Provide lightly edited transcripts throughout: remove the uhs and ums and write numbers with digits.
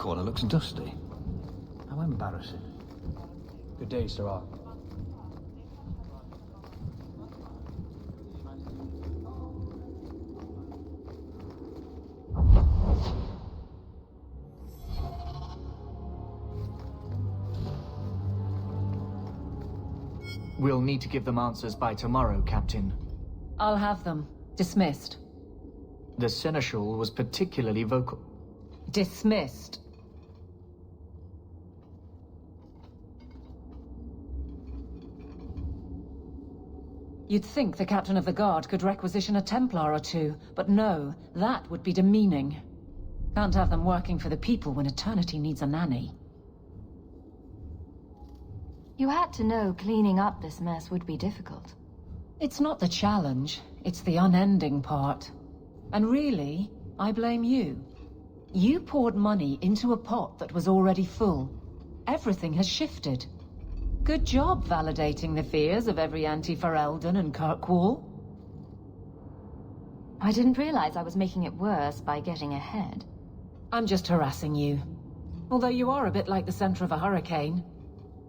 corner looks dusty. How embarrassing. Good day, Sirrah. We'll need to give them answers by tomorrow, Captain. I'll have them. Dismissed. The Seneschal was particularly vocal. Dismissed. You'd think the Captain of the Guard could requisition a Templar or two, but no, that would be demeaning. Can't have them working for the people when eternity needs a nanny. You had to know cleaning up this mess would be difficult. It's not the challenge, it's the unending part. And really, I blame you. You poured money into a pot that was already full. Everything has shifted. Good job validating the fears of every anti-Ferelden and Kirkwall. I didn't realize I was making it worse by getting ahead. I'm just harassing you. Although you are a bit like the center of a hurricane.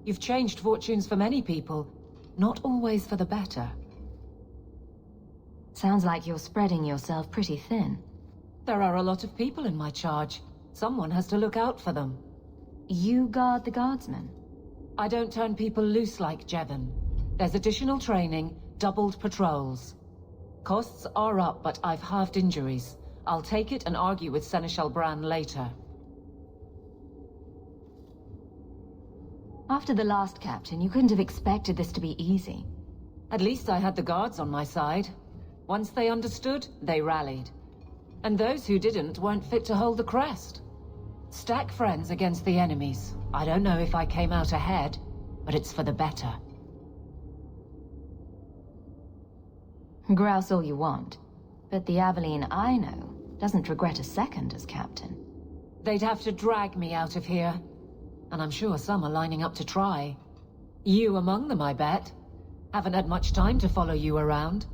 You've changed fortunes for many people, not always for the better. Sounds like you're spreading yourself pretty thin. There are a lot of people in my charge. Someone has to look out for them. You guard the guardsmen? I don't turn people loose like Jevon. There's additional training, doubled patrols. Costs are up, but I've halved injuries. I'll take it and argue with Seneschal Bran later. After the last captain, you couldn't have expected this to be easy. At least I had the guards on my side. Once they understood, they rallied. And those who didn't weren't fit to hold the crest. Stack friends against the enemies. I don't know if I came out ahead, but it's for the better. Grouse all you want, but the Aveline I know doesn't regret a second as captain. They'd have to drag me out of here. And I'm sure some are lining up to try. You among them, I bet. Haven't had much time to follow you around.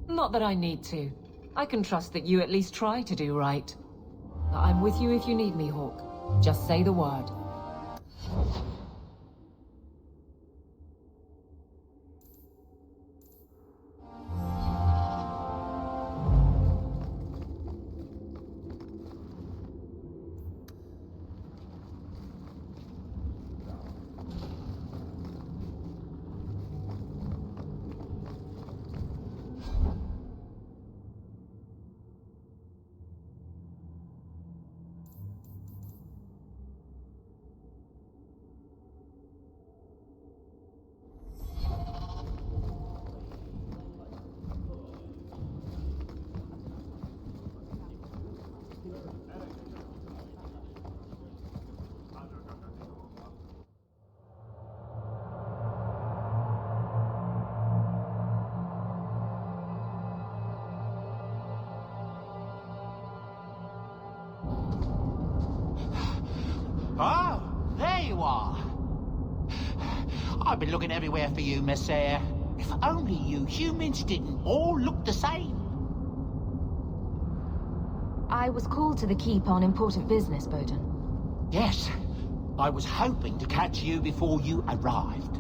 Not that I need to. I can trust that you at least try to do right. I'm with you if you need me, Hawk. Just say the word. Oh, there you are. I've been looking everywhere for you, Messiah. If only you humans didn't all look the same. I was called to the keep on important business, Bowden. Yes, I was hoping to catch you before you arrived.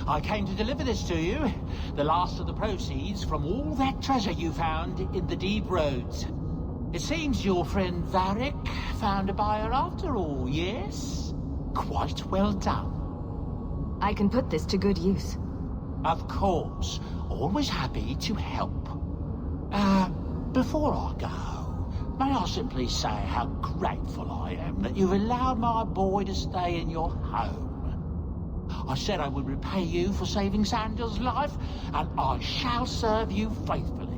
I came to deliver this to you, the last of the proceeds from all that treasure you found in the deep roads. It seems your friend Varric found a buyer after all, yes? Quite well done. I can put this to good use. Of course. Always happy to help. Before I go, may I simply say how grateful I am that you've allowed my boy to stay in your home. I said I would repay you for saving Sandel's life, and I shall serve you faithfully.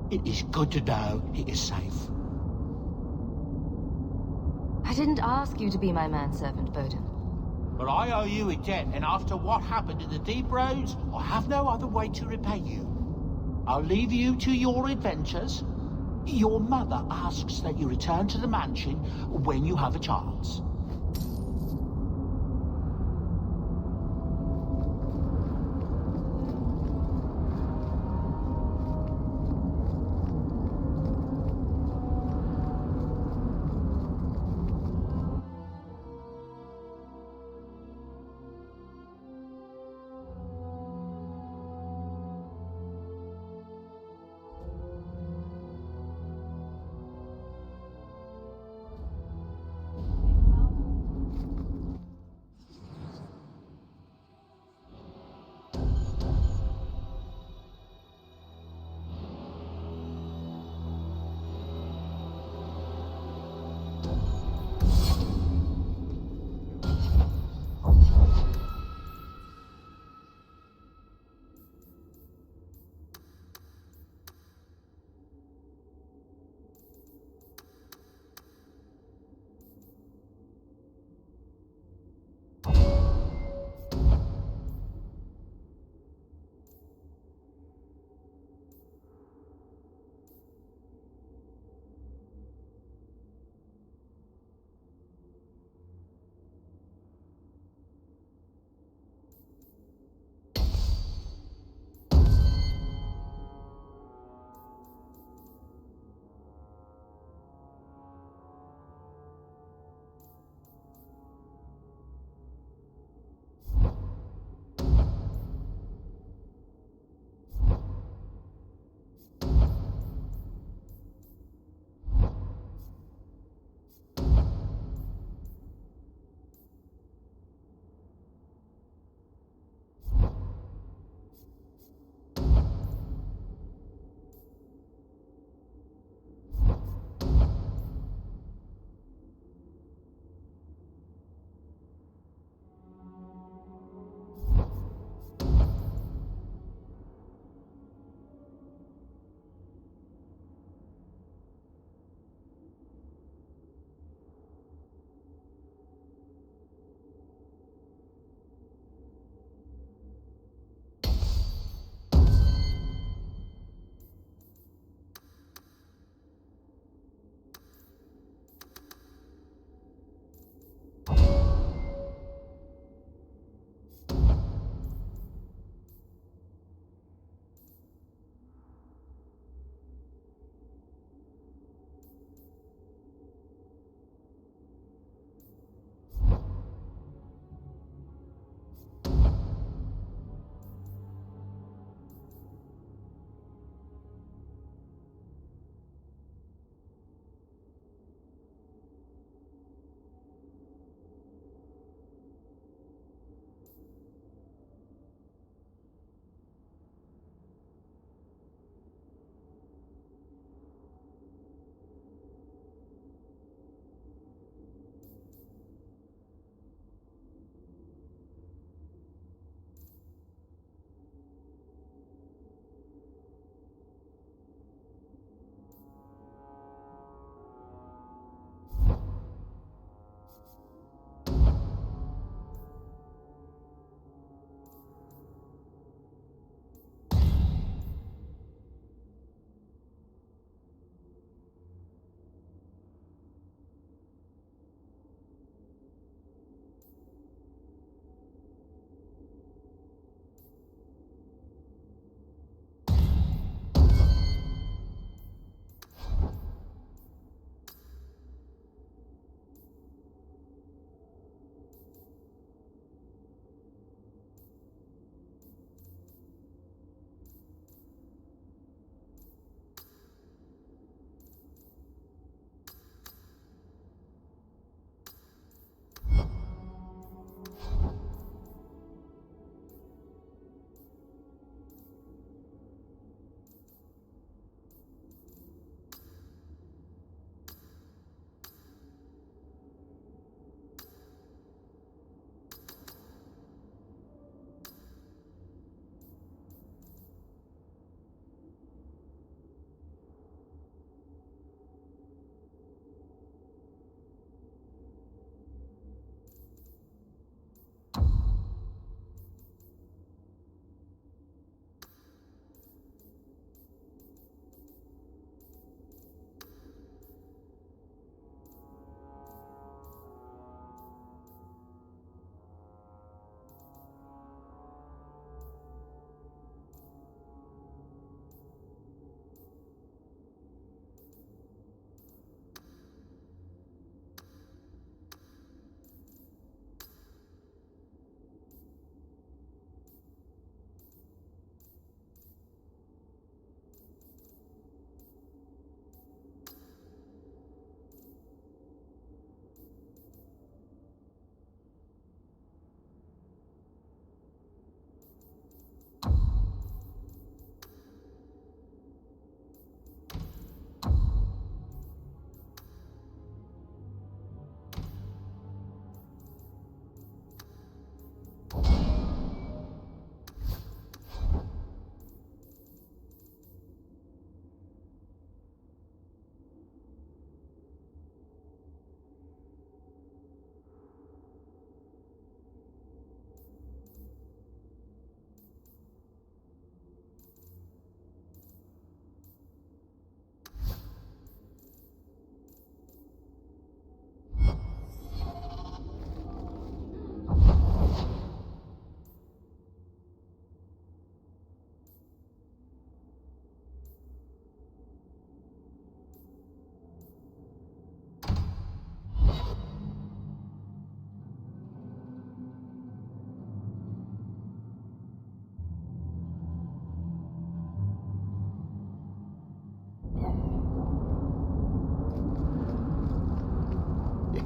It is good to know he is safe. I didn't ask you to be my manservant, Bowden. But I owe you a debt, and after what happened in the deep roads, I have no other way to repay you. I'll leave you to your adventures. Your mother asks that you return to the mansion when you have a chance.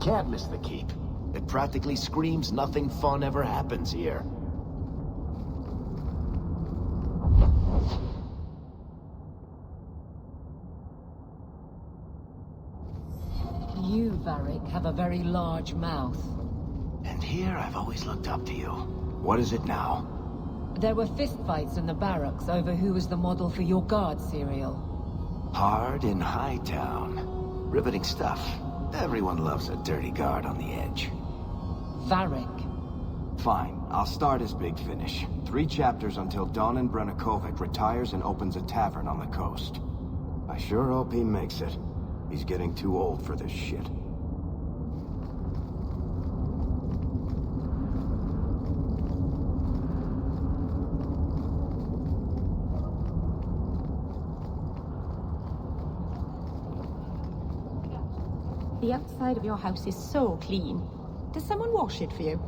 can't miss the keep. It practically screams nothing fun ever happens here. You, Varric, have a very large mouth. And here I've always looked up to you. What is it now? There were fistfights in the barracks over who was the model for your guard serial. Hard in Hightown. Riveting stuff. Everyone loves a dirty guard on the edge. Varric. Fine, I'll start as Big Finish. 3 chapters until Donan Brennakovic retires and opens a tavern on the coast. I sure hope he makes it. He's getting too old for this shit. The outside of your house is so clean. Does someone wash it for you?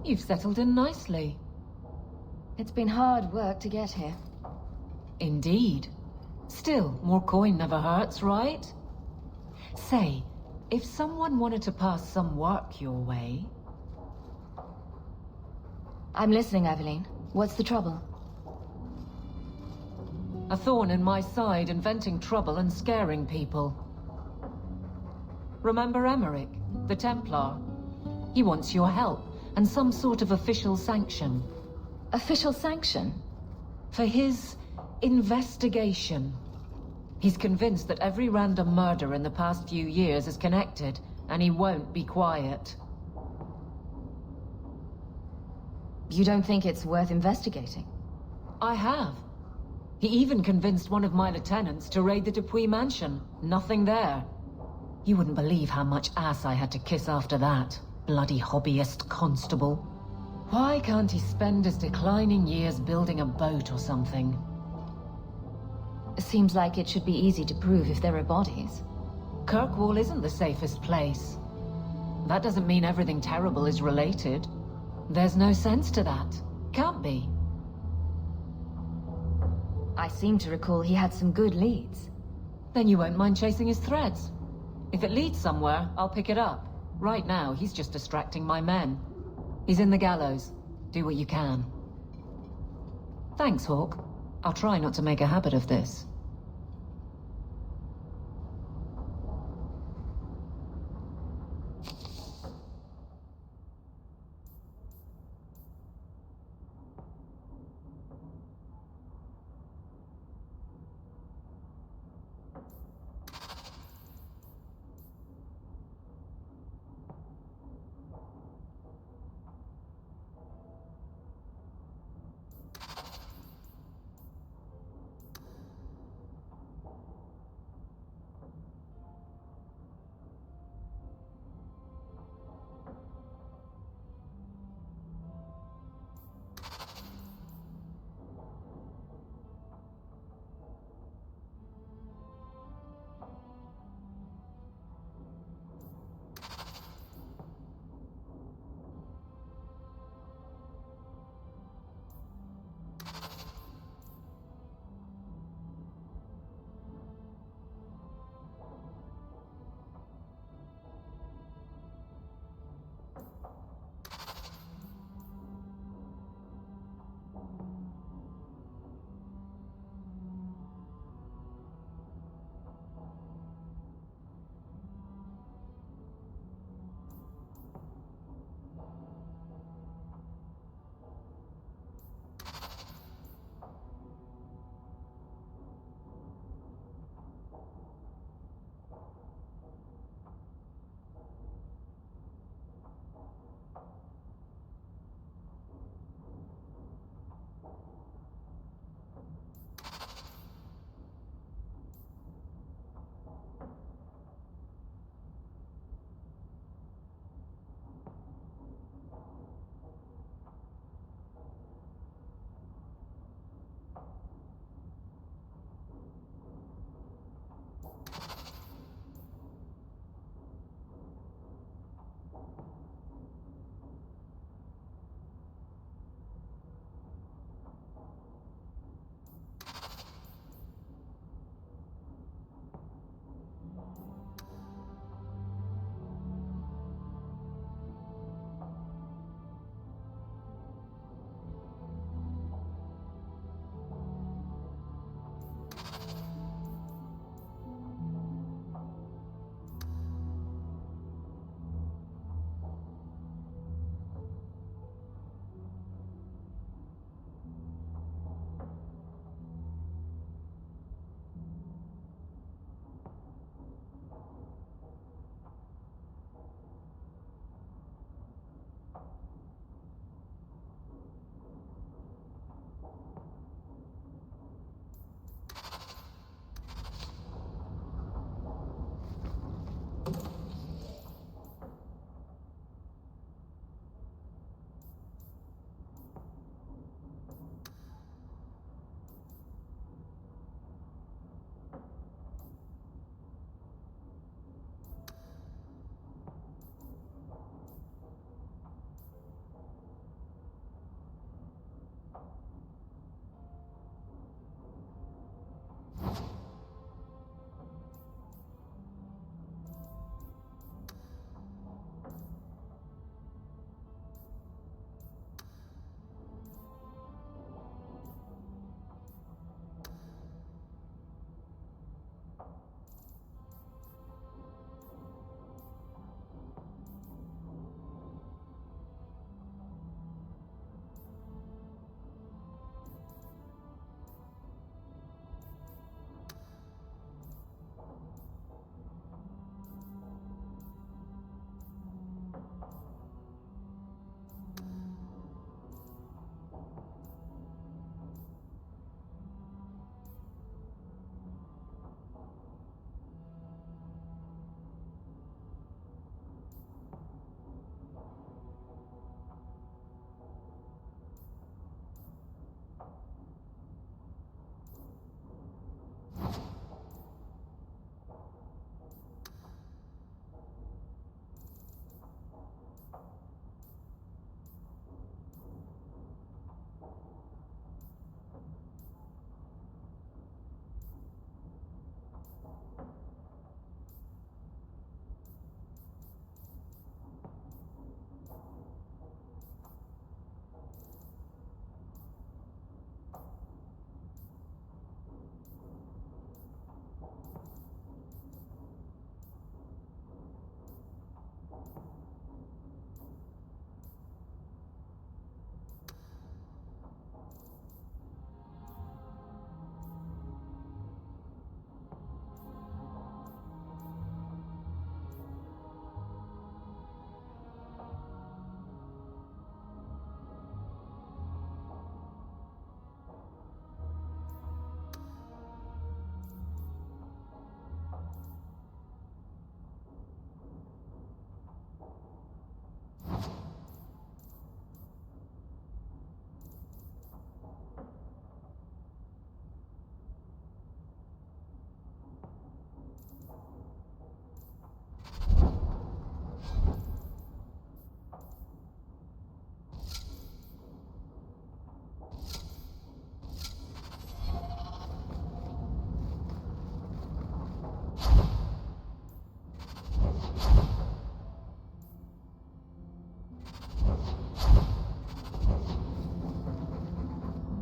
You've settled in nicely. It's been hard work to get here. Indeed. Still, more coin never hurts, right? Say, if someone wanted to pass some work your way... I'm listening, Aveline. What's the trouble? A thorn in my side, inventing trouble and scaring people. Remember Emmerich, the Templar? He wants your help, and some sort of official sanction. Official sanction? For his investigation. He's convinced that every random murder in the past few years is connected, and he won't be quiet. You don't think it's worth investigating? I have. He even convinced one of my lieutenants to raid the Dupuis mansion. Nothing there. You wouldn't believe how much ass I had to kiss after that. Bloody hobbyist constable. Why can't he spend his declining years building a boat or something? Seems like it should be easy to prove if there are bodies. Kirkwall isn't the safest place. That doesn't mean everything terrible is related. There's no sense to that. Can't be. I seem to recall he had some good leads. Then you won't mind chasing his threads. If it leads somewhere, I'll pick it up. Right now, he's just distracting my men. He's in the gallows. Do what you can. Thanks, Hawk. I'll try not to make a habit of this.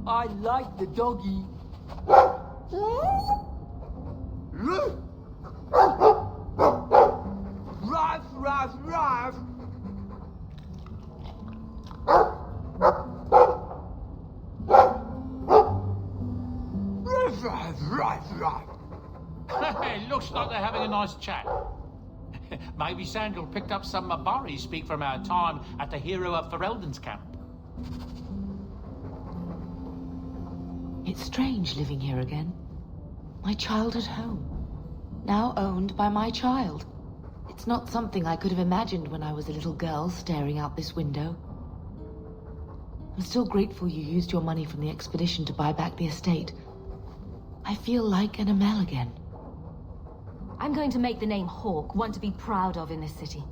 I like the doggy. Ruff, ruff, ruff. Ruff, ruff, ruff, ruff. It looks like they're having a nice chat. Maybe Sandal picked up some Mabari speak from our time at the Hero of Ferelden's camp. It's strange living here again. My childhood home. Now owned by my child. It's not something I could have imagined when I was a little girl staring out this window. I'm still grateful you used your money from the expedition to buy back the estate. I feel like an Amel again. I'm going to make the name Hawke one to be proud of in this city.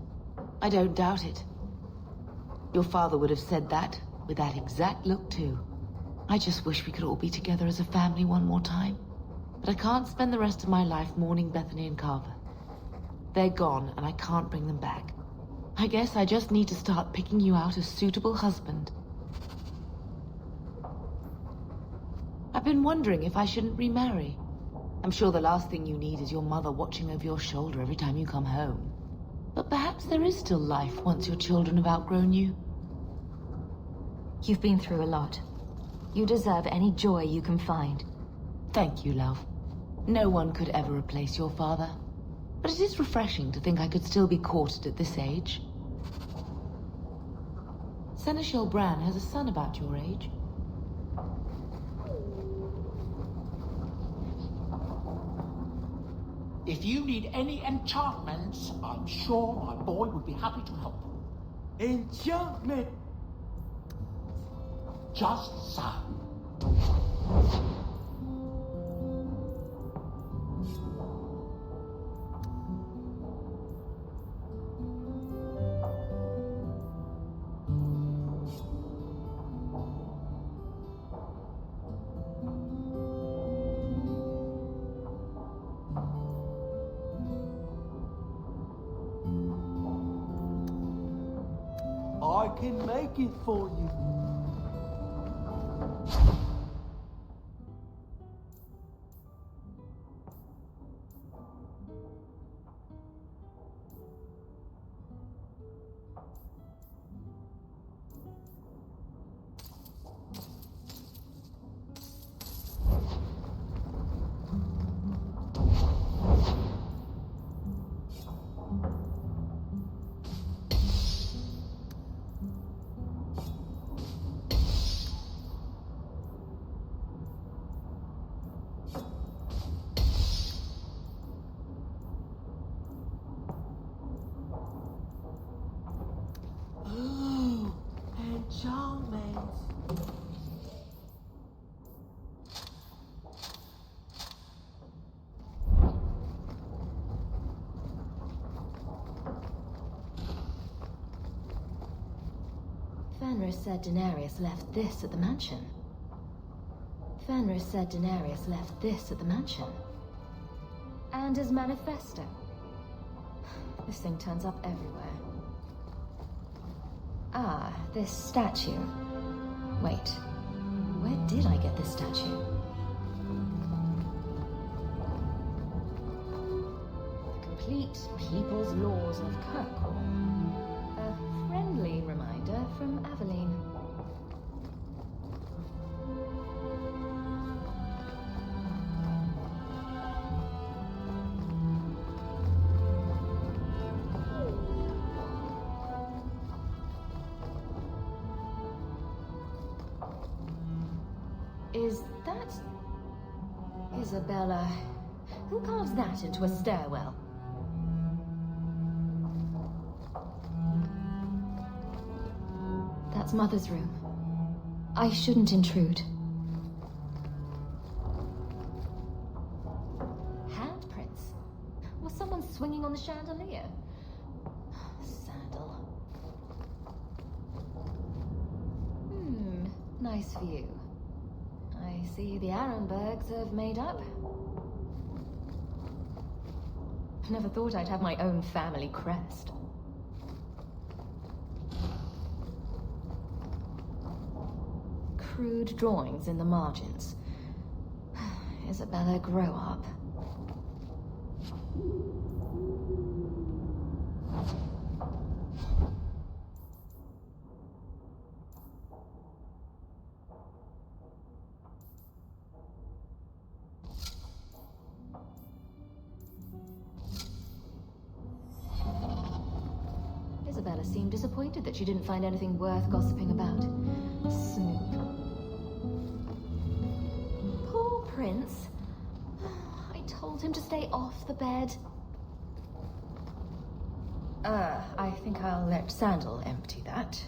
I don't doubt it. Your father would have said that, with that exact look too. I just wish we could all be together as a family one more time. But I can't spend the rest of my life mourning Bethany and Carver. They're gone, and I can't bring them back. I guess I just need to start picking you out a suitable husband. I've been wondering if I shouldn't remarry. I'm sure the last thing you need is your mother watching over your shoulder every time you come home. But perhaps there is still life once your children have outgrown you. You've been through a lot. You deserve any joy you can find. Thank you, love. No one could ever replace your father. But it is refreshing to think I could still be courted at this age. Seneschal Bran has a son about your age. If you need any enchantments, I'm sure my boy would be happy to help. Enchantment. Just so. I can make it for you. Fenris said Daenerys left this at the mansion. Fenris said Daenerys left this at the mansion. And his manifesto. This thing turns up everywhere. Ah, this statue. Wait, where did I get this statue? The Complete People's Laws of Kirkwall. A friendly reminder from Aveline. Is that Isabella? Who carves that into a stairwell? That's Mother's room. I shouldn't intrude. Handprints? Was someone swinging on the chandelier? Sandal. Nice view. I see the Arenbergs have made up. Never thought I'd have my own family crest. crude drawings in the margins. Isabella, grow up. Isabella seemed disappointed that she didn't find anything worth gossiping about. Snoop. Poor Prince. I told him to stay off the bed. I think I'll let Sandal empty that.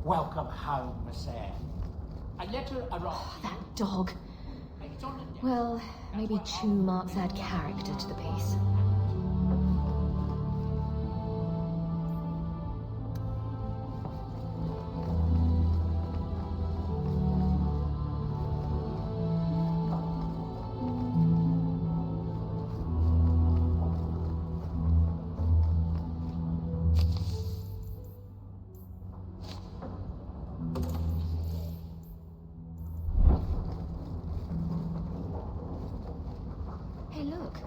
Welcome home, Miss Anne. A letter arrived. That dog. Well, maybe chew marks add character to the piece. Hey, look.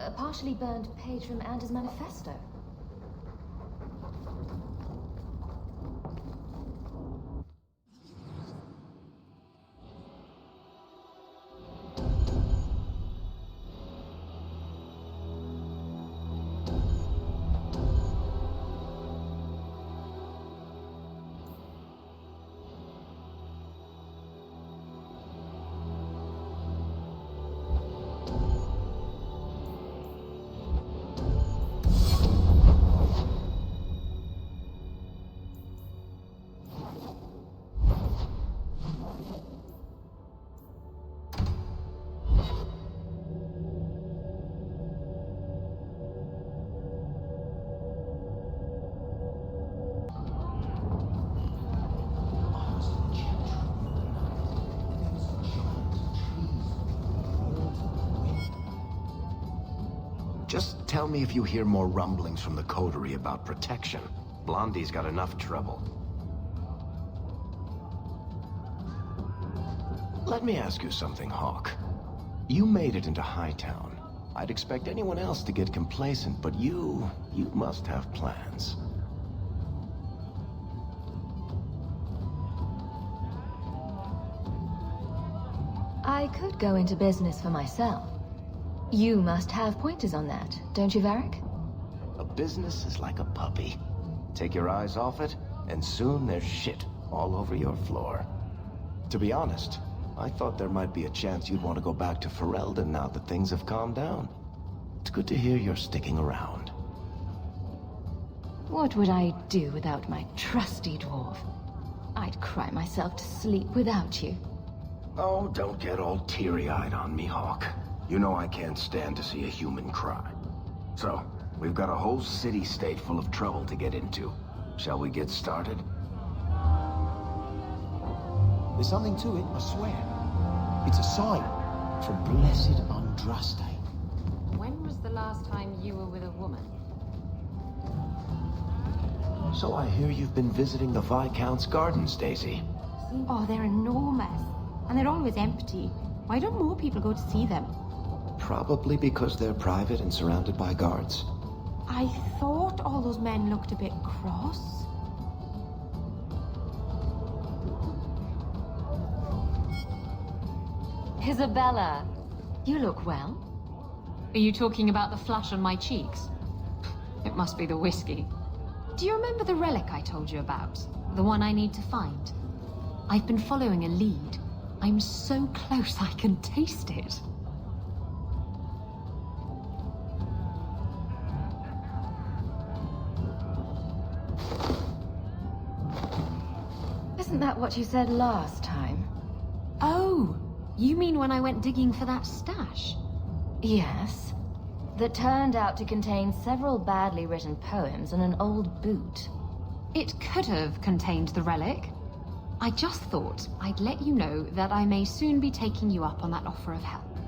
A partially burned page from Anders' manifesto. Just tell me if you hear more rumblings from the coterie about protection. Blondie's got enough trouble. Let me ask you something, Hawk. You made it into Hightown. I'd expect anyone else to get complacent, but you must have plans. I could go into business for myself. You must have pointers on that, don't you, Varric? A business is like a puppy. Take your eyes off it, and soon there's shit all over your floor. To be honest, I thought there might be a chance you'd want to go back to Ferelden now that things have calmed down. It's good to hear you're sticking around. What would I do without my trusty dwarf? I'd cry myself to sleep without you. Oh, don't get all teary-eyed on me, Hawk. You know I can't stand to see a human cry. So, we've got a whole city-state full of trouble to get into. Shall we get started? There's something to it, I swear. It's a sign from blessed Andraste. When was the last time you were with a woman? So I hear you've been visiting the Viscount's gardens, Daisy. Oh, they're enormous. And they're always empty. Why don't more people go to see them? Probably because they're private and surrounded by guards. I thought all those men looked a bit cross. Isabella, you look well. Are you talking about the flush on my cheeks? It must be the whiskey. Do you remember the relic I told you about? The one I need to find? I've been following a lead. I'm so close I can taste it. Isn't that what you said last time? Oh, you mean when I went digging for that stash? Yes. That turned out to contain several badly written poems and an old boot. It could have contained the relic. I just thought I'd let you know that I may soon be taking you up on that offer of help.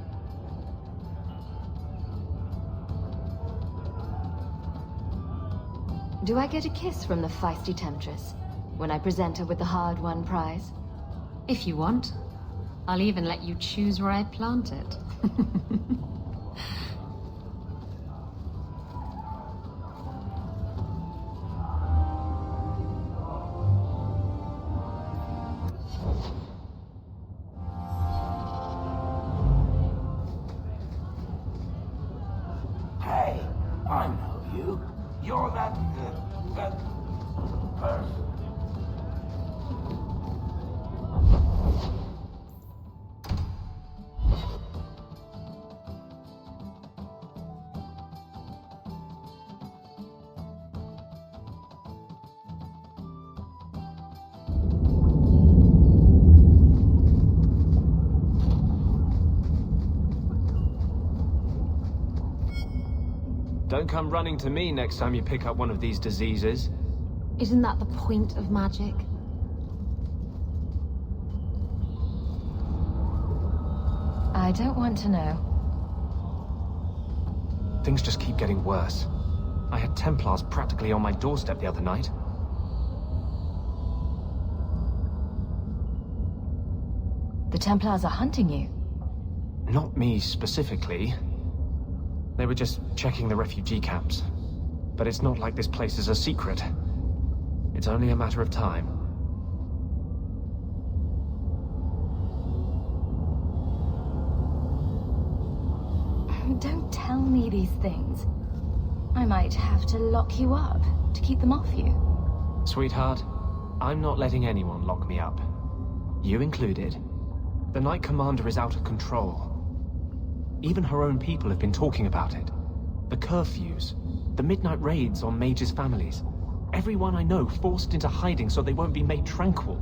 Do I get a kiss from the feisty temptress when I present her with the hard-won prize? If you want. I'll even let you choose where I plant it. Hey, I know you. You're that person. Don't come running to me next time you pick up one of these diseases. Isn't that the point of magic? I don't want to know. Things just keep getting worse. I had Templars practically on my doorstep the other night. The Templars are hunting you. Not me specifically. They were just checking the refugee camps. But it's not like this place is a secret. It's only a matter of time. Don't tell me these things. I might have to lock you up to keep them off you. Sweetheart, I'm not letting anyone lock me up. You included. The Knight Commander is out of control. Even her own people have been talking about it. The curfews, the midnight raids on mages' families. Everyone I know forced into hiding so they won't be made tranquil.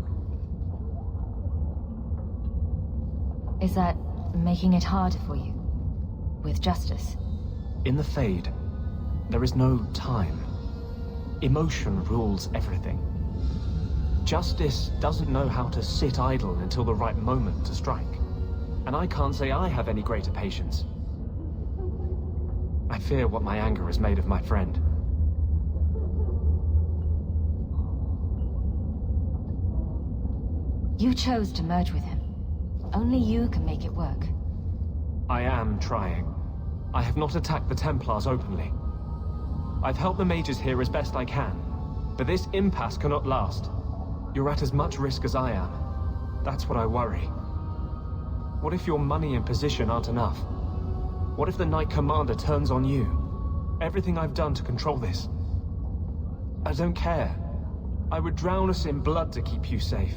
Is that making it harder for you? With justice? In the Fade, there is no time. Emotion rules everything. Justice doesn't know how to sit idle until the right moment to strike. And I can't say I have any greater patience. I fear what my anger has made of my friend. You chose to merge with him. Only you can make it work. I am trying. I have not attacked the Templars openly. I've helped the mages here as best I can, but this impasse cannot last. You're at as much risk as I am. That's what I worry. What if your money and position aren't enough? What if the Knight Commander turns on you? Everything I've done to control this. I don't care. I would drown us in blood to keep you safe.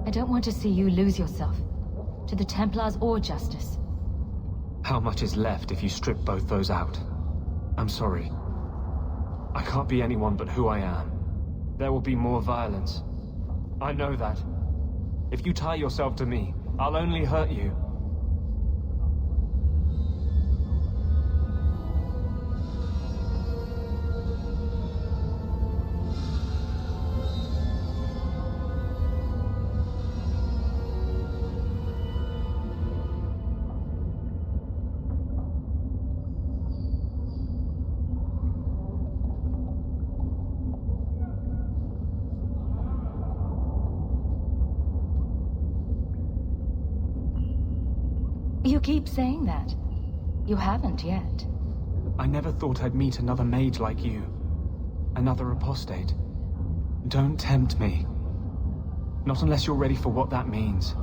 I don't want to see you lose yourself. To the Templars or justice. How much is left if you strip both those out? I'm sorry. I can't be anyone but who I am. There will be more violence. I know that. If you tie yourself to me, I'll only hurt you. You keep saying that. You haven't yet. I never thought I'd meet another mage like you. Another apostate. Don't tempt me. Not unless you're ready for what that means.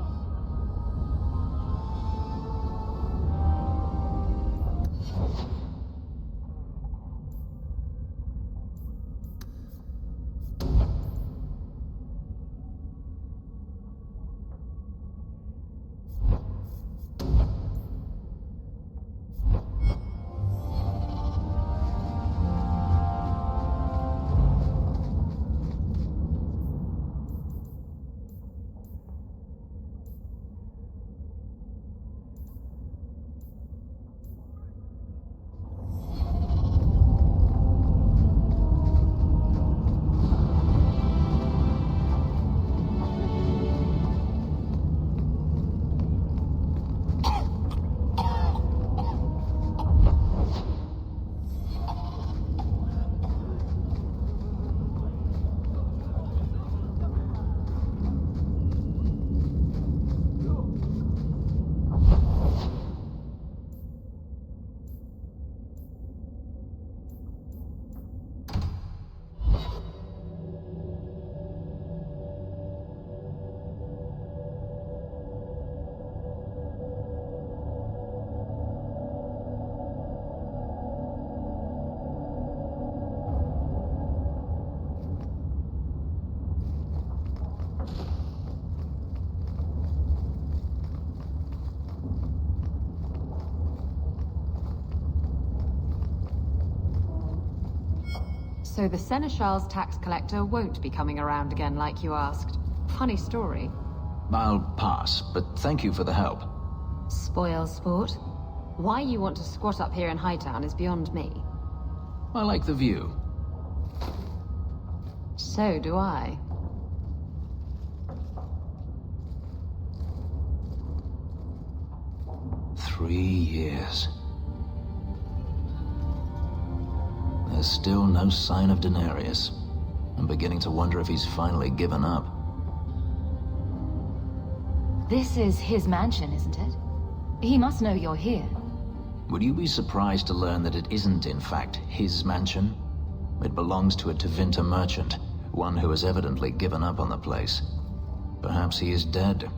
So the Seneschal's tax collector won't be coming around again like you asked. Funny story. I'll pass, but thank you for the help. Spoil sport. Why you want to squat up here in Hightown is beyond me. I like the view. So do I. Three years. There's still no sign of Daenerys. I'm beginning to wonder if he's finally given up. This is his mansion, isn't it? He must know you're here. Would you be surprised to learn that it isn't, in fact, his mansion? It belongs to a Tevinter merchant, one who has evidently given up on the place. Perhaps he is dead.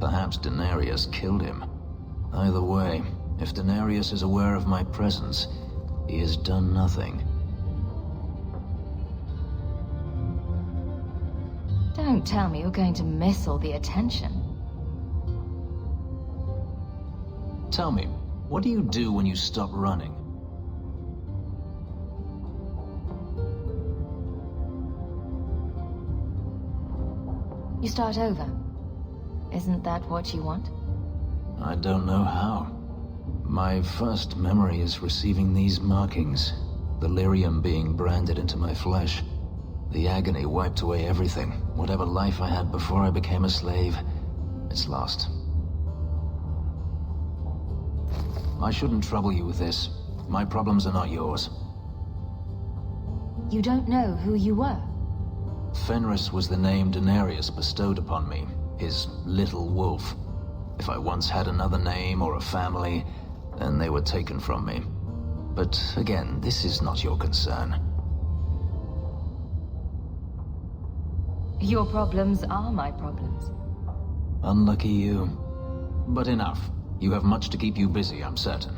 Perhaps Daenerys killed him. Either way, if Daenerys is aware of my presence, he has done nothing. Don't tell me you're going to miss all the attention. Tell me, what do you do when you stop running? You start over. Isn't that what you want? I don't know how. My first memory is receiving these markings. The lyrium being branded into my flesh. The agony wiped away everything. Whatever life I had before I became a slave, it's lost. I shouldn't trouble you with this. My problems are not yours. You don't know who you were? Fenris was the name Daenerys bestowed upon me, his little wolf. If I once had another name or a family, then they were taken from me. But again, this is not your concern. Your problems are my problems. Unlucky you. But enough. You have much to keep you busy, I'm certain.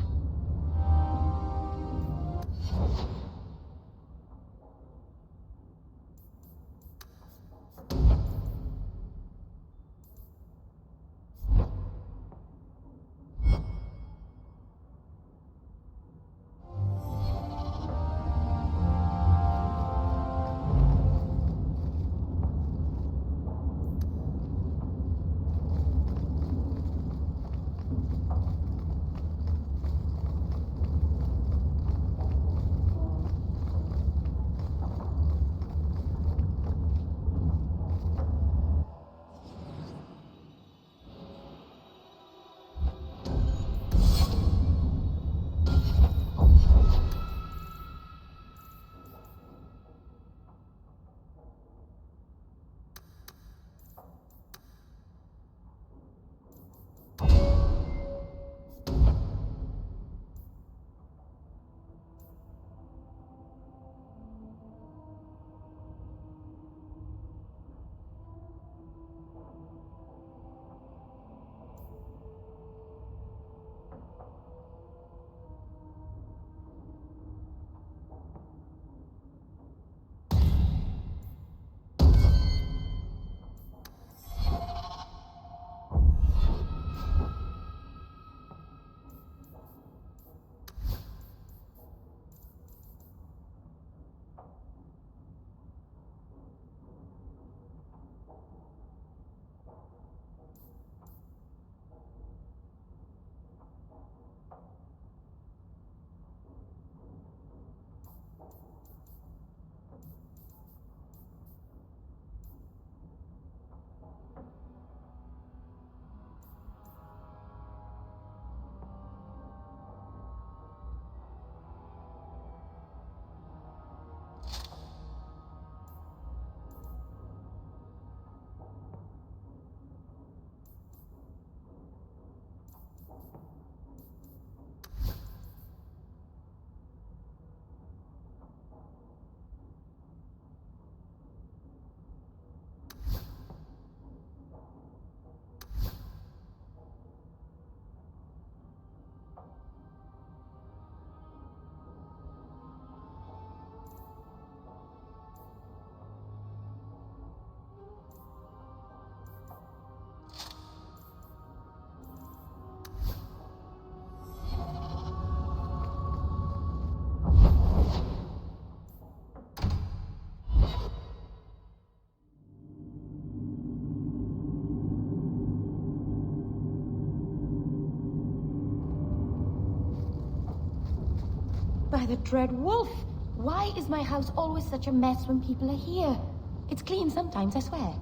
the dread wolf! Why is my house always such a mess when people are here? It's clean sometimes, I swear.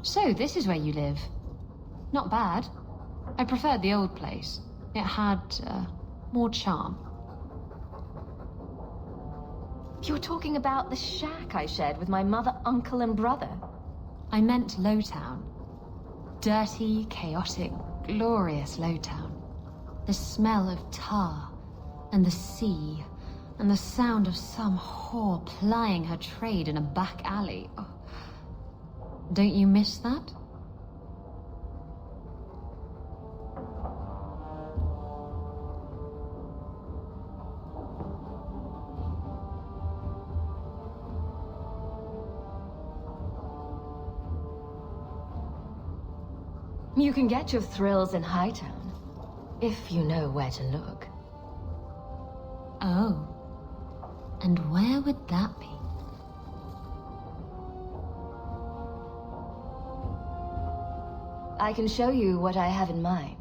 So, this is where you live. Not bad. I preferred the old place. It had, more charm. You're talking about the shack I shared with my mother, uncle, and brother? I meant Lowtown. Dirty, chaotic, glorious Lowtown. The smell of tar, and the sea, and the sound of some whore plying her trade in a back alley. Oh. Don't you miss that? You can get your thrills in Hightown, if you know where to look. Oh. And where would that be? I can show you what I have in mind.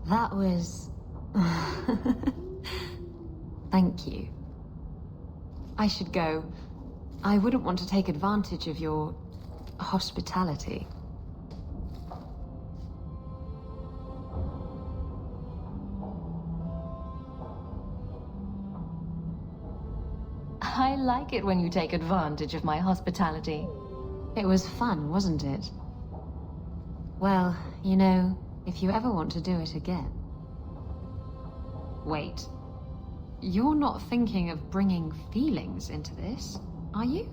That was... Thank you. I should go. I wouldn't want to take advantage of your... hospitality. I like it when you take advantage of my hospitality. It was fun, wasn't it? Well, you know, if you ever want to do it again... Wait. You're not thinking of bringing feelings into this, are you?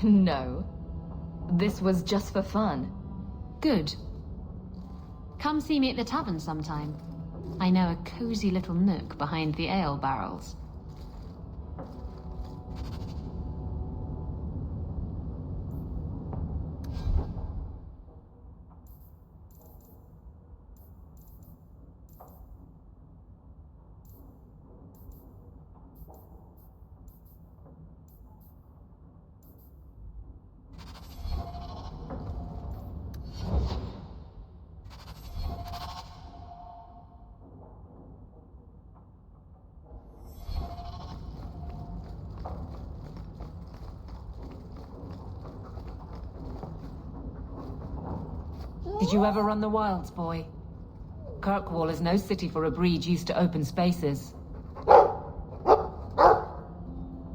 No. This was just for fun. Good. Come see me at the tavern sometime. I know a cozy little nook behind the ale barrels. Did you ever run the wilds, boy? Kirkwall is no city for a breed used to open spaces.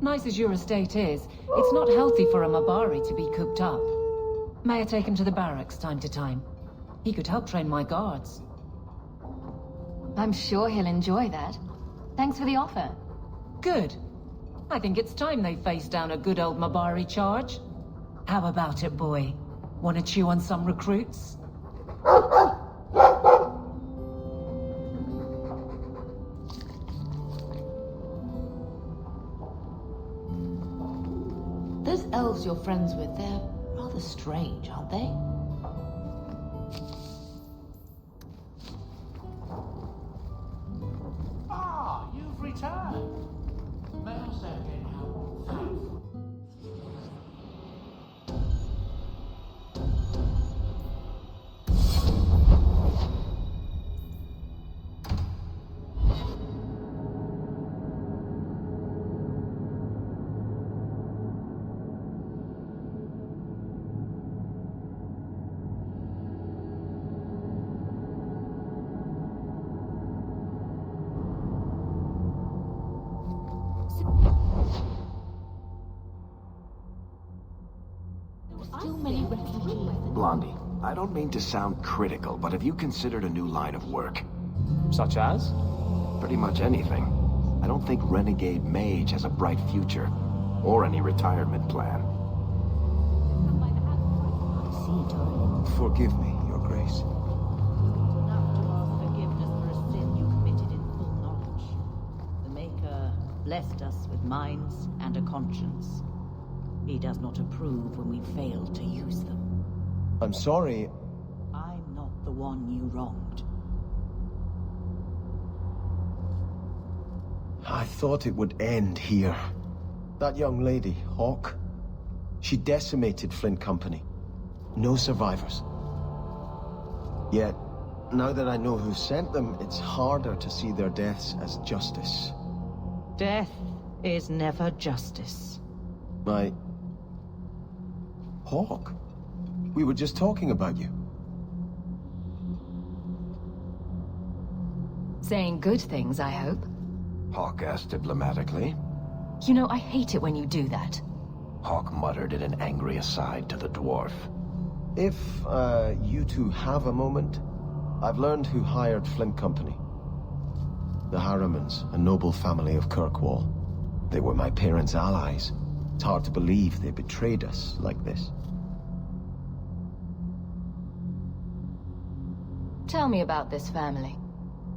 Nice as your estate is, it's not healthy for a Mabari to be cooped up. May I take him to the barracks time to time? He could help train my guards. I'm sure he'll enjoy that. Thanks for the offer. Good. I think it's time they face down a good old Mabari charge. How about it, boy? Want to chew on some recruits? Those elves you're friends with, they're rather strange, aren't they? Ah, you've returned. May I say again how thankful. Bondi, I don't mean to sound critical, but have you considered a new line of work? Such as? Pretty much anything. I don't think Renegade Mage has a bright future, or any retirement plan. Forgive me, Your Grace. Enough to ask forgiveness for a sin you committed in full knowledge. The Maker blessed us with minds and a conscience. He does not approve when we fail to use them. I'm sorry. I'm not the one you wronged. I thought it would end here. That young lady, Hawk, she decimated Flint Company. No survivors. Yet, now that I know who sent them, it's harder to see their deaths as justice. Death is never justice. My... Hawk? We were just talking about you. Saying good things, I hope. Hawk asked diplomatically. You know, I hate it when you do that. Hawk muttered in an angry aside to the dwarf. If, you two have a moment, I've learned who hired Flint Company. The Harrimans, a noble family of Kirkwall. They were my parents' allies. It's hard to believe they betrayed us like this. Tell me about this family.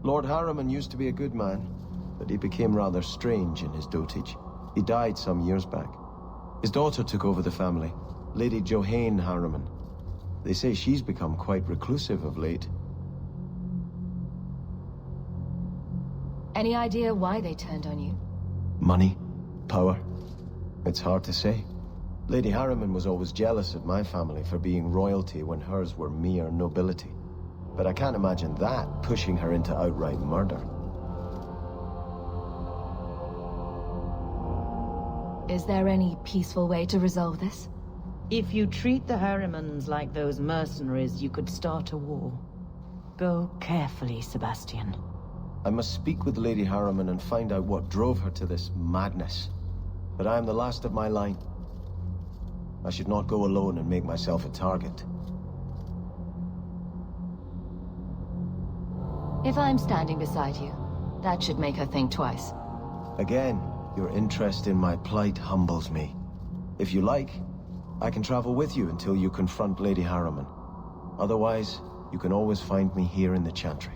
Lord Harriman used to be a good man, but he became rather strange in his dotage. He died some years back. His daughter took over the family, Lady Johane Harriman. They say she's become quite reclusive of late. Any idea why they turned on you? Money? Power? It's hard to say. Lady Harriman was always jealous of my family for being royalty when hers were mere nobility. But I can't imagine that pushing her into outright murder. Is there any peaceful way to resolve this? If you treat the Harrimans like those mercenaries, you could start a war. Go carefully, Sebastian. I must speak with Lady Harriman and find out what drove her to this madness. But I am the last of my line. I should not go alone and make myself a target. If I'm standing beside you, that should make her think twice. Again, your interest in my plight humbles me. If you like, I can travel with you until you confront Lady Harriman. Otherwise, you can always find me here in the Chantry.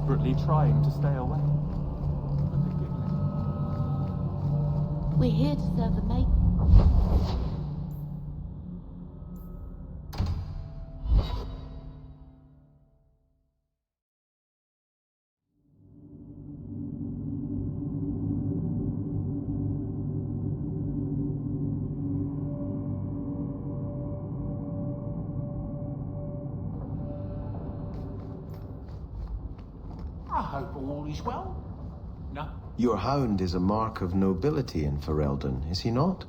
deliberately trying to stay away. We're here to serve the mate. I hope all is well. No? Your hound is a mark of nobility in Ferelden, is he not?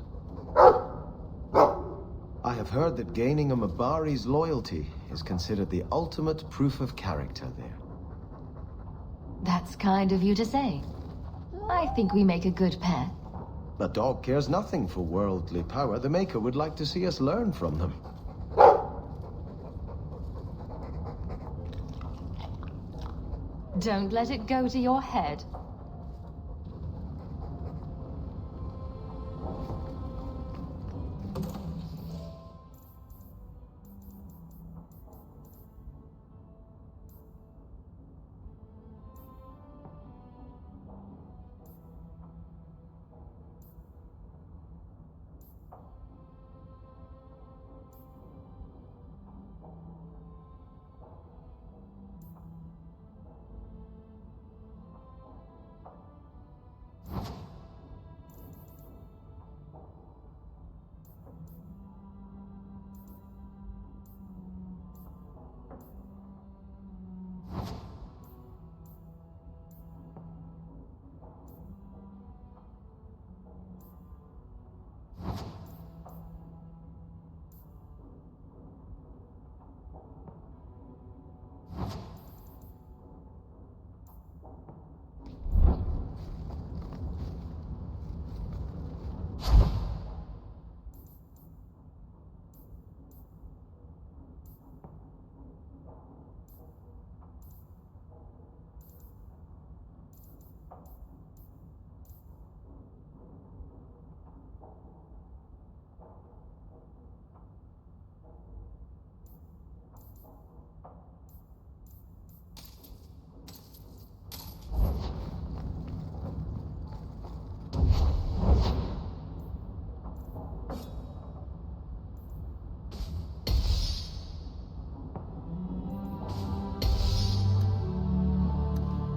I have heard that gaining a Mabari's loyalty is considered the ultimate proof of character there. That's kind of you to say. I think we make a good pair. The dog cares nothing for worldly power. The Maker would like to see us learn from them. Don't let it go to your head.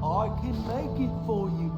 I can make it for you.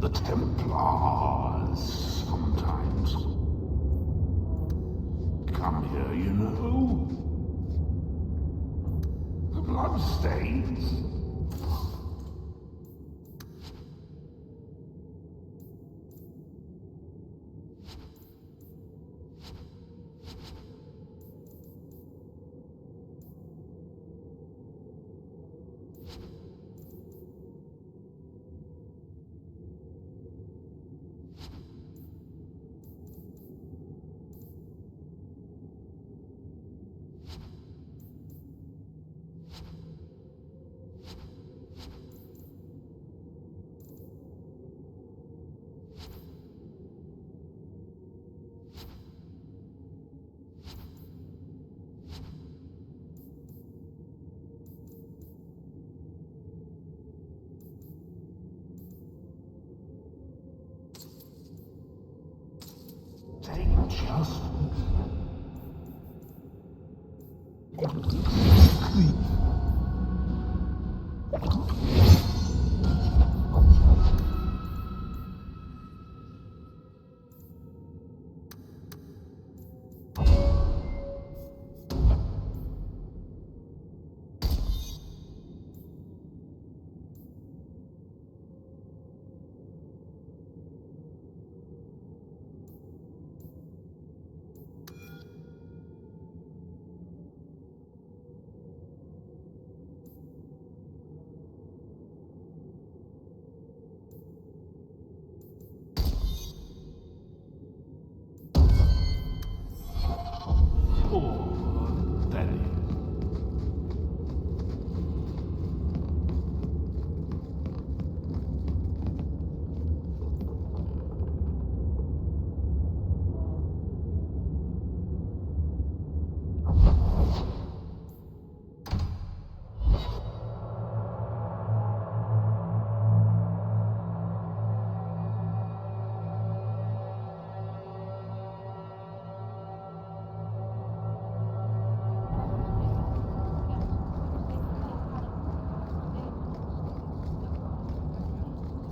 The Templars sometimes come here, you know. The bloodstains. Just sleep.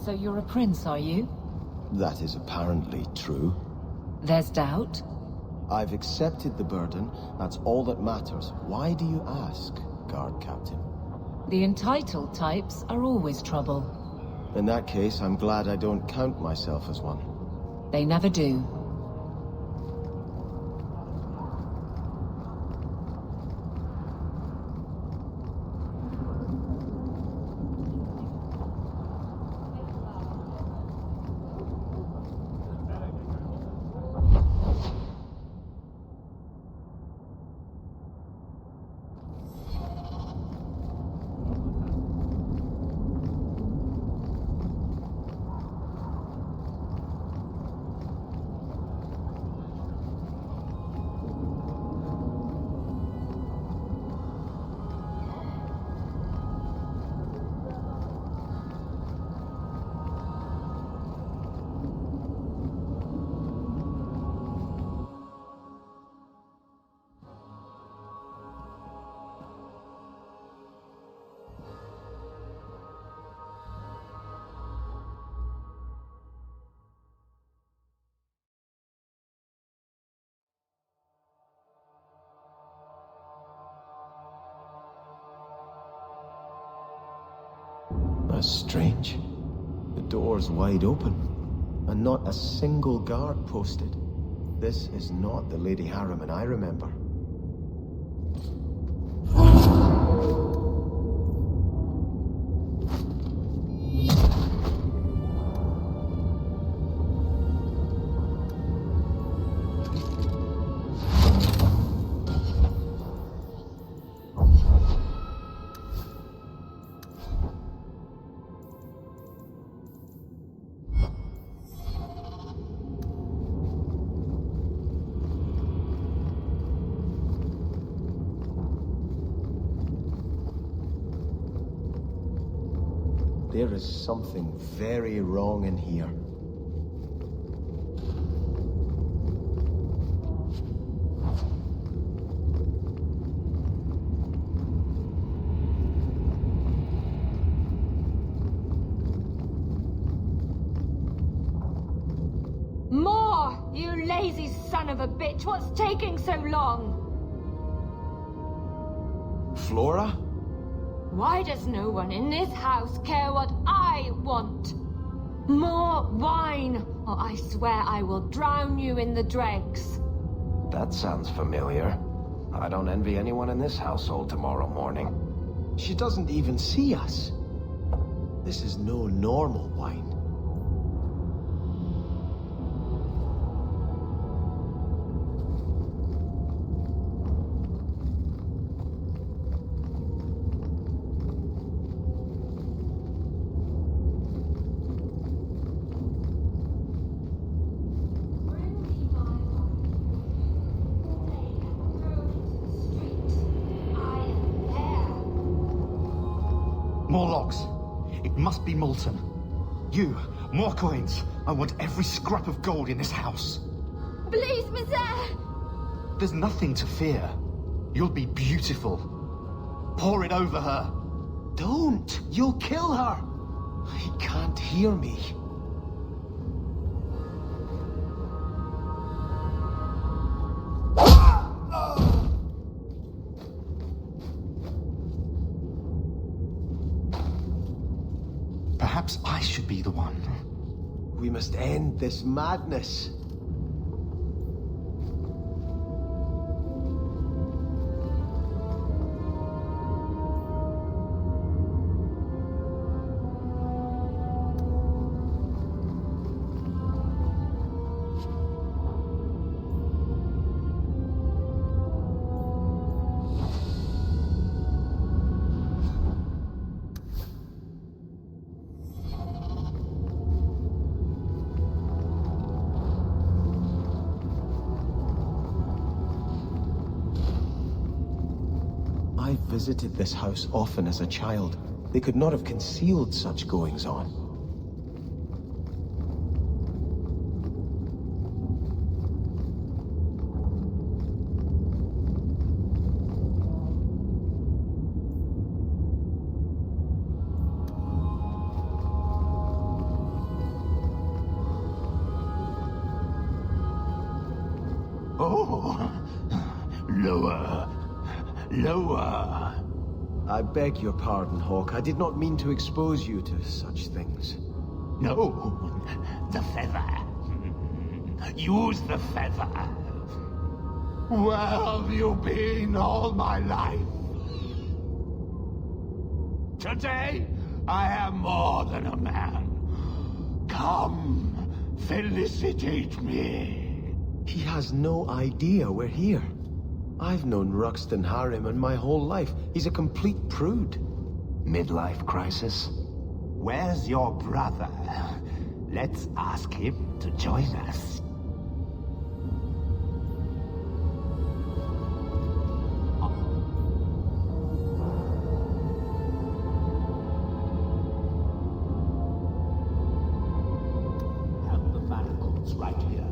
So you're a prince, are you? That is apparently true. There's doubt? I've accepted the burden. That's all that matters. Why do you ask, guard captain? The entitled types are always trouble. In that case, I'm glad I don't count myself as one. They never do. That's strange. The door's wide open, and not a single guard posted. This is not the Lady Harriman I remember. There is something very wrong in here. More! You lazy son of a bitch! What's taking so long? Flora? Why does no one in this house care what I want? More wine, or I swear I will drown you in the dregs. That sounds familiar. I don't envy anyone in this household tomorrow morning. She doesn't even see us. This is no normal wine. More logs. It must be molten. You, more coins. I want every scrap of gold in this house. Please, monsieur! There's nothing to fear. You'll be beautiful. Pour it over her. Don't! You'll kill her! He can't hear me. Perhaps I should be the one. We must end this madness. I visited this house often as a child. They could not have concealed such goings-on. No. Lower. Lower. I beg your pardon, Hawk. I did not mean to expose you to such things. No. The feather. Use the feather. Where have you been all my life? Today, I am more than a man. Come, felicitate me. He has no idea we're here. I've known Ruxton Harriman my whole life. He's a complete prude. Midlife crisis? Where's your brother? Let's ask him to join us. Have the manacles right here.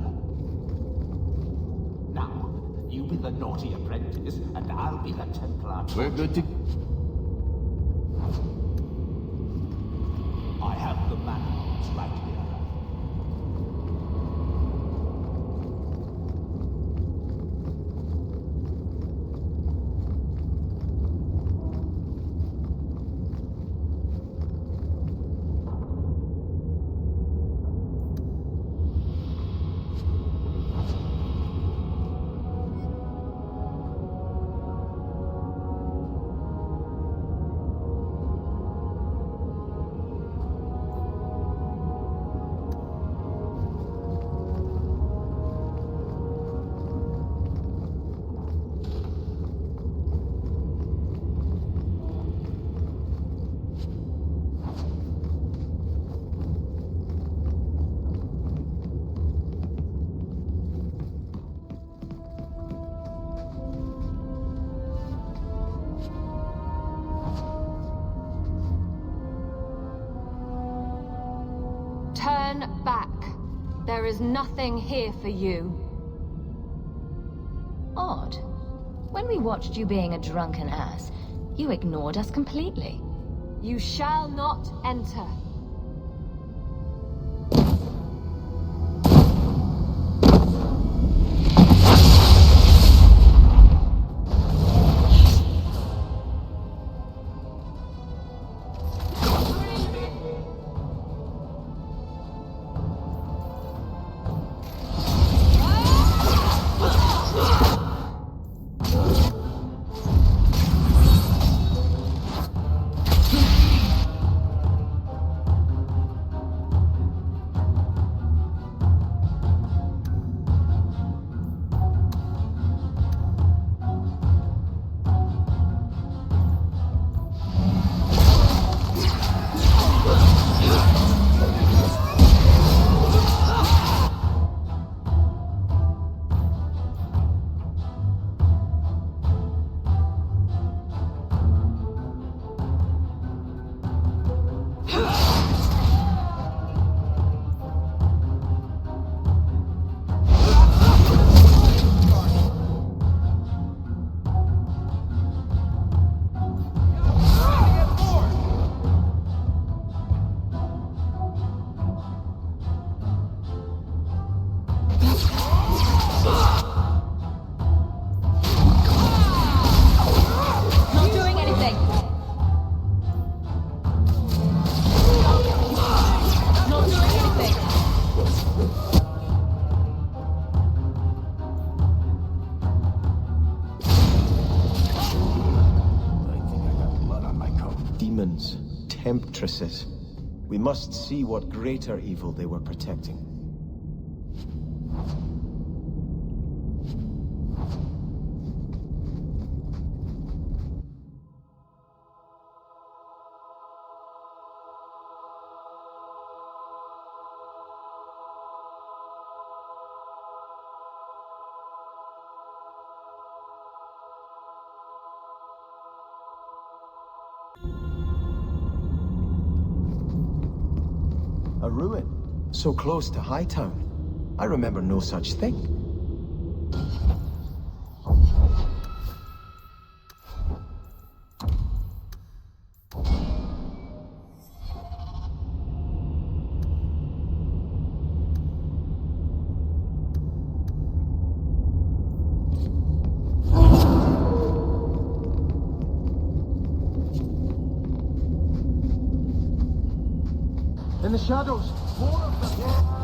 Now, you be the naughty apprentice, and I'll be the Templar. We're good to... I have the manacles right here. Turn back. There is nothing here for you. Odd. When we watched you being a drunken ass, you ignored us completely. You shall not enter. Temptresses. We must see what greater evil they were protecting. A ruin, so close to Hightown. I remember no such thing. In the shadows! More of them!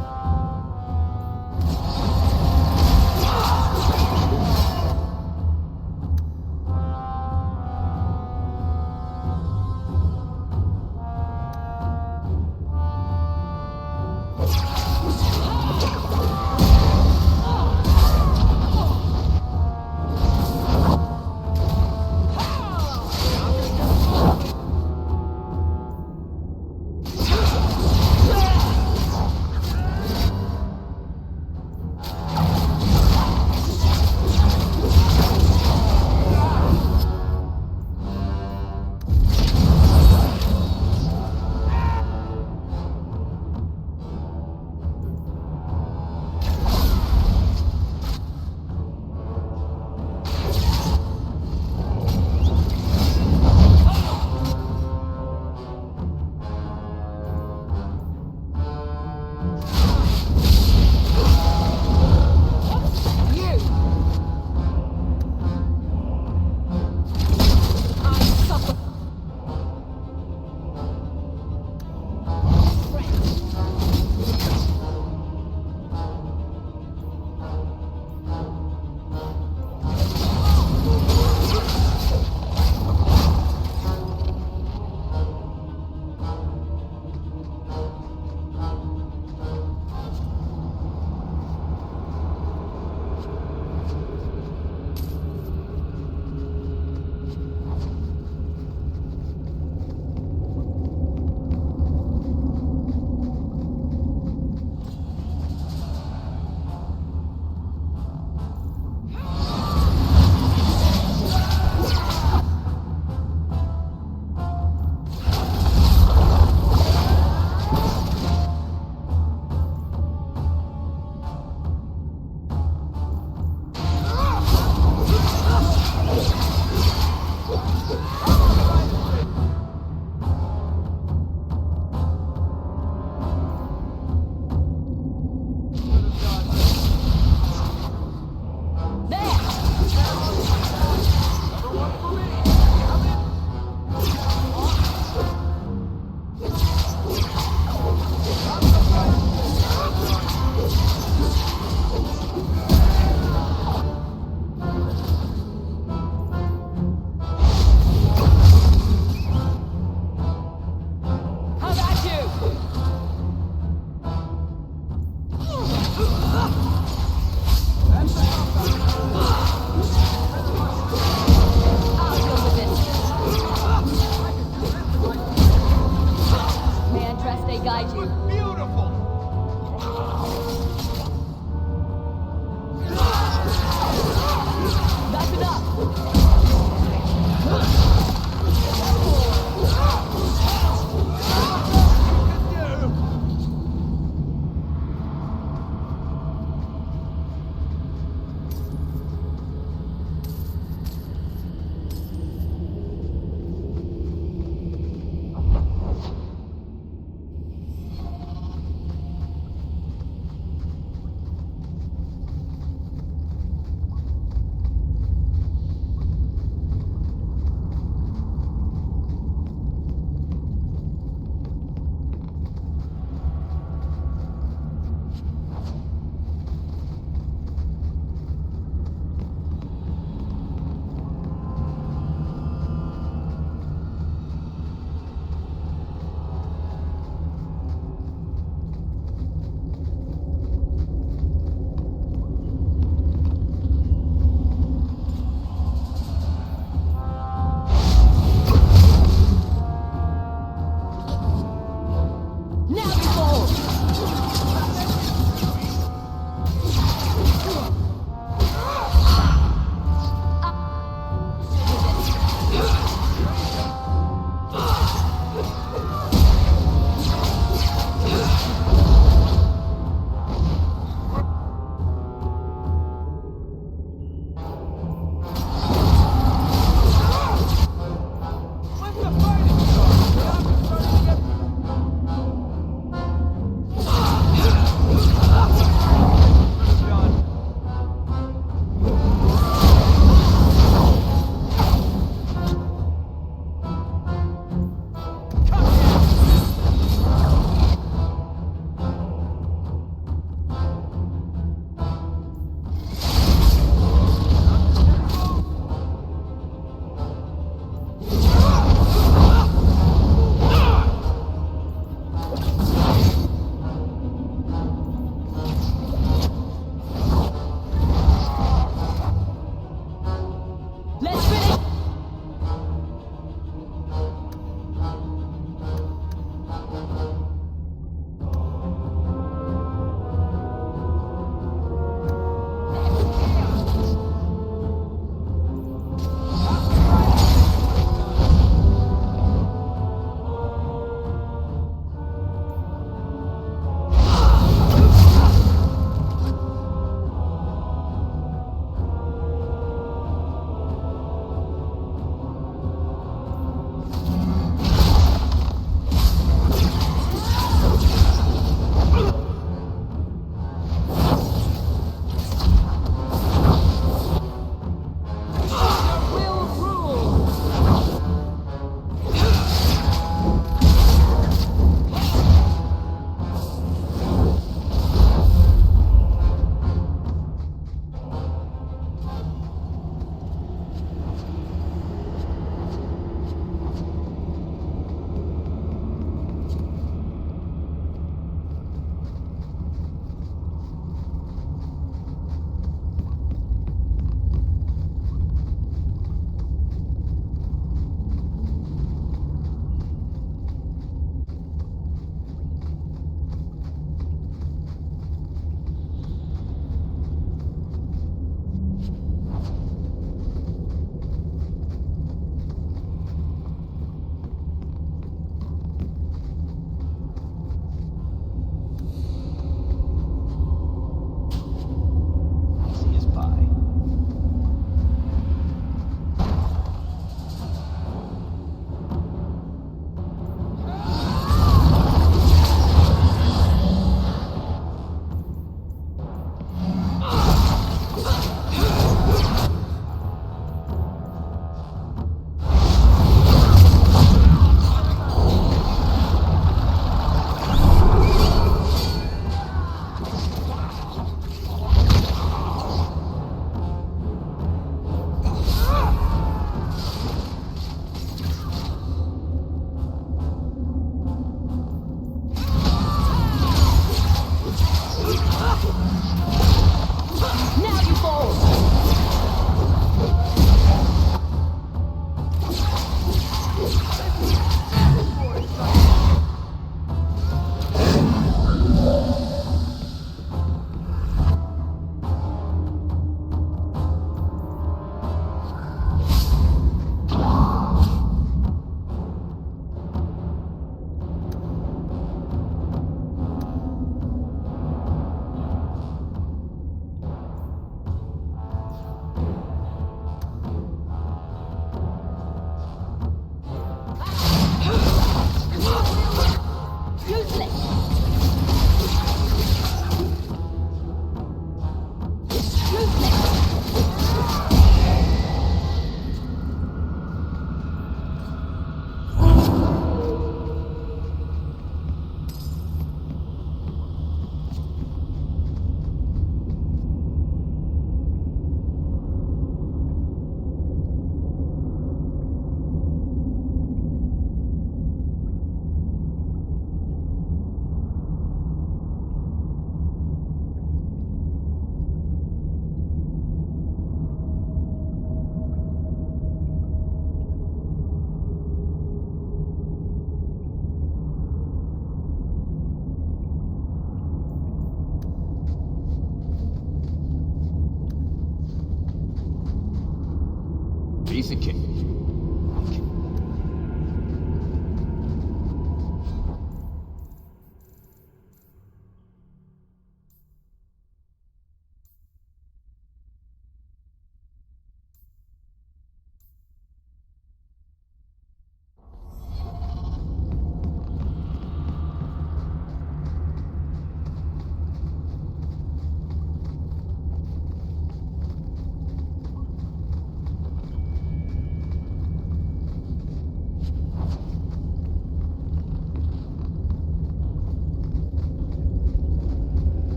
piece of cake.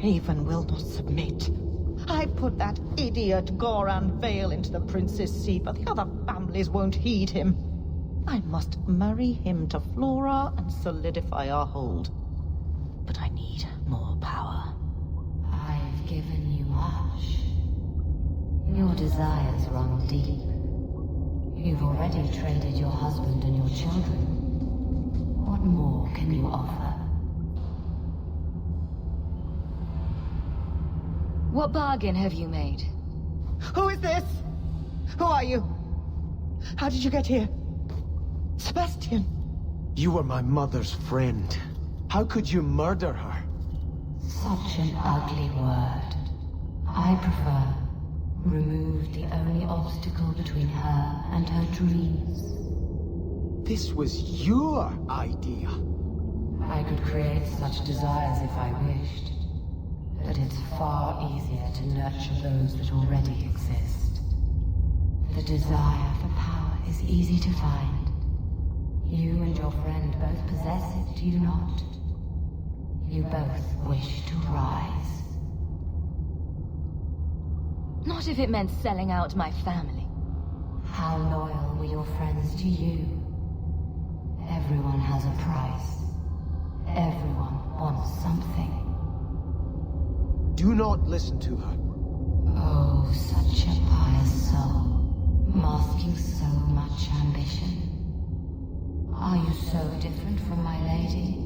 Haven will not submit. I put that idiot Goran Vale into the Prince's Sea, but the other families won't heed him. I must marry him to Flora and solidify our hold. But I need more power. I've given you much. Your desires run deep. You've already traded your husband and your children. What more can you offer? What bargain have you made? Who is this? Who are you? How did you get here? Sebastian! You were my mother's friend. How could you murder her? Such an ugly word. I prefer remove the only obstacle between her and her dreams. This was your idea. I could create such desires if I wished. But it's far easier to nurture those that already exist. The desire for power is easy to find. You and your friend both possess it, do you not? You both wish to rise. Not if it meant selling out my family. How loyal were your friends to you? Everyone has a price. Everyone wants something. Do not listen to her. Oh, such a pious soul, masking so much ambition. Are you so different from my lady?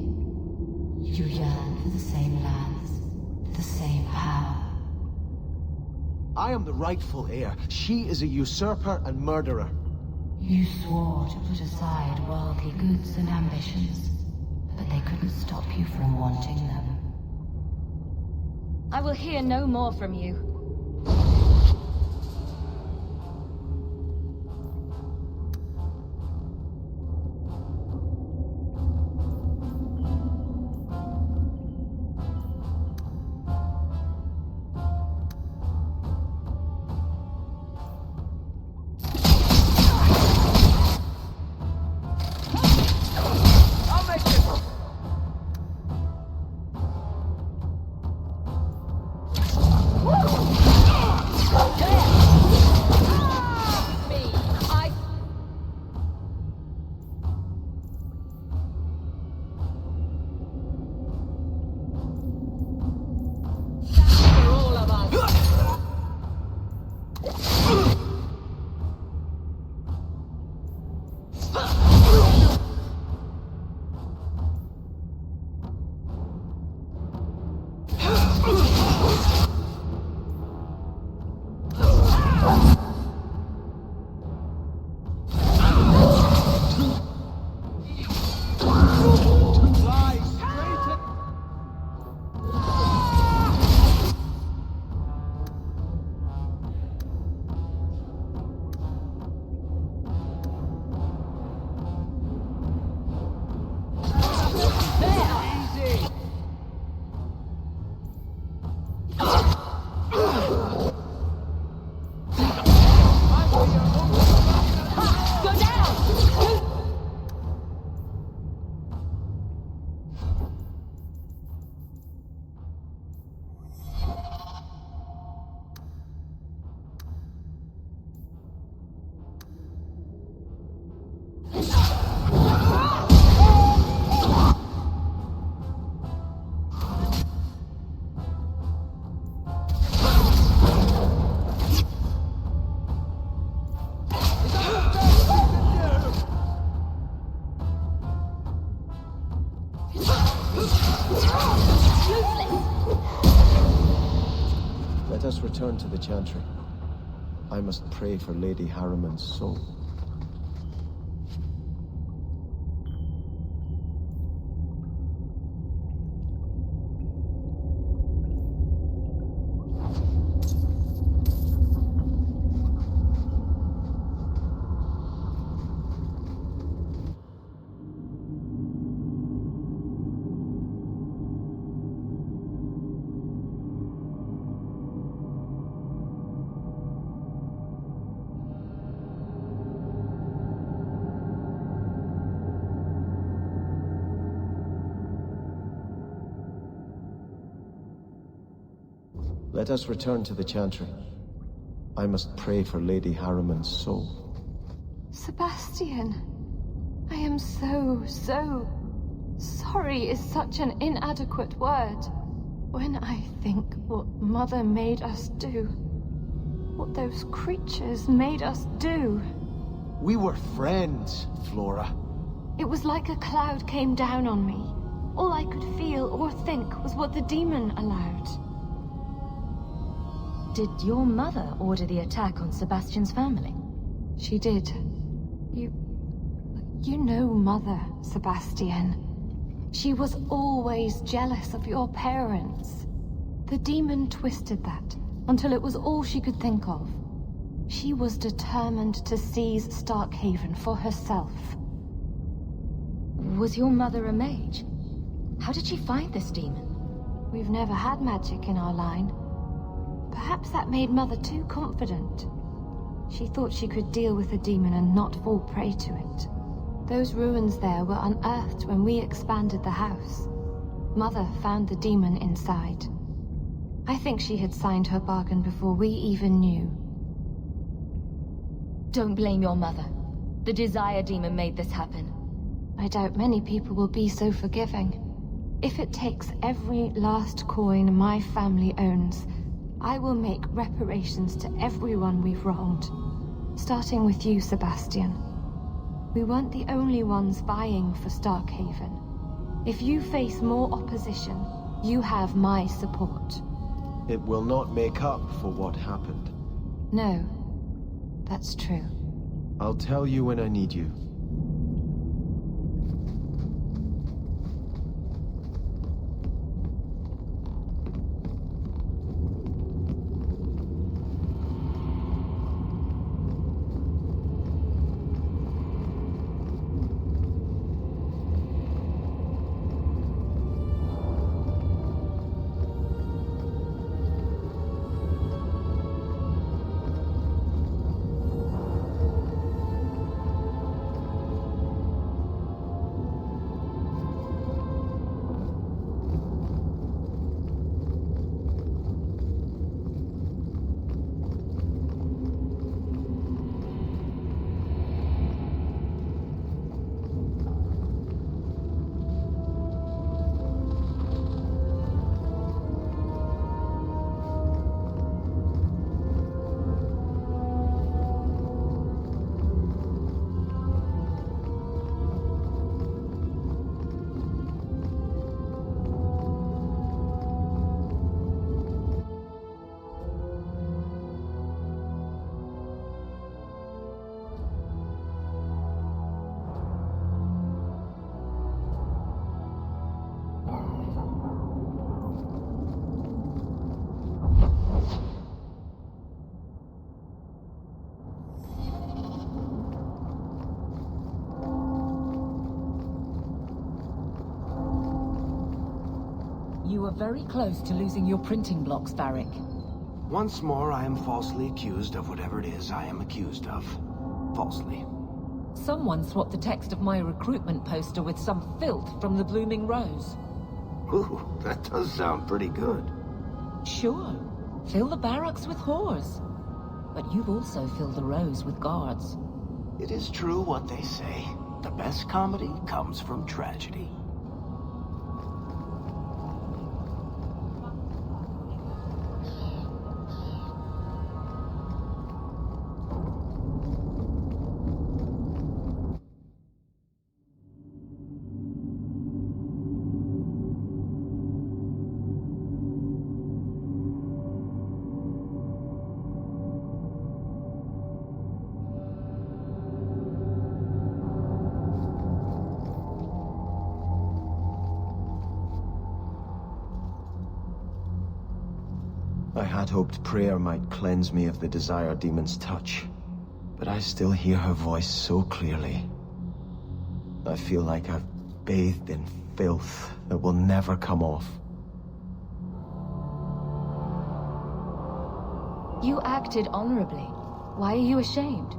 You yearn for the same lands, the same power. I am the rightful heir. She is a usurper and murderer. You swore to put aside worldly goods and ambitions, but they couldn't stop you from wanting them. I will hear no more from you. Let us return to the Chantry. I must pray for Lady Harriman's soul. Let us return to the Chantry. I must pray for Lady Harriman's soul. Sebastian, I am so sorry is such an inadequate word. When I think what Mother made us do, what those creatures made us do. We were friends, Flora. It was like a cloud came down on me. All I could feel or think was what the demon allowed. Did your mother order the attack on Sebastian's family? She did. You know Mother, Sebastian. She was always jealous of your parents. The demon twisted that until it was all she could think of. She was determined to seize Starkhaven for herself. Was your mother a mage? How did she find this demon? We've never had magic in our line. Perhaps that made Mother too confident. She thought she could deal with the demon and not fall prey to it. Those ruins there were unearthed when we expanded the house. Mother found the demon inside. I think she had signed her bargain before we even knew. Don't blame your mother. The Desire Demon made this happen. I doubt many people will be so forgiving. If it takes every last coin my family owns, I will make reparations to everyone we've wronged. Starting with you, Sebastian. We weren't the only ones vying for Starkhaven. If you face more opposition, you have my support. It will not make up for what happened. No, that's true. I'll tell you when I need you. You were very close to losing your printing blocks, Varric. Once more, I am falsely accused of whatever it is I am accused of. Falsely. Someone swapped the text of my recruitment poster with some filth from the Blooming Rose. Ooh, that does sound pretty good. Sure. Fill the barracks with whores. But you've also filled the Rose with guards. It is true what they say. The best comedy comes from tragedy. I had hoped prayer might cleanse me of the Desire Demon's touch, but I still hear her voice so clearly. I feel like I've bathed in filth that will never come off. You acted honorably. Why are you ashamed?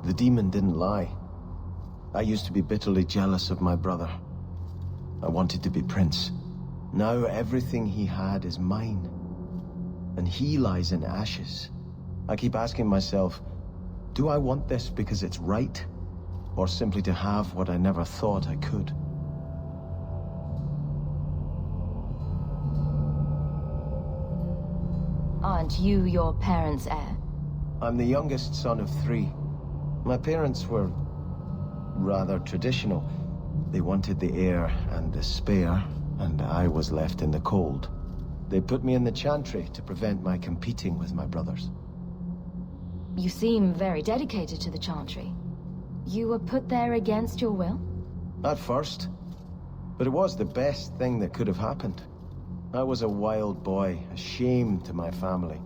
The demon didn't lie. I used to be bitterly jealous of my brother. I wanted to be Prince. Now everything he had is mine. And he lies in ashes. I keep asking myself, do I want this because it's right? Or simply to have what I never thought I could? Aren't you your parents' heir? I'm the youngest son of 3. My parents were rather traditional. They wanted the heir and the spare, and I was left in the cold. They put me in the Chantry to prevent my competing with my brothers. You seem very dedicated to the Chantry. You were put there against your will? At first. But it was the best thing that could have happened. I was a wild boy, a shame to my family.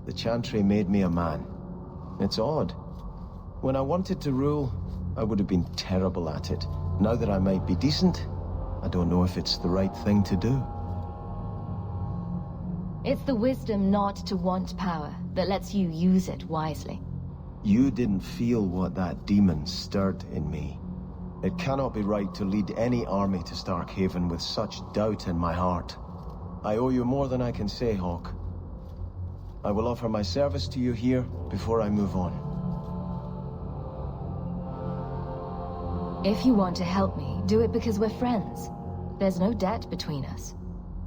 The Chantry made me a man. It's odd. When I wanted to rule, I would have been terrible at it. Now that I might be decent, I don't know if it's the right thing to do. It's the wisdom not to want power that lets you use it wisely. You didn't feel what that demon stirred in me. It cannot be right to lead any army to Starkhaven with such doubt in my heart. I owe you more than I can say, Hawk. I will offer my service to you here before I move on. If you want to help me, do it because we're friends. There's no debt between us.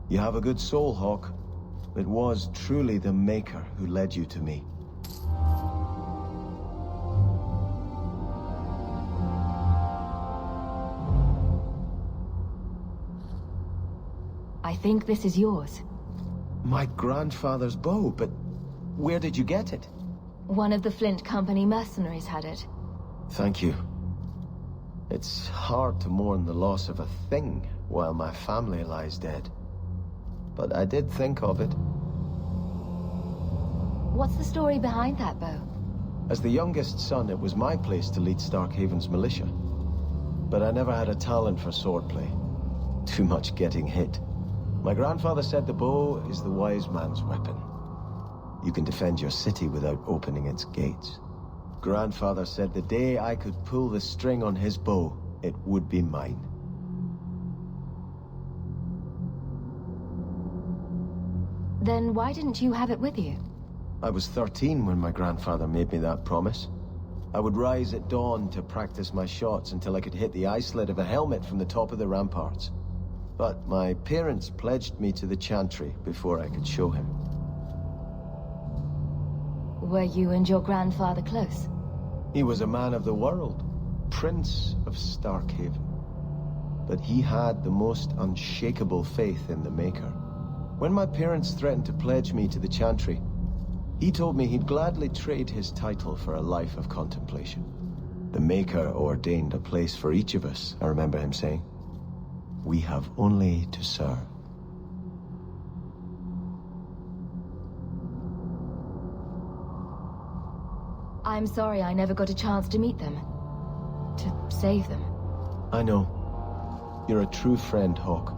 You have a good soul, Hawk. It was truly the Maker who led you to me. I think this is yours. My grandfather's bow, but where did you get it? One of the Flint Company mercenaries had it. Thank you. It's hard to mourn the loss of a thing while my family lies dead. But I did think of it. What's the story behind that bow? As the youngest son, it was my place to lead Starkhaven's militia. But I never had a talent for swordplay. Too much getting hit. My grandfather said the bow is the wise man's weapon. You can defend your city without opening its gates. Grandfather said the day I could pull the string on his bow, it would be mine. Then why didn't you have it with you? I was 13 when my grandfather made me that promise. I would rise at dawn to practice my shots until I could hit the ice slit of a helmet from the top of the ramparts. But my parents pledged me to the Chantry before I could show him. Were you and your grandfather close? He was a man of the world, Prince of Starkhaven. But he had the most unshakable faith in the Maker. When my parents threatened to pledge me to the Chantry, he told me he'd gladly trade his title for a life of contemplation. The Maker ordained a place for each of us, I remember him saying. We have only to serve. I'm sorry I never got a chance to meet them. To save them. I know. You're a true friend, Hawk.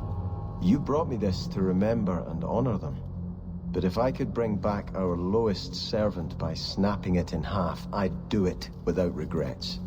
You brought me this to remember and honor them. But if I could bring back our lowest servant by snapping it in half, I'd do it without regrets.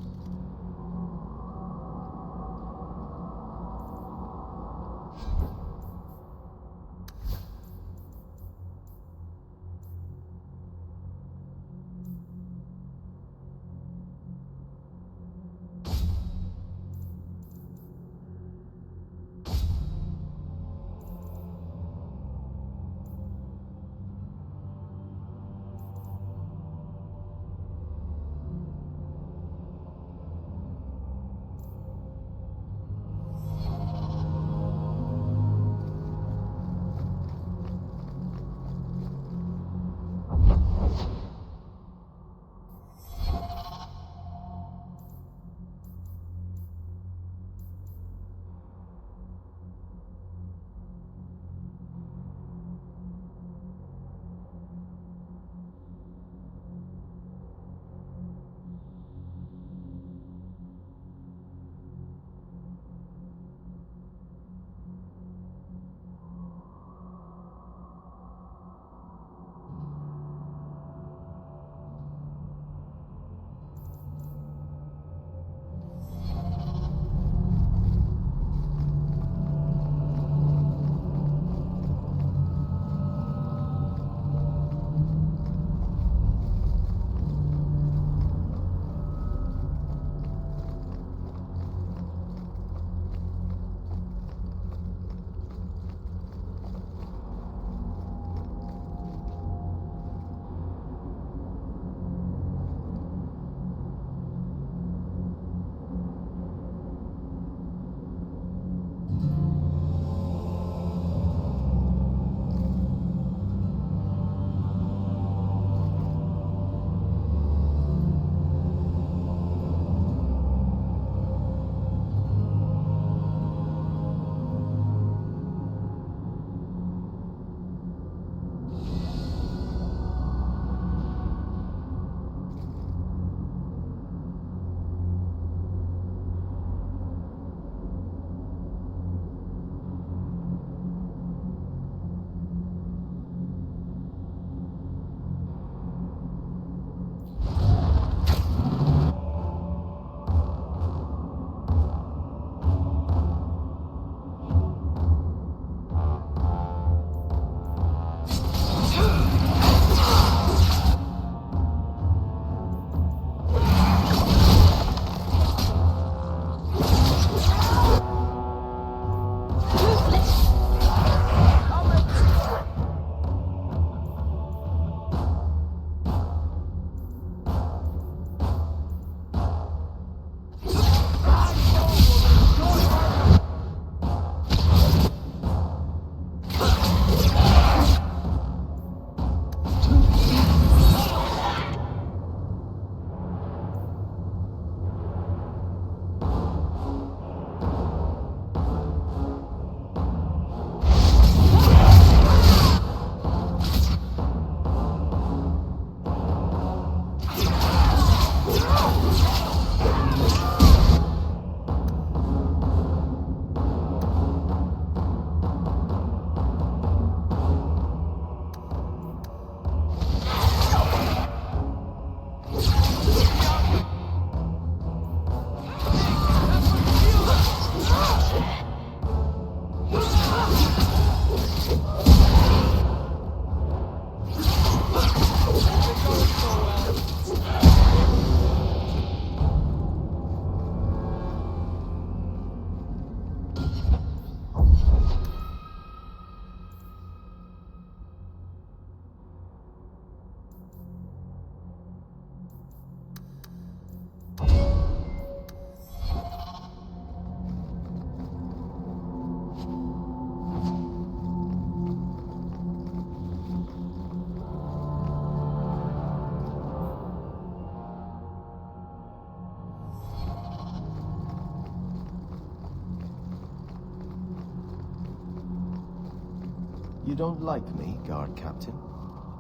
You don't like me, Guard Captain?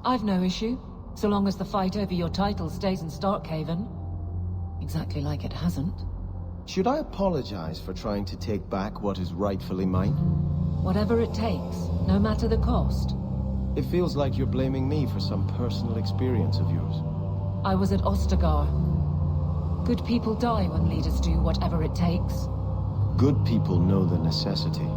I've no issue, so long as the fight over your title stays in Starkhaven. Exactly like it hasn't. Should I apologize for trying to take back what is rightfully mine? Whatever it takes, no matter the cost. It feels like you're blaming me for some personal experience of yours. I was at Ostagar. Good people die when leaders do whatever it takes. Good people know the necessity.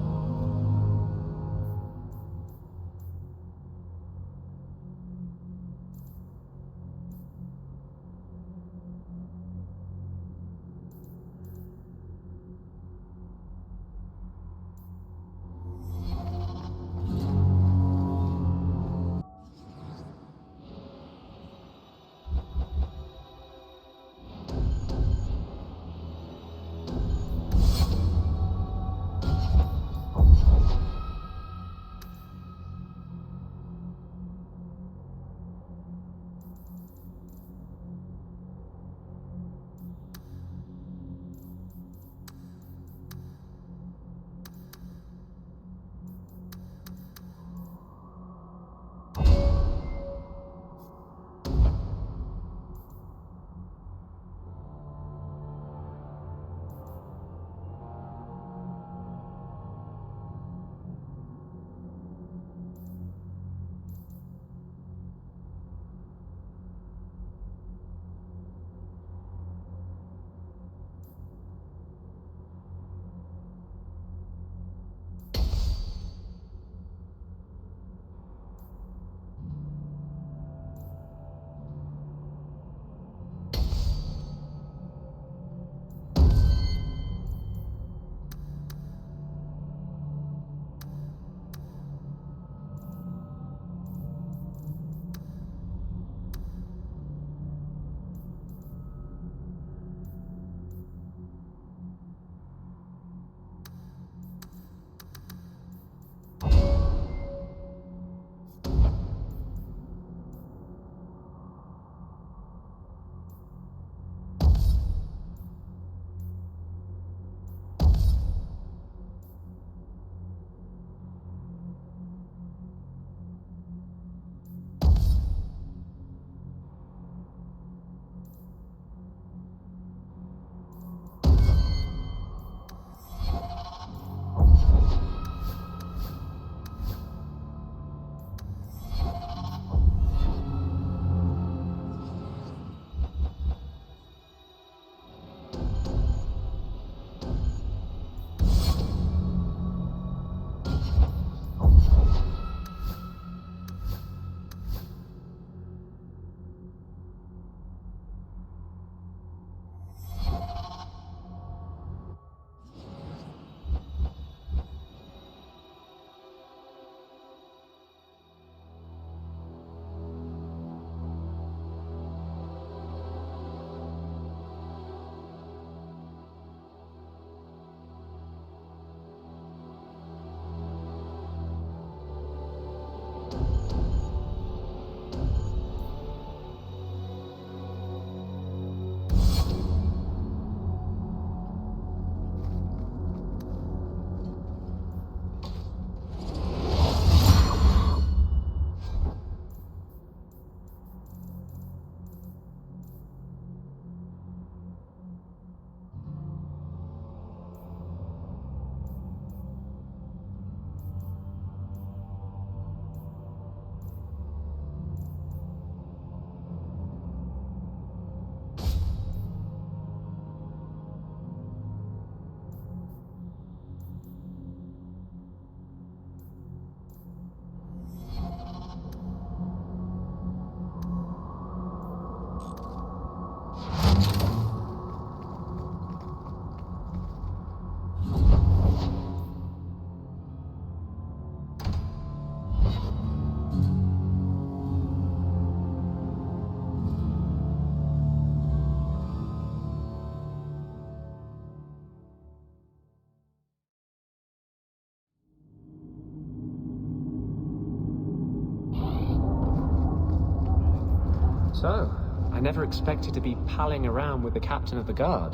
So, I never expected to be palling around with the captain of the guard.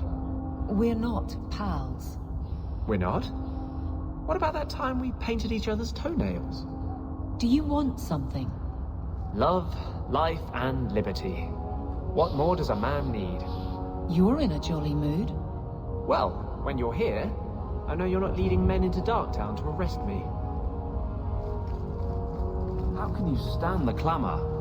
We're not pals. We're not? What about that time we painted each other's toenails? Do you want something? Love, life, and liberty. What more does a man need? You're in a jolly mood. Well, when you're here, I know you're not leading men into Darktown to arrest me. How can you stand the clamor?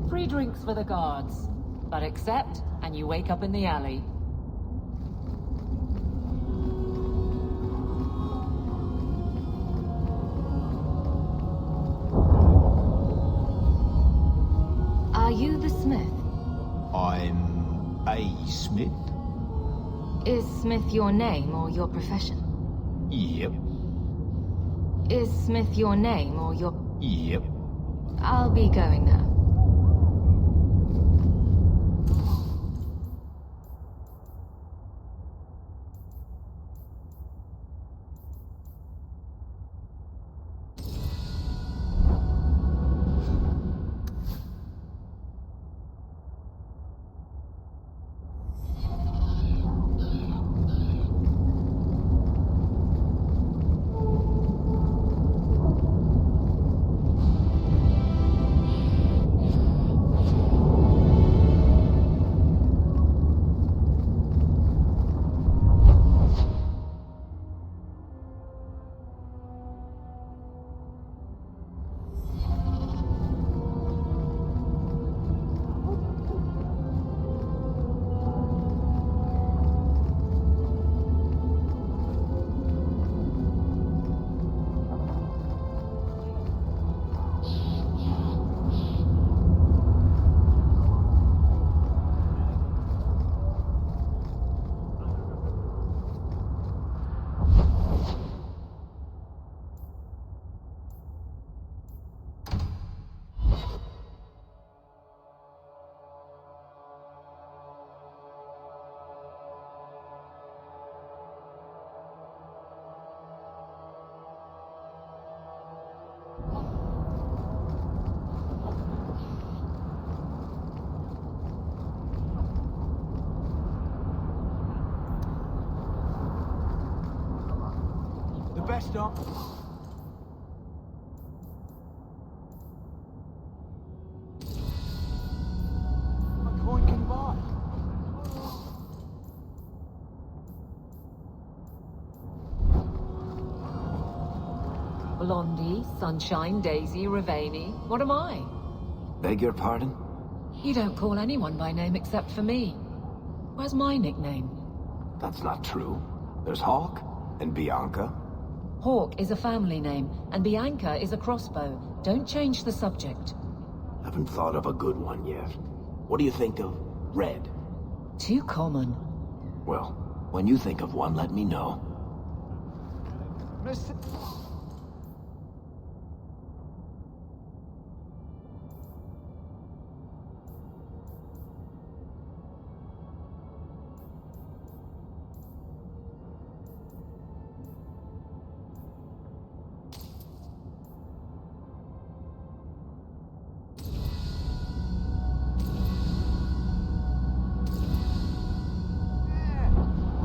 Free drinks for the guards. But accept, and you wake up in the alley. Are you the Smith? I'm a Smith. Is Smith your name or your profession? Yep. Is Smith your name or your... Yep. I'll be going now. The best on. A coin can buy. Blondie, Sunshine, Daisy, Ravani. What am I? Beg your pardon? You don't call anyone by name except for me. Where's my nickname? That's not true. There's Hawk and Bianca. Hawk is a family name, and Bianca is a crossbow. Don't change the subject. Haven't thought of a good one yet. What do you think of Red? Too common. Well, when you think of one, let me know.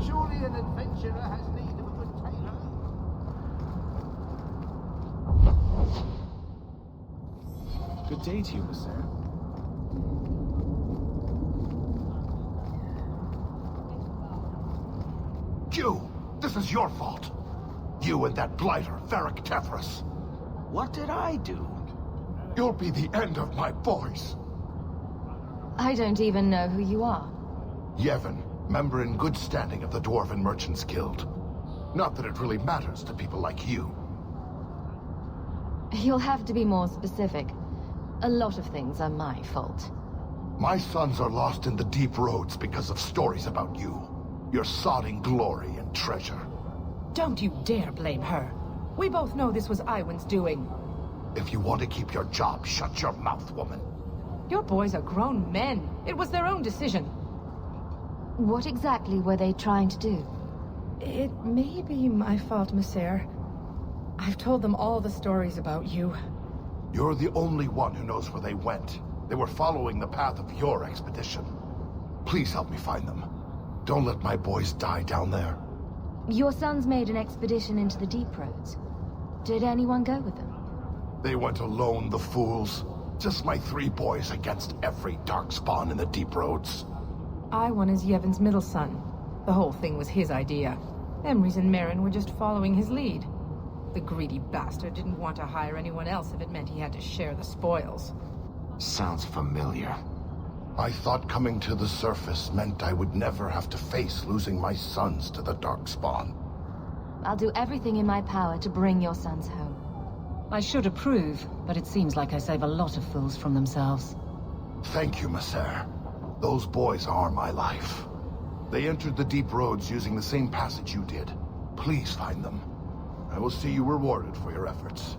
Surely an adventurer has need of a good tailor. Good day to you, Monsieur. You! This is your fault! You and that blighter, Varric Tethras. What did I do? You'll be the end of my boys. I don't even know who you are. Yevon, member in good standing of the Dwarven Merchants Guild. Not that it really matters to people like you. You'll have to be more specific. A lot of things are my fault. My sons are lost in the deep roads because of stories about you. Your sodding glory and treasure. Don't you dare blame her. We both know this was Iwan's doing. If you want to keep your job, shut your mouth, woman. Your boys are grown men. It was their own decision. What exactly were they trying to do? It may be my fault, Monsieur. I've told them all the stories about you. You're the only one who knows where they went. They were following the path of your expedition. Please help me find them. Don't let my boys die down there. Your sons made an expedition into the deep roads. Did anyone go with them? They went alone, the fools. Just my 3 boys against every darkspawn in the deep roads. Iwan is Yevon's middle son. The whole thing was his idea. Emrys and Merrin were just following his lead. The greedy bastard didn't want to hire anyone else if it meant he had to share the spoils. Sounds familiar. I thought coming to the surface meant I would never have to face losing my sons to the darkspawn. I'll do everything in my power to bring your sons home. I should approve, but it seems like I save a lot of fools from themselves. Thank you, Monsieur. Those boys are my life. They entered the deep roads using the same passage you did. Please find them. I will see you rewarded for your efforts.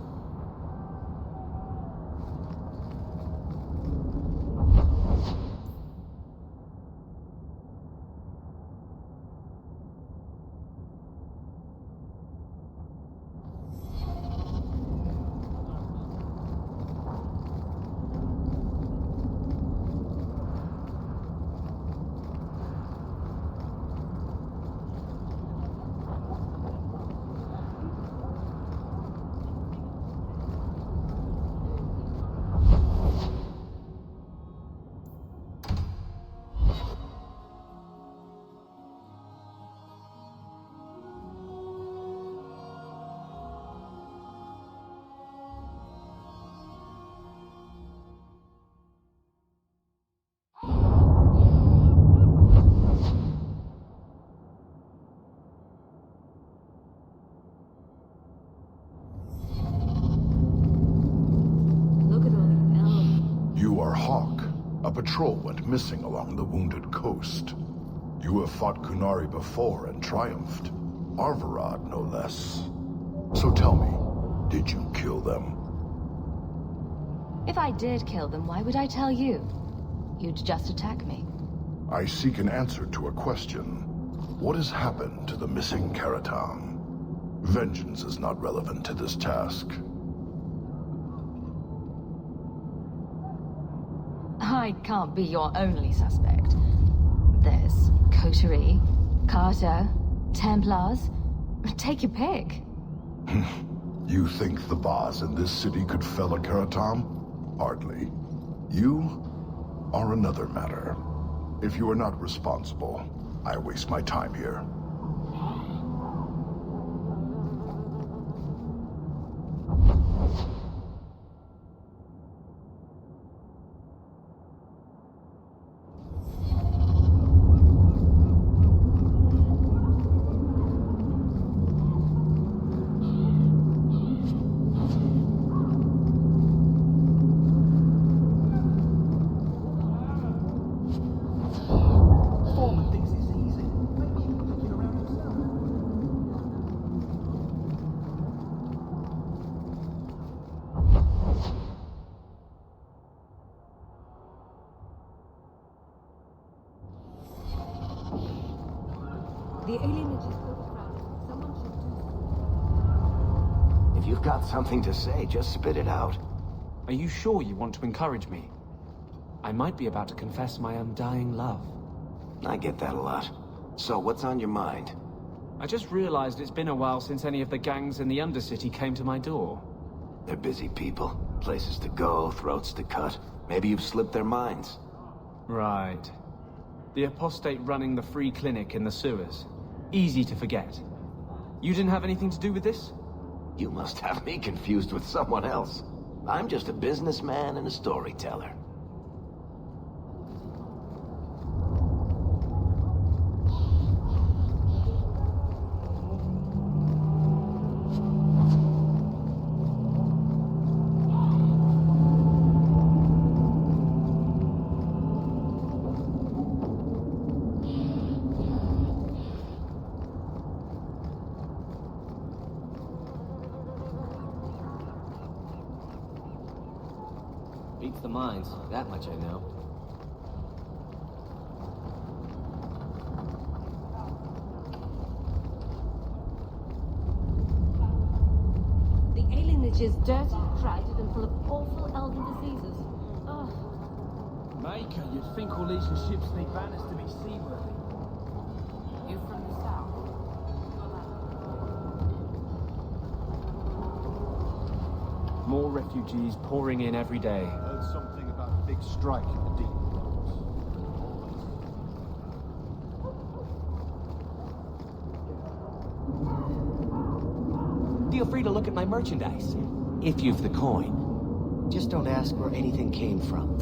A patrol went missing along the wounded coast. You have fought Kunari before and triumphed. Arvarad, no less. So tell me, did you kill them? If I did kill them, why would I tell you? You'd just attack me. I seek an answer to a question. What has happened to the missing Karatam? Vengeance is not relevant to this task. I can't be your only suspect. There's Coterie, Carter, Templars. Take your pick. You think the bars in this city could fell a Karatam? Hardly. You are another matter. If you are not responsible, I waste my time here. The alienage is overcrowded. Someone should do If you've got something to say, just spit it out. Are you sure you want to encourage me? I might be about to confess my undying love. I get that a lot. So, what's on your mind? I just realized it's been a while since any of the gangs in the Undercity came to my door. They're busy people. Places to go, throats to cut. Maybe you've slipped their minds. Right. The apostate running the free clinic in the sewers. Easy to forget. You didn't have anything to do with this? You must have me confused with someone else. I'm just a businessman and a storyteller. Beats the mines, that much I know. The alienage is dirty, crowded, and full of awful elven diseases. Ugh. Maker, you'd think all these ships need banners to be seaworthy. You from the south? More refugees pouring in every day. Heard something about a big strike in the deep. Feel free to look at my merchandise, if you've the coin. Just don't ask where anything came from.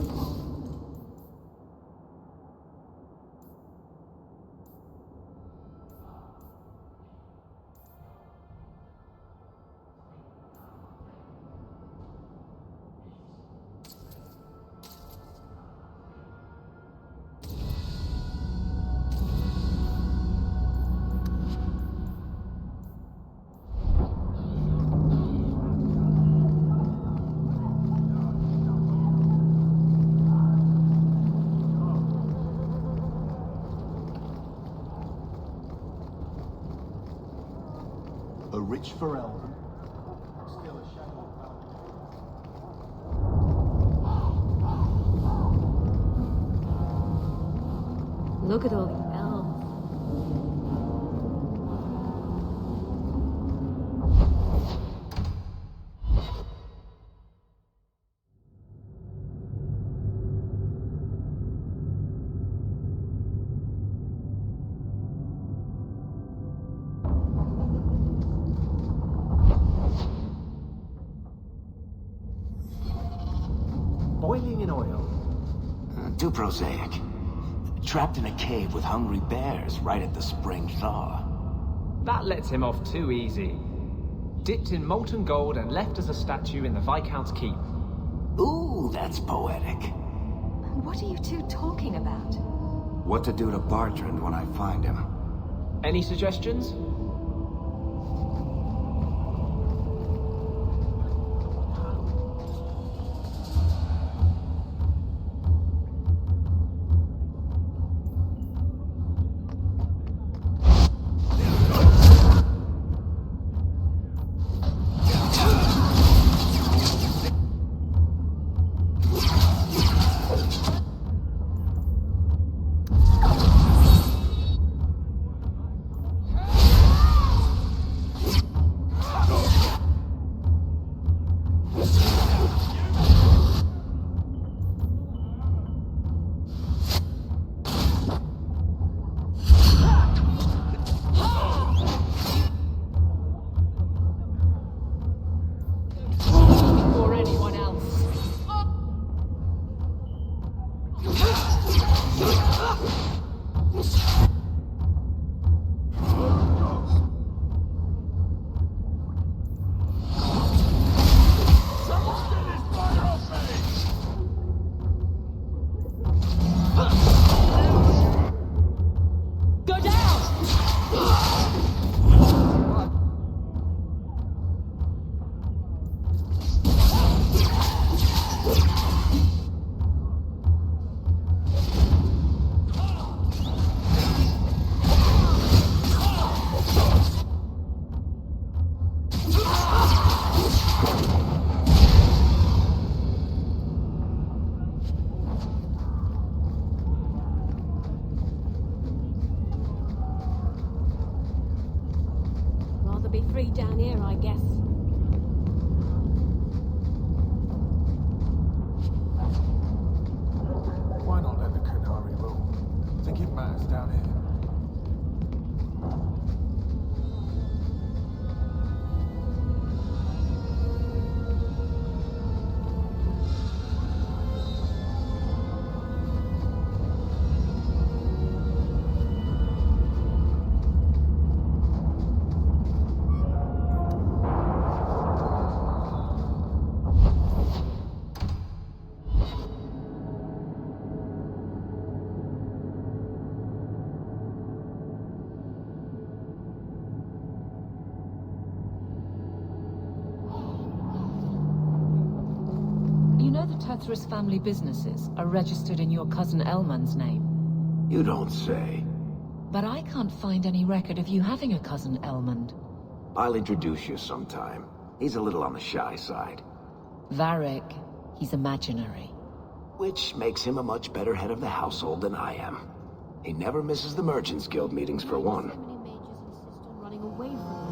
A rich for Elven. Still a shadow of Look at all the elves. Boiling in oil. Too prosaic. Trapped in a cave with hungry bears right at the spring thaw. That lets him off too easy. Dipped in molten gold and left as a statue in the Viscount's keep. Ooh, that's poetic. What are you two talking about? What to do to Bartrand when I find him. Any suggestions? anyone else. Rather be free down here, I guess. Why not let the Canary rule? Think it matters down here. You know the Tethris family businesses are registered in your cousin Elman's name. You don't say. But I can't find any record of you having a cousin Elmond. I'll introduce you sometime. He's a little on the shy side. Varric, he's imaginary. Which makes him a much better head of the household than I am. He never misses the Merchants Guild meetings for one. Running away from us.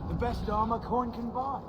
The best armor coin can buy.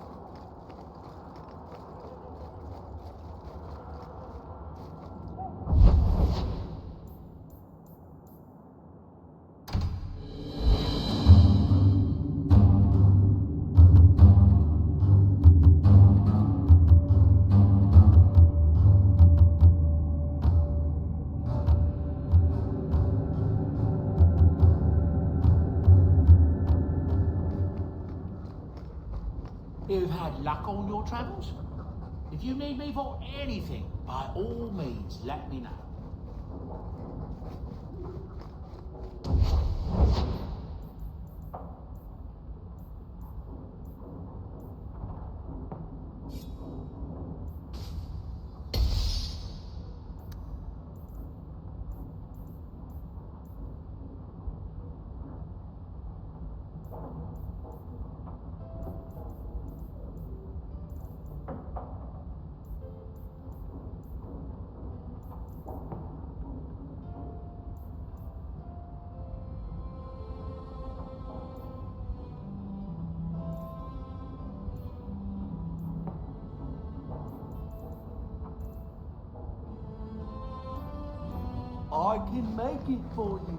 You've had luck on your travels? If you need me for anything, by all means, let me know. I can make it for you.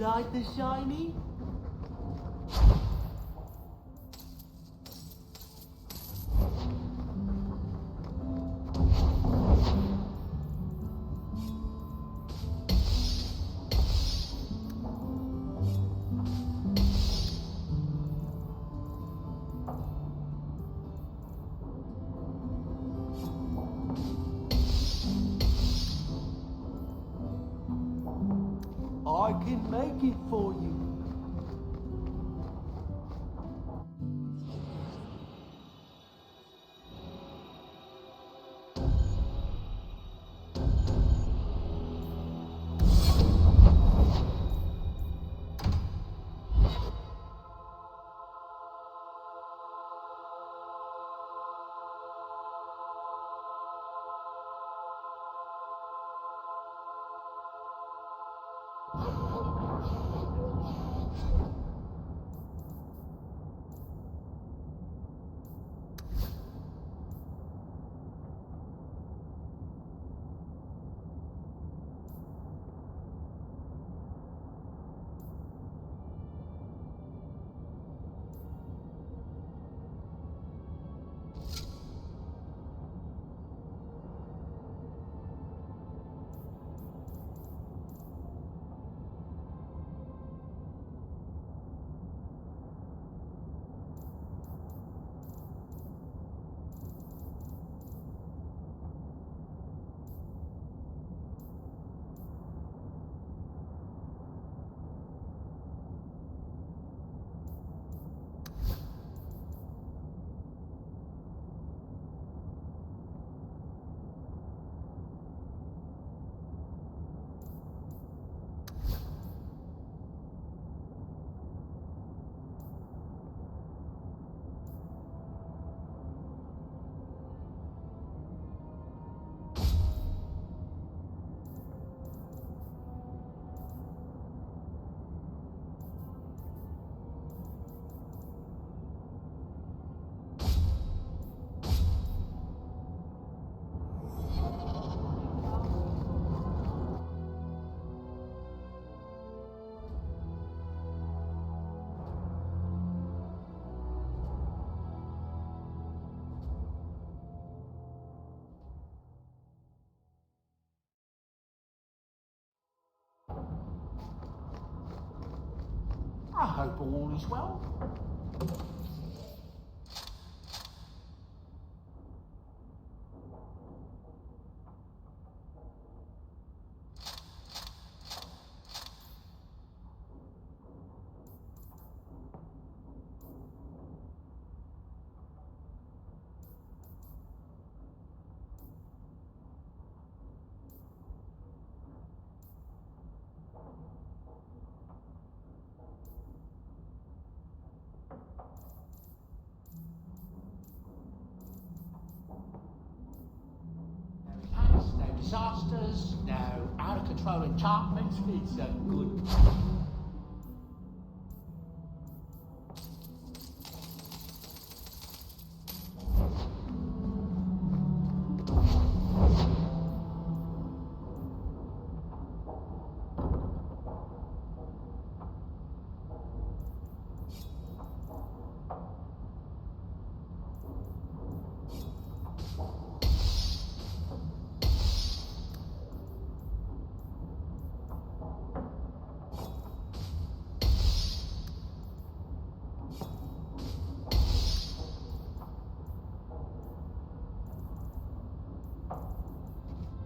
like the shiny? I can make it for you. I hope all is well. No disasters, no out of control enchantments. It's a good.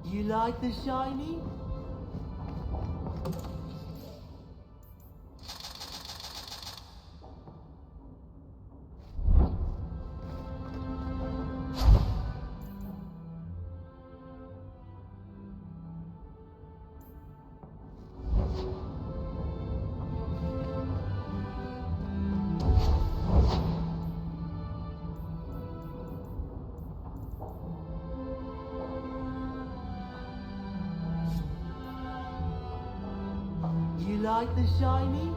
You like the shiny? You like the shiny?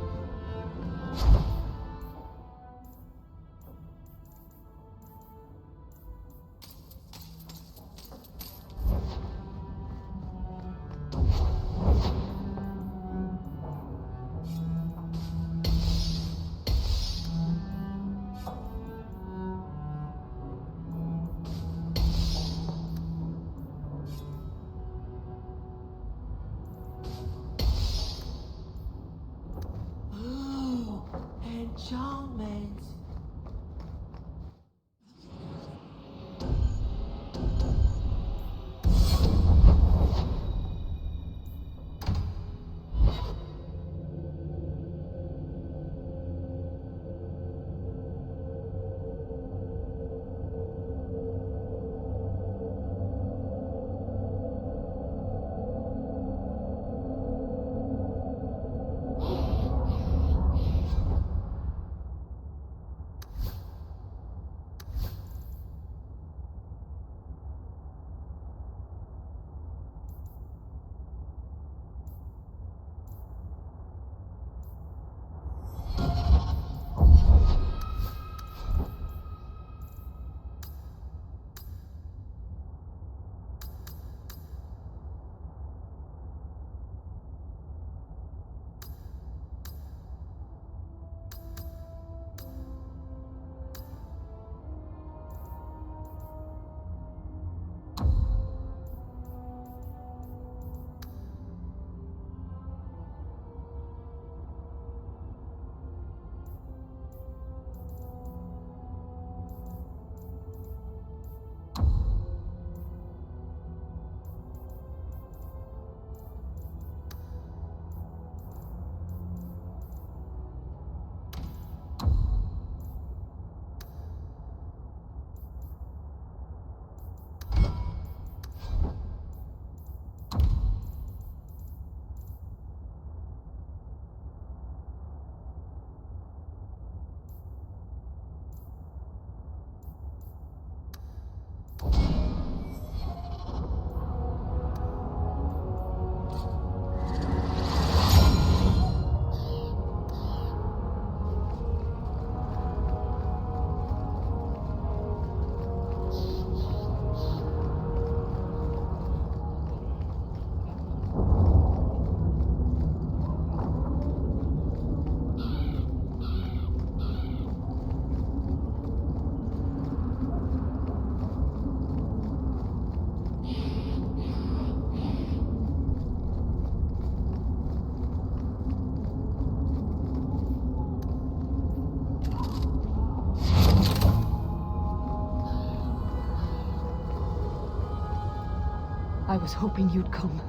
I was hoping you'd come.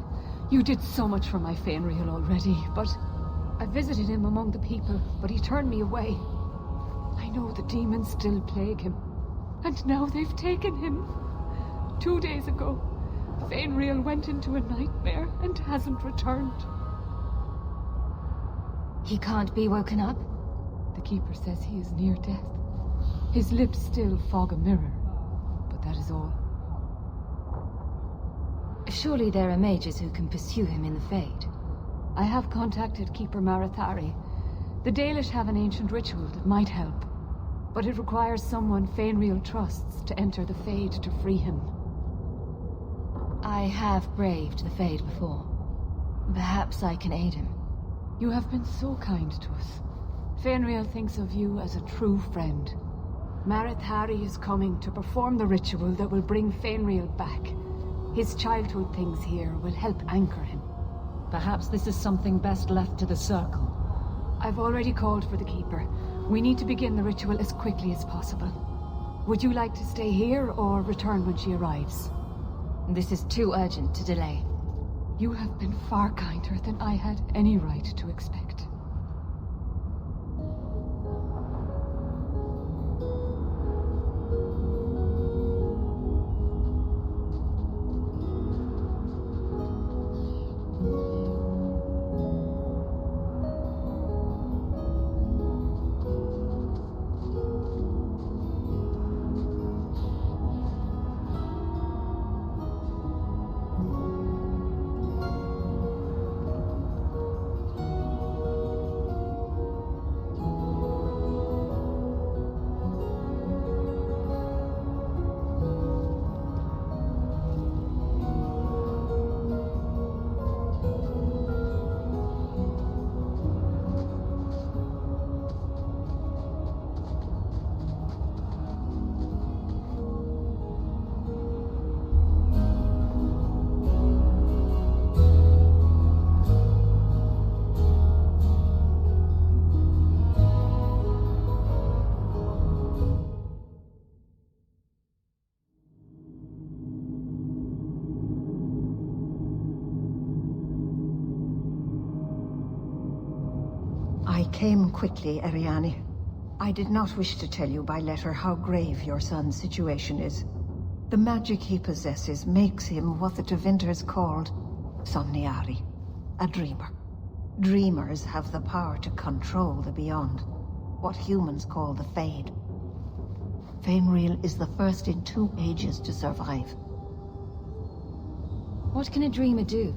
You did so much for my Fainreal already, but... I visited him among the people, but he turned me away. I know the demons still plague him, and now they've taken him. 2 days ago, Fainreal went into a nightmare and hasn't returned. He can't be woken up? The Keeper says he is near death. His lips still fog a mirror, but that is all. Surely there are mages who can pursue him in the Fade. I have contacted Keeper Marathari. The Dalish have an ancient ritual that might help, but it requires someone Fainreal trusts to enter the Fade to free him. I have braved the Fade before. Perhaps I can aid him. You have been so kind to us. Fainreal thinks of you as a true friend. Marathari is coming to perform the ritual that will bring Fainreal back. His childhood things here will help anchor him. Perhaps this is something best left to the Circle. I've already called for the Keeper. We need to begin the ritual as quickly as possible. Would you like to stay here or return when she arrives? This is too urgent to delay. You have been far kinder than I had any right to expect. I came quickly, Ariane. I did not wish to tell you by letter how grave your son's situation is. The magic he possesses makes him what the Tevinters called Somniari, a dreamer. Dreamers have the power to control the beyond, what humans call the Fade. Fainreal is the first in 2 ages to survive. What can a dreamer do?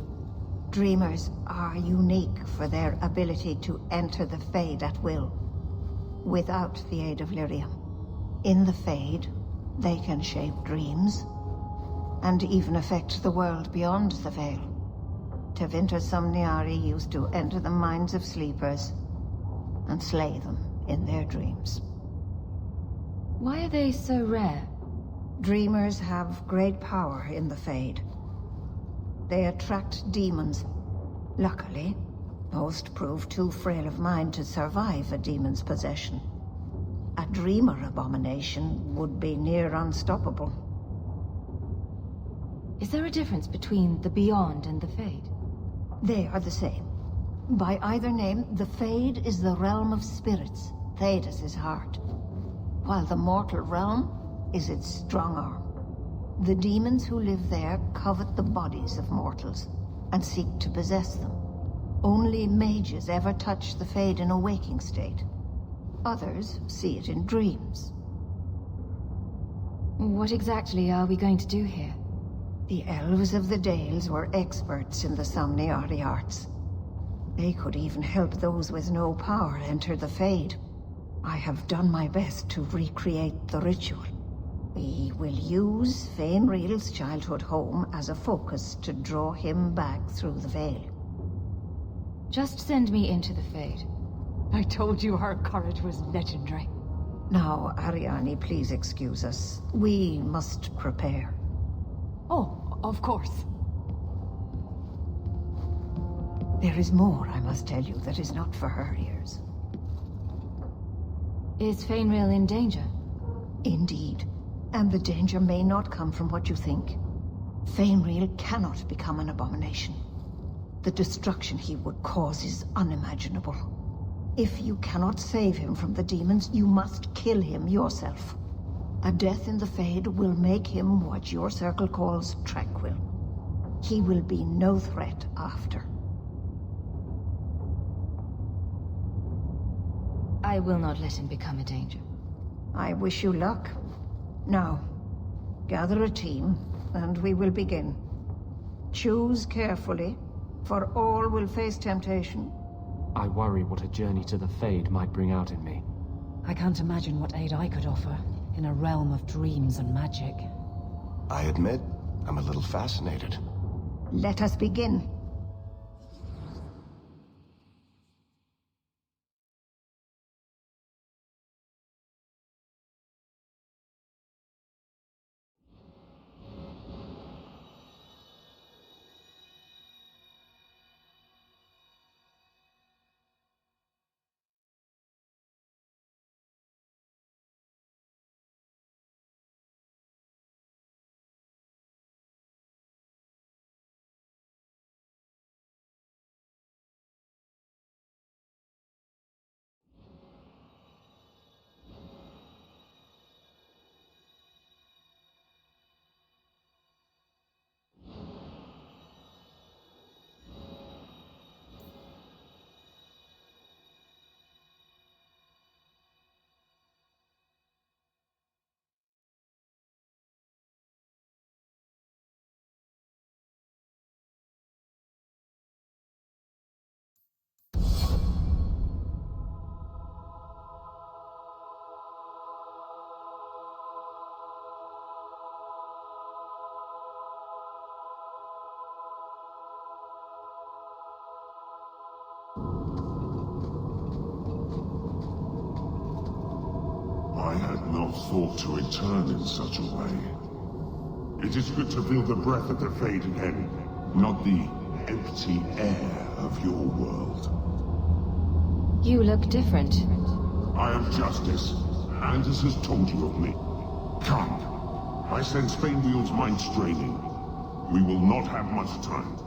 Dreamers are unique for their ability to enter the Fade at will, without the aid of Lyrium. In the Fade, they can shape dreams, and even affect the world beyond the Veil. Tevinter Somniari used to enter the minds of sleepers, and slay them in their dreams. Why are they so rare? Dreamers have great power in the Fade. They attract demons. Luckily, most prove too frail of mind to survive a demon's possession. A dreamer abomination would be near unstoppable. Is there a difference between the Beyond and the Fade? They are the same. By either name, the Fade is the realm of spirits, Thedas' heart, while the mortal realm is its strong arm. The demons who live there covet the bodies of mortals, and seek to possess them. Only mages ever touch the Fade in a waking state. Others see it in dreams. What exactly are we going to do here? The elves of the Dales were experts in the Somniari arts. They could even help those with no power enter the Fade. I have done my best to recreate the ritual. We will use Fainreal's childhood home as a focus to draw him back through the Veil. Just send me into the Fade. I told you her courage was legendary. Now, Ariane, please excuse us. We must prepare. Oh, of course. There is more I must tell you that is not for her ears. Is Fainreal in danger? Indeed. And the danger may not come from what you think. Fainreal cannot become an abomination. The destruction he would cause is unimaginable. If you cannot save him from the demons, you must kill him yourself. A death in the Fade will make him what your circle calls tranquil. He will be no threat after. I will not let him become a danger. I wish you luck. Now, gather a team, and we will begin. Choose carefully, for all will face temptation. I worry what a journey to the Fade might bring out in me. I can't imagine what aid I could offer in a realm of dreams and magic. I admit, I'm a little fascinated. Let us begin. I had not thought to return in such a way. It is good to feel the breath of the Fade again, not the empty air of your world. You look different. I am Justice. Anders has told you of me. Come. I sense Fainwheel's mind straining. We will not have much time.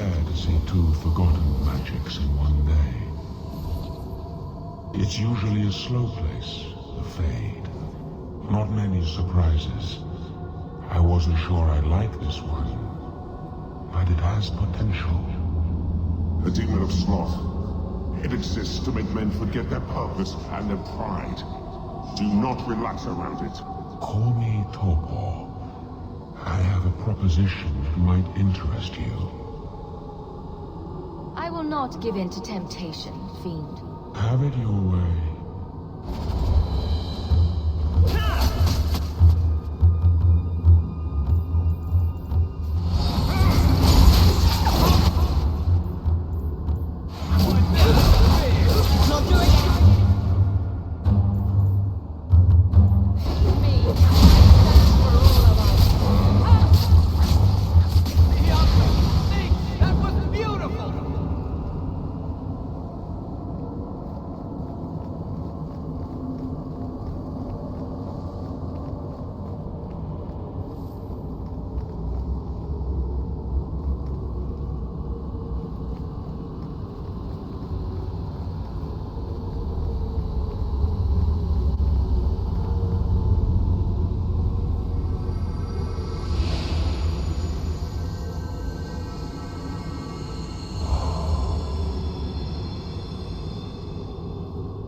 rare to see two forgotten magics in one day. It's usually a slow place, the Fade. Not many surprises. I wasn't sure I liked this one, but it has potential. The demon of sloth. It exists to make men forget their purpose and their pride. Do not relax around it. Call me Torpor. I have a proposition that might interest you. I will not give in to temptation, fiend. Have it your way.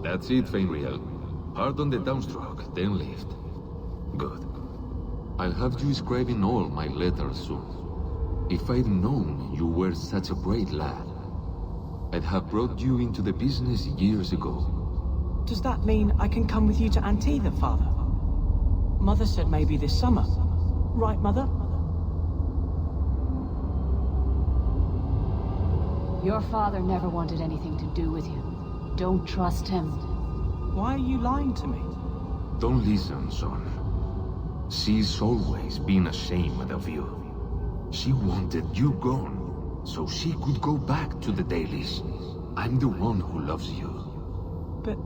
That's it, Fenriel. Hard on the downstroke, then lift. Good. I'll have you scribing all my letters soon. If I'd known you were such a brave lad, I'd have brought you into the business years ago. Does that mean I can come with you to Antitha, Father? Mother said maybe this summer. Right, Mother? Your father never wanted anything to do with you. Don't trust him. Why are you lying to me? Don't listen, son. She's always been ashamed of you. She wanted you gone, so she could go back to the dailies. I'm the one who loves you. But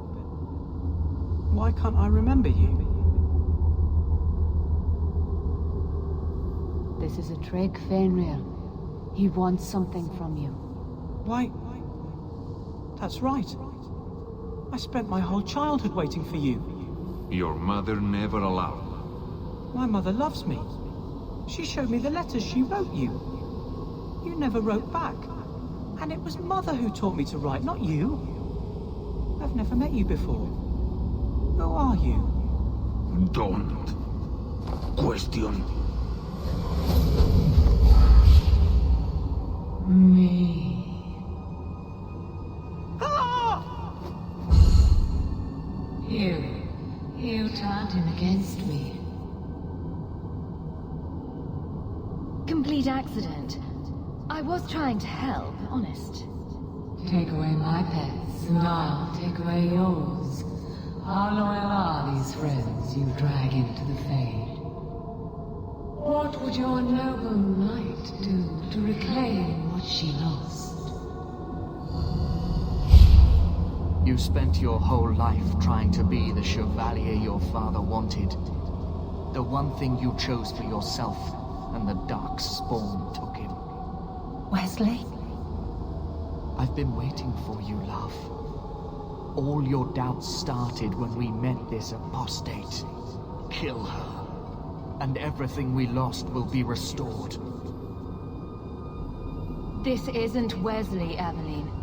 why can't I remember you? This is a trick, Fenrir. He wants something from you. Why? That's right. I spent my whole childhood waiting for you. Your mother never allowed. My mother loves me. She showed me the letters she wrote you. You never wrote back. And it was Mother who taught me to write, not you. I've never met you before. Who are you? Don't question me. You turned him against me. Complete accident. I was trying to help, honest. Take away my pets, and I'll take away yours. How loyal are these friends you drag into the Fade? What would your noble knight do to reclaim what she lost? You spent your whole life trying to be the chevalier your father wanted. The one thing you chose for yourself, and the dark spawn took him. Wesley? I've been waiting for you, love. All your doubts started when we met this apostate. Kill her, and everything we lost will be restored. This isn't Wesley, Aveline.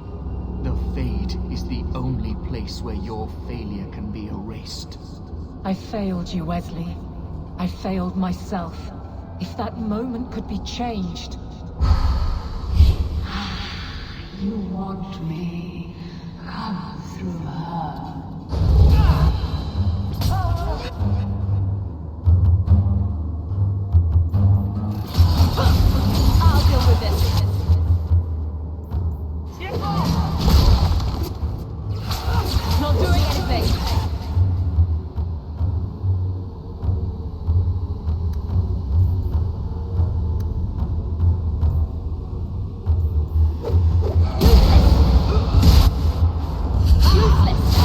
The Fade is the only place where your failure can be erased. I failed you, Wesley. I failed myself. If that moment could be changed. You want me? Come through her. I'll deal with this. Not doing anything. Useless.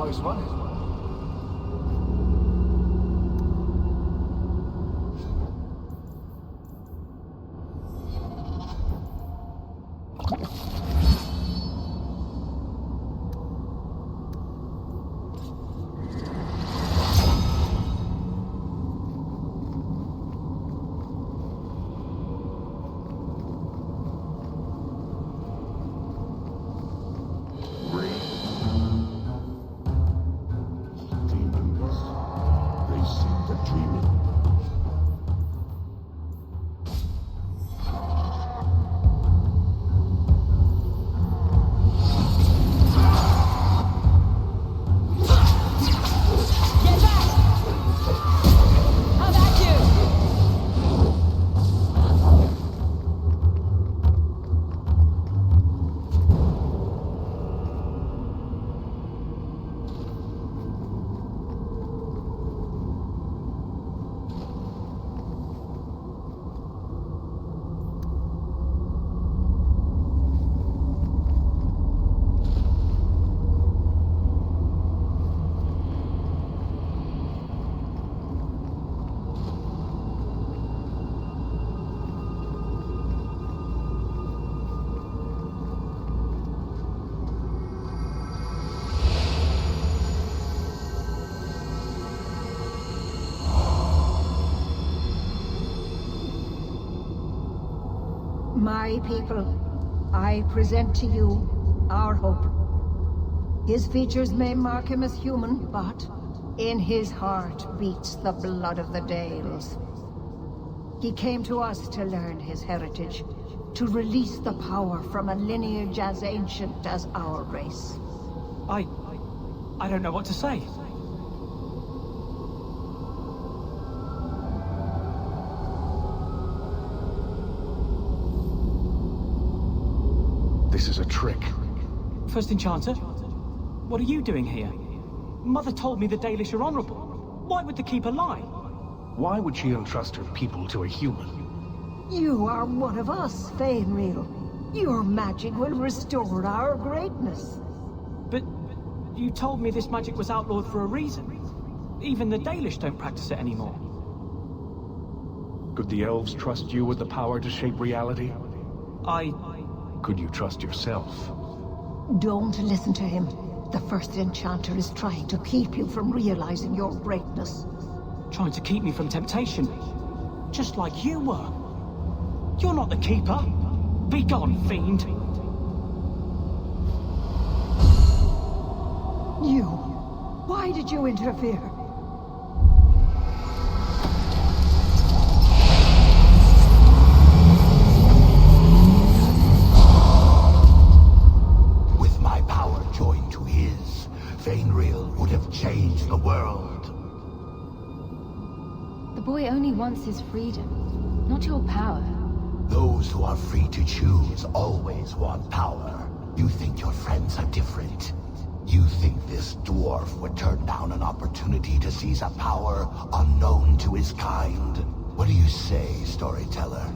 close one. My people, I present to you our hope. His features may mark him as human, but in his heart beats the blood of the Dales. He came to us to learn his heritage, to release the power from a lineage as ancient as our race. I don't know what to say. This is a trick. First Enchanter, what are you doing here? Mother told me the Dalish are honorable. Why would the Keeper lie? Why would she entrust her people to a human? You are one of us, Fainreal. Your magic will restore our greatness. But you told me this magic was outlawed for a reason. Even the Dalish don't practice it anymore. Could the elves trust you with the power to shape reality? Could you trust yourself? Don't listen to him. The First Enchanter is trying to keep you from realizing your greatness. Trying to keep me from temptation. Just like you were. You're not the Keeper. Be gone, fiend. You. Why did you interfere? Fainreal would have changed the world. The boy only wants his freedom, not your power. Those who are free to choose always want power. You think your friends are different. You think this dwarf would turn down an opportunity to seize a power unknown to his kind? What do you say, storyteller?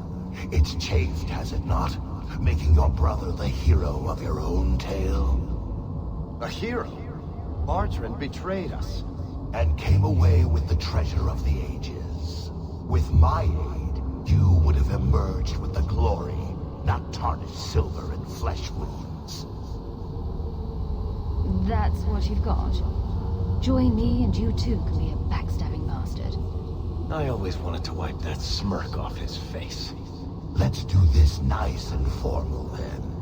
It's chafed, has it not? Making your brother the hero of your own tale? A hero? Mardryn betrayed us. And came away with the treasure of the ages. With my aid, you would have emerged with the glory, not tarnished silver and flesh wounds. That's what you've got. Join me and you too can be a backstabbing bastard. I always wanted to wipe that smirk off his face. Let's do this nice and formal then.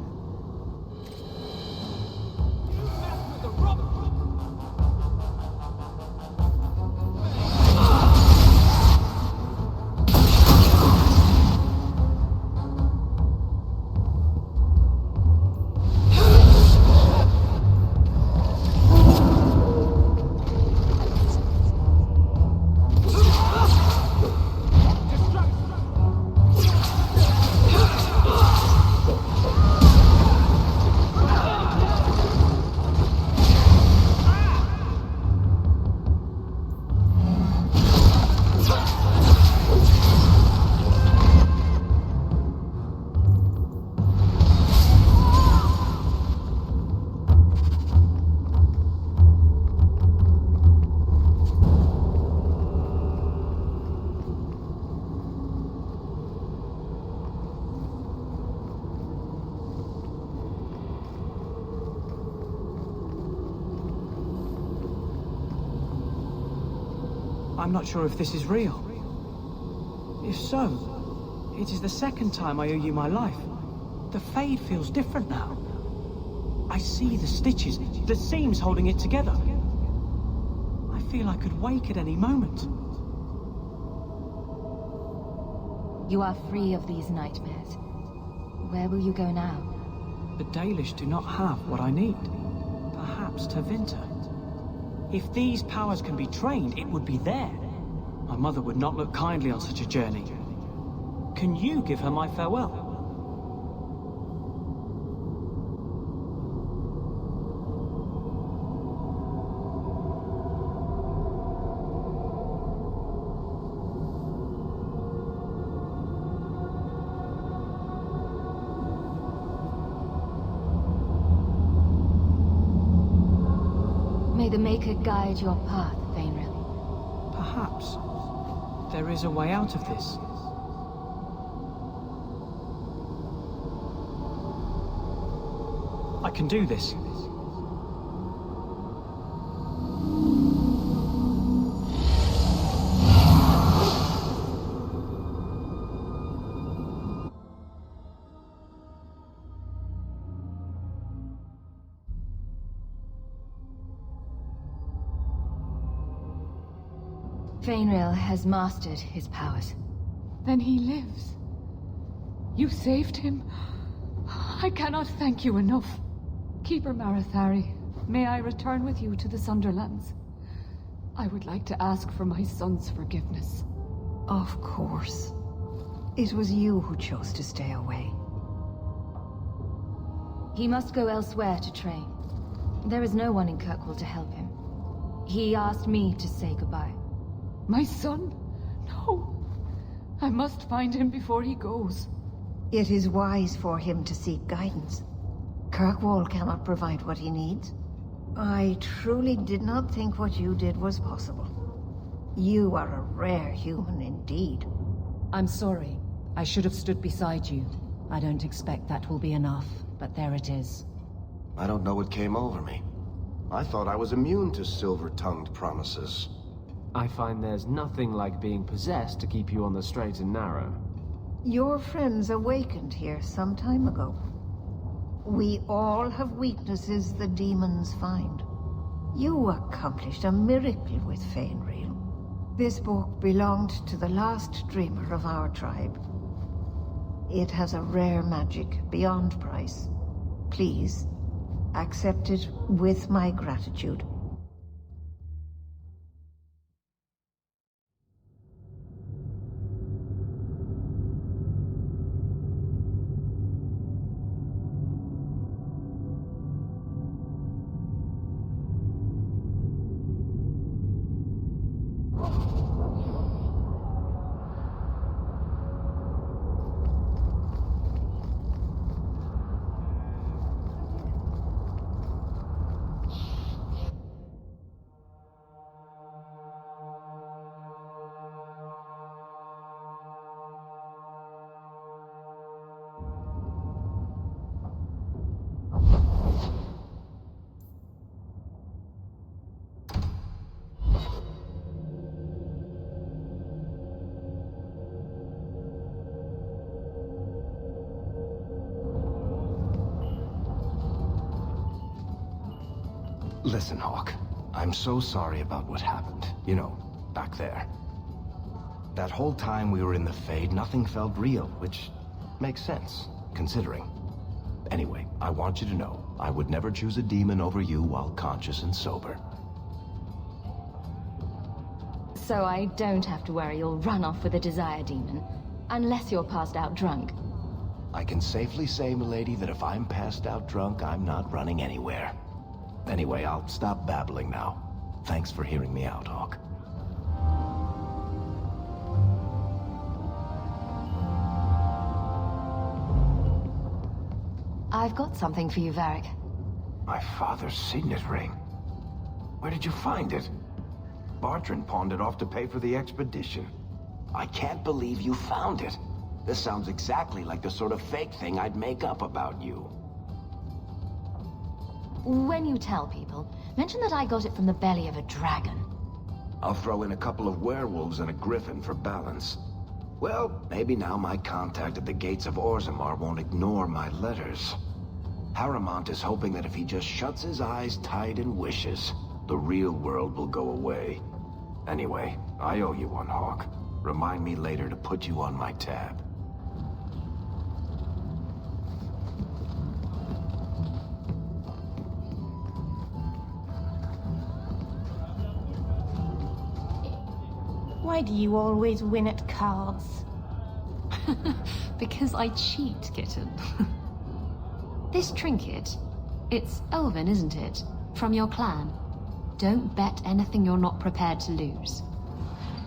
I'm not sure if this is real. If so, it is the second time I owe you my life. The Fade feels different now. I see the stitches, the seams holding it together. I feel I could wake at any moment. You are free of these nightmares. Where will you go now? The Dalish do not have what I need. Perhaps Tevinter. If these powers can be trained, it would be there. My mother would not look kindly on such a journey. Can you give her my farewell? May the Maker guide your path, Fainril. Perhaps. There is a way out of this. I can do this. Fainril has mastered his powers. Then he lives. You saved him. I cannot thank you enough. Keeper Marathari, may I return with you to the Sunderlands? I would like to ask for my son's forgiveness. Of course. It was you who chose to stay away. He must go elsewhere to train. There is no one in Kirkwall to help him. He asked me to say goodbye. My son? No. I must find him before he goes. It is wise for him to seek guidance. Kirkwall cannot provide what he needs. I truly did not think what you did was possible. You are a rare human indeed. I'm sorry. I should have stood beside you. I don't expect that will be enough, but there it is. I don't know what came over me. I thought I was immune to silver-tongued promises. I find there's nothing like being possessed to keep you on the straight and narrow. Your friends awakened here some time ago. We all have weaknesses the demons find. You accomplished a miracle with Fainril. This book belonged to the last dreamer of our tribe. It has a rare magic beyond price. Please, accept it with my gratitude. Listen, Hawk. I'm so sorry about what happened. You know, back there. That whole time we were in the Fade, nothing felt real, which makes sense, considering. Anyway, I want you to know, I would never choose a demon over you while conscious and sober. So I don't have to worry you'll run off with a desire demon, unless you're passed out drunk. I can safely say, milady, that if I'm passed out drunk, I'm not running anywhere. Anyway, I'll stop babbling now. Thanks for hearing me out, Hawk. I've got something for you, Varric. My father's signet ring. Where did you find it? Bartrand pawned it off to pay for the expedition. I can't believe you found it. This sounds exactly like the sort of fake thing I'd make up about you. When you tell people, mention that I got it from the belly of a dragon. I'll throw in a couple of werewolves and a griffin for balance. Well, maybe now my contact at the gates of Orzammar won't ignore my letters. Harrimont is hoping that if he just shuts his eyes tight and wishes, the real world will go away. Anyway, I owe you one, Hawk. Remind me later to put you on my tab. Why do you always win at cards? Because I cheat, kitten. This trinket, it's elven, isn't it? From your clan. Don't bet anything you're not prepared to lose.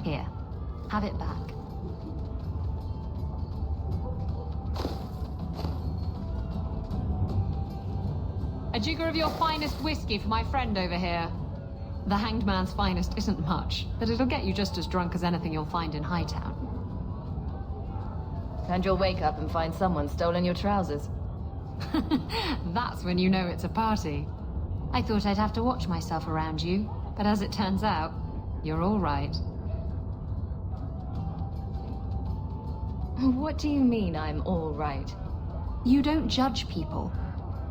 Here, have it back. A jigger of your finest whiskey for my friend over here. The Hanged Man's finest isn't much, but it'll get you just as drunk as anything you'll find in Hightown. And you'll wake up and find someone stolen your trousers. That's when you know it's a party. I thought I'd have to watch myself around you, but as it turns out, you're all right. What do you mean I'm all right? You don't judge people.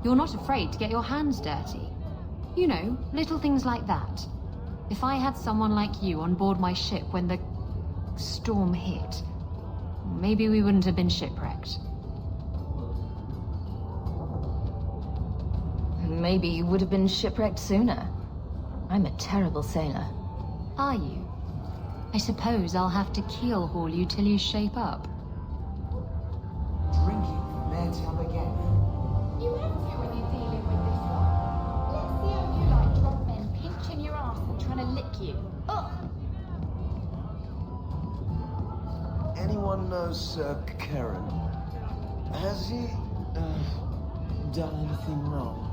You're not afraid to get your hands dirty. You know, little things like that. If I had someone like you on board my ship when the storm hit, maybe we wouldn't have been shipwrecked. Maybe you would have been shipwrecked sooner. I'm a terrible sailor. Are you? I suppose I'll have to keel haul you till you shape up. Drinking from their tub again. You have to when you're dealing with this one. Let's see how you like drunk men pinching your ass and trying to lick you. Ugh! Anyone know Sir Karen? Has he, done anything wrong?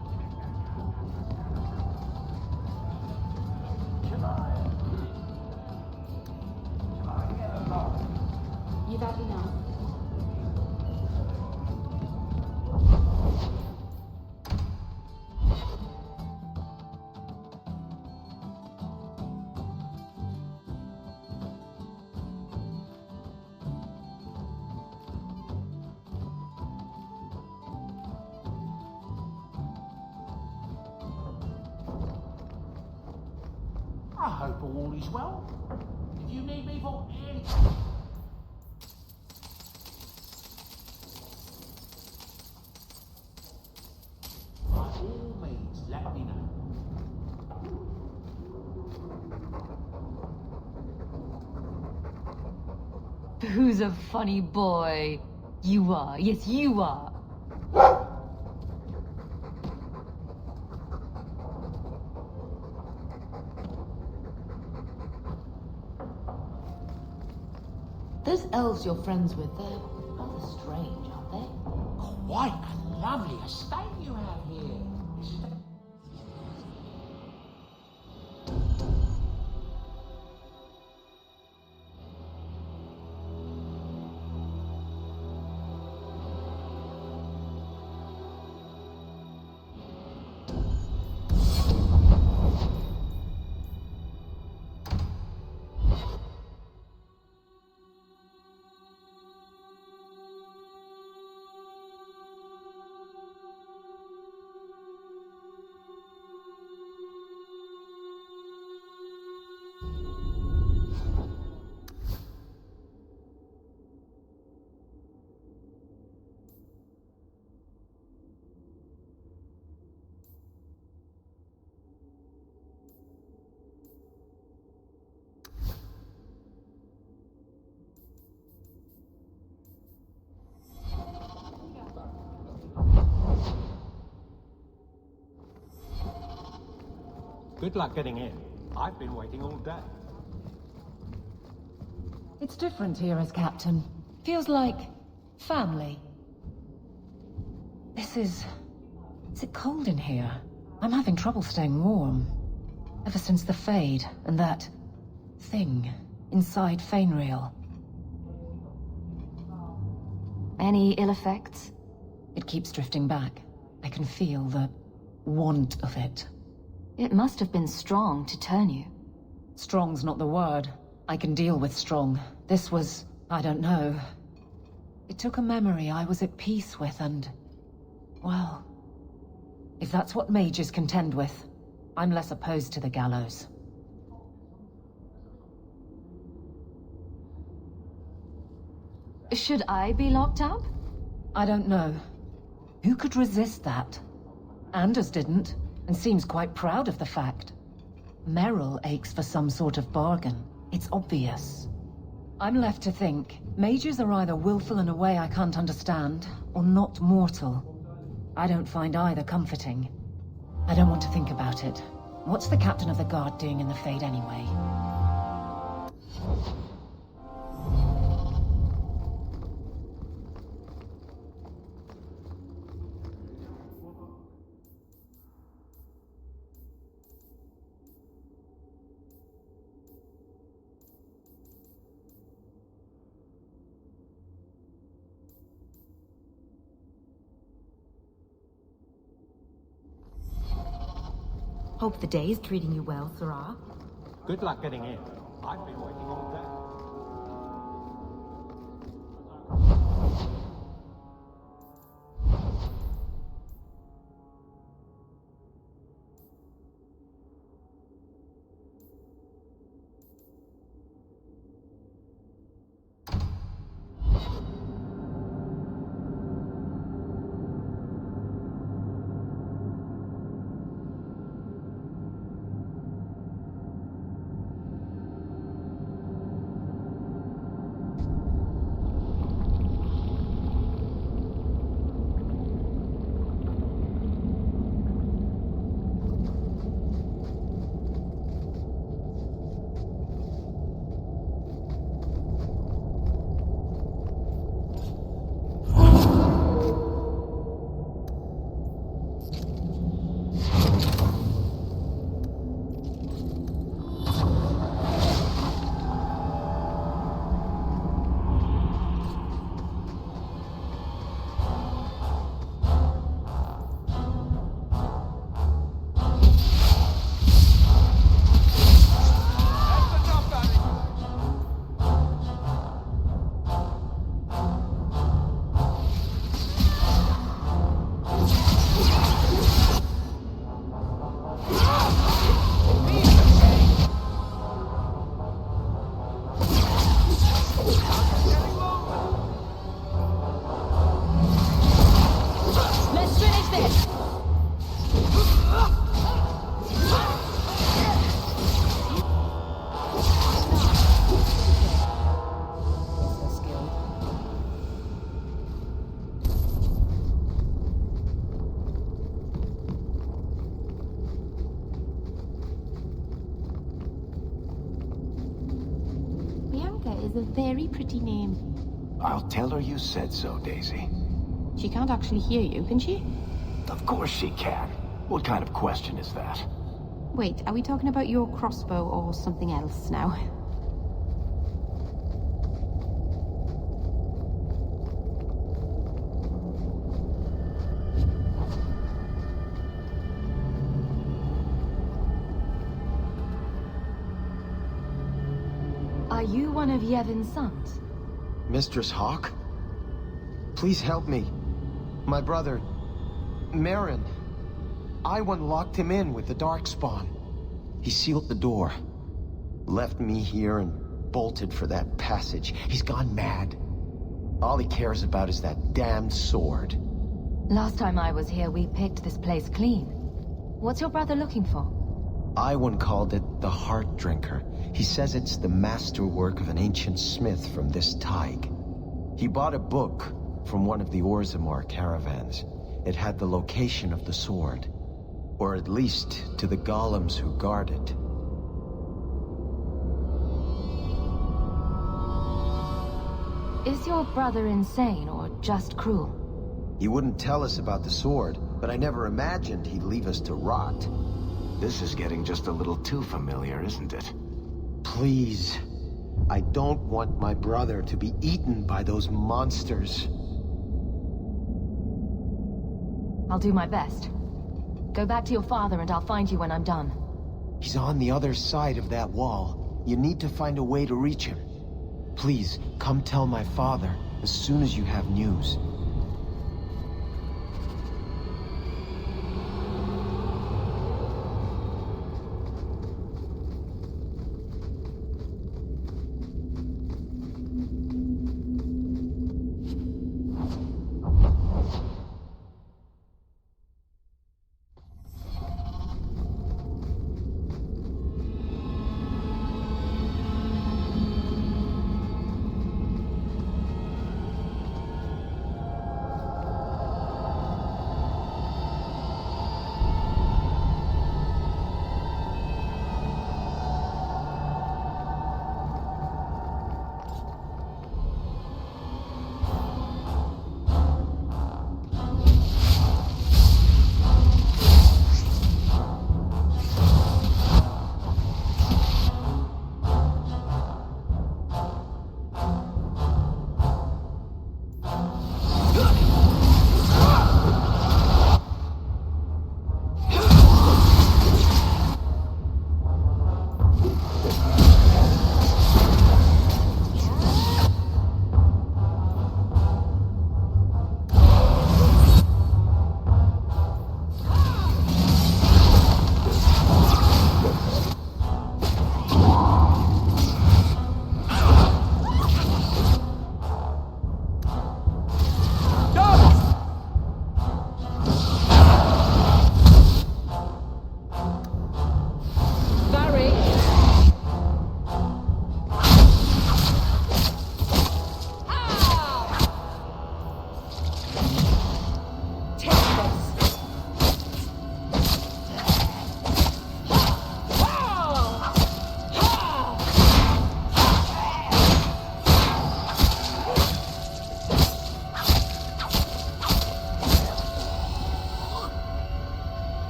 You've had enough. I hope all is well. If you need me for anything... By all means, let me know. Who's a funny boy? You are. Yes, you are. Those elves you're friends with, they're rather strange, aren't they? Quite a lovely estate you have here, isn't it? Good luck getting in. I've been waiting all day. It's different here as captain. Feels like family. Is it cold in here? I'm having trouble staying warm. Ever since the Fade and that thing inside Fainreal. Any ill effects? It keeps drifting back. I can feel the want of it. It must have been strong to turn you. Strong's not the word. I can deal with strong. This was... I don't know. It took a memory I was at peace with and... well... if that's what mages contend with, I'm less opposed to the gallows. Should I be locked up? I don't know. Who could resist that? Anders didn't, and seems quite proud of the fact. Merrill aches for some sort of bargain. It's obvious. I'm left to think, mages are either willful in a way I can't understand, or not mortal. I don't find either comforting. I don't want to think about it. What's the captain of the guard doing in the Fade anyway? Hope the day is treating you well, Sarah. Good luck getting in. I've been waiting all day. Is a very pretty name. I'll tell her you said so, Daisy. She can't actually hear you, can she? Of course she can. What kind of question is that? Wait, are we talking about your crossbow or something else now? Are you one of Yevon's sons? Mistress Hawk? Please help me. My brother, Marin. Iwan locked him in with the Darkspawn. He sealed the door, left me here and bolted for that passage. He's gone mad. All he cares about is that damned sword. Last time I was here, we picked this place clean. What's your brother looking for? Iwan called it the Heart Drinker. He says it's the masterwork of an ancient smith from this Tig. He bought a book from one of the Orzammar caravans. It had the location of the sword. Or at least to the golems who guard it. Is your brother insane or just cruel? He wouldn't tell us about the sword, but I never imagined he'd leave us to rot. This is getting just a little too familiar, isn't it? Please. I don't want my brother to be eaten by those monsters. I'll do my best. Go back to your father and I'll find you when I'm done. He's on the other side of that wall. You need to find a way to reach him. Please, come tell my father as soon as you have news.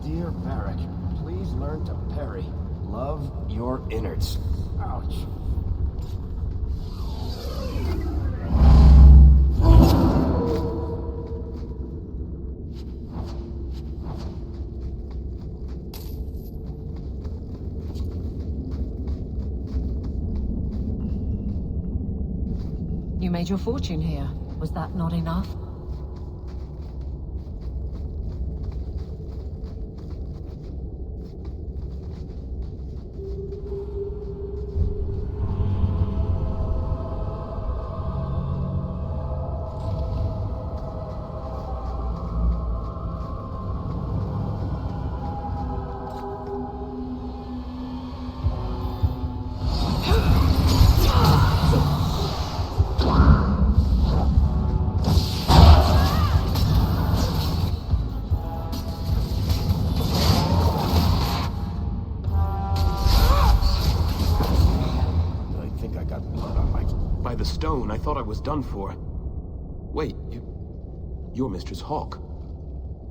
Dear Varric, please learn to parry. Love your innards. Ouch. You made your fortune here. Was that not enough? I thought I was done for. Wait, you're Mistress Hawk.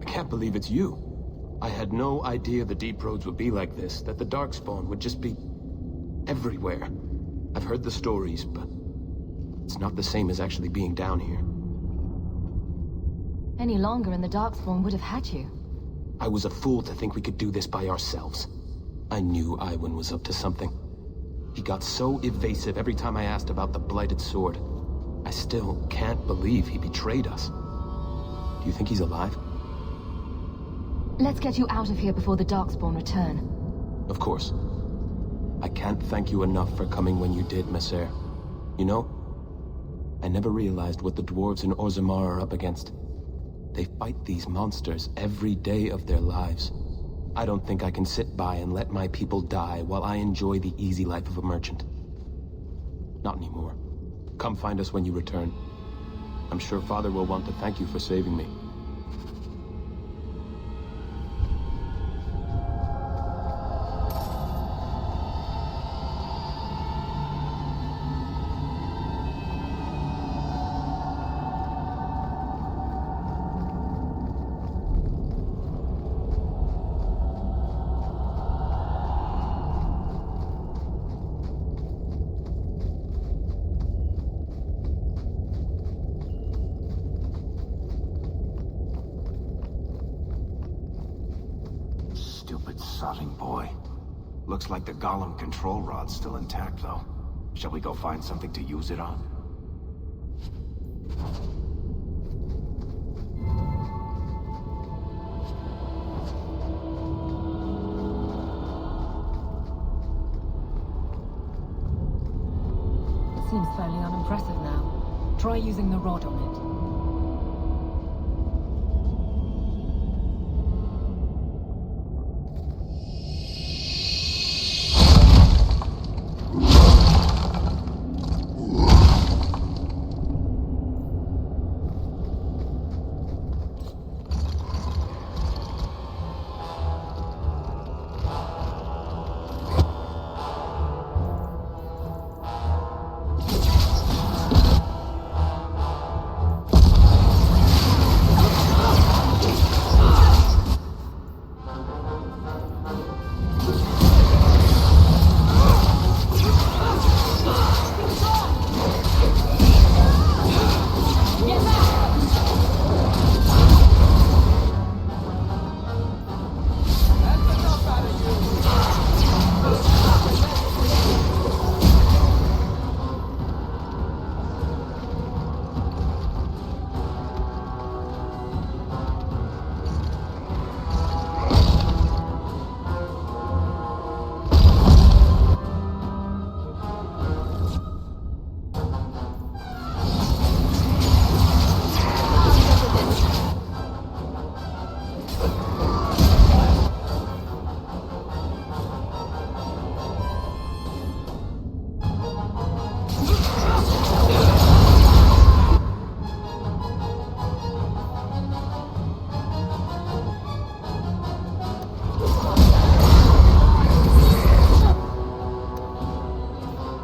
I can't believe it's you. I had no idea the deep roads would be like this, that the Darkspawn would just be everywhere. I've heard the stories, but it's not the same as actually being down here. Any longer and the Darkspawn would have had you. I was a fool to think we could do this by ourselves. I knew Iwan was up to something. He got so evasive every time I asked about the Blighted Sword. I still can't believe he betrayed us. Do you think he's alive? Let's get you out of here before the Darkspawn return. Of course. I can't thank you enough for coming when you did, Messer. You know, I never realized what the dwarves in Orzammar are up against. They fight these monsters every day of their lives. I don't think I can sit by and let my people die while I enjoy the easy life of a merchant. Not anymore. Come find us when you return. I'm sure Father will want to thank you for saving me. Stupid sodding boy. Looks like the golem control rod's still intact, though. Shall we go find something to use it on? It seems fairly unimpressive now. Try using the rod on it.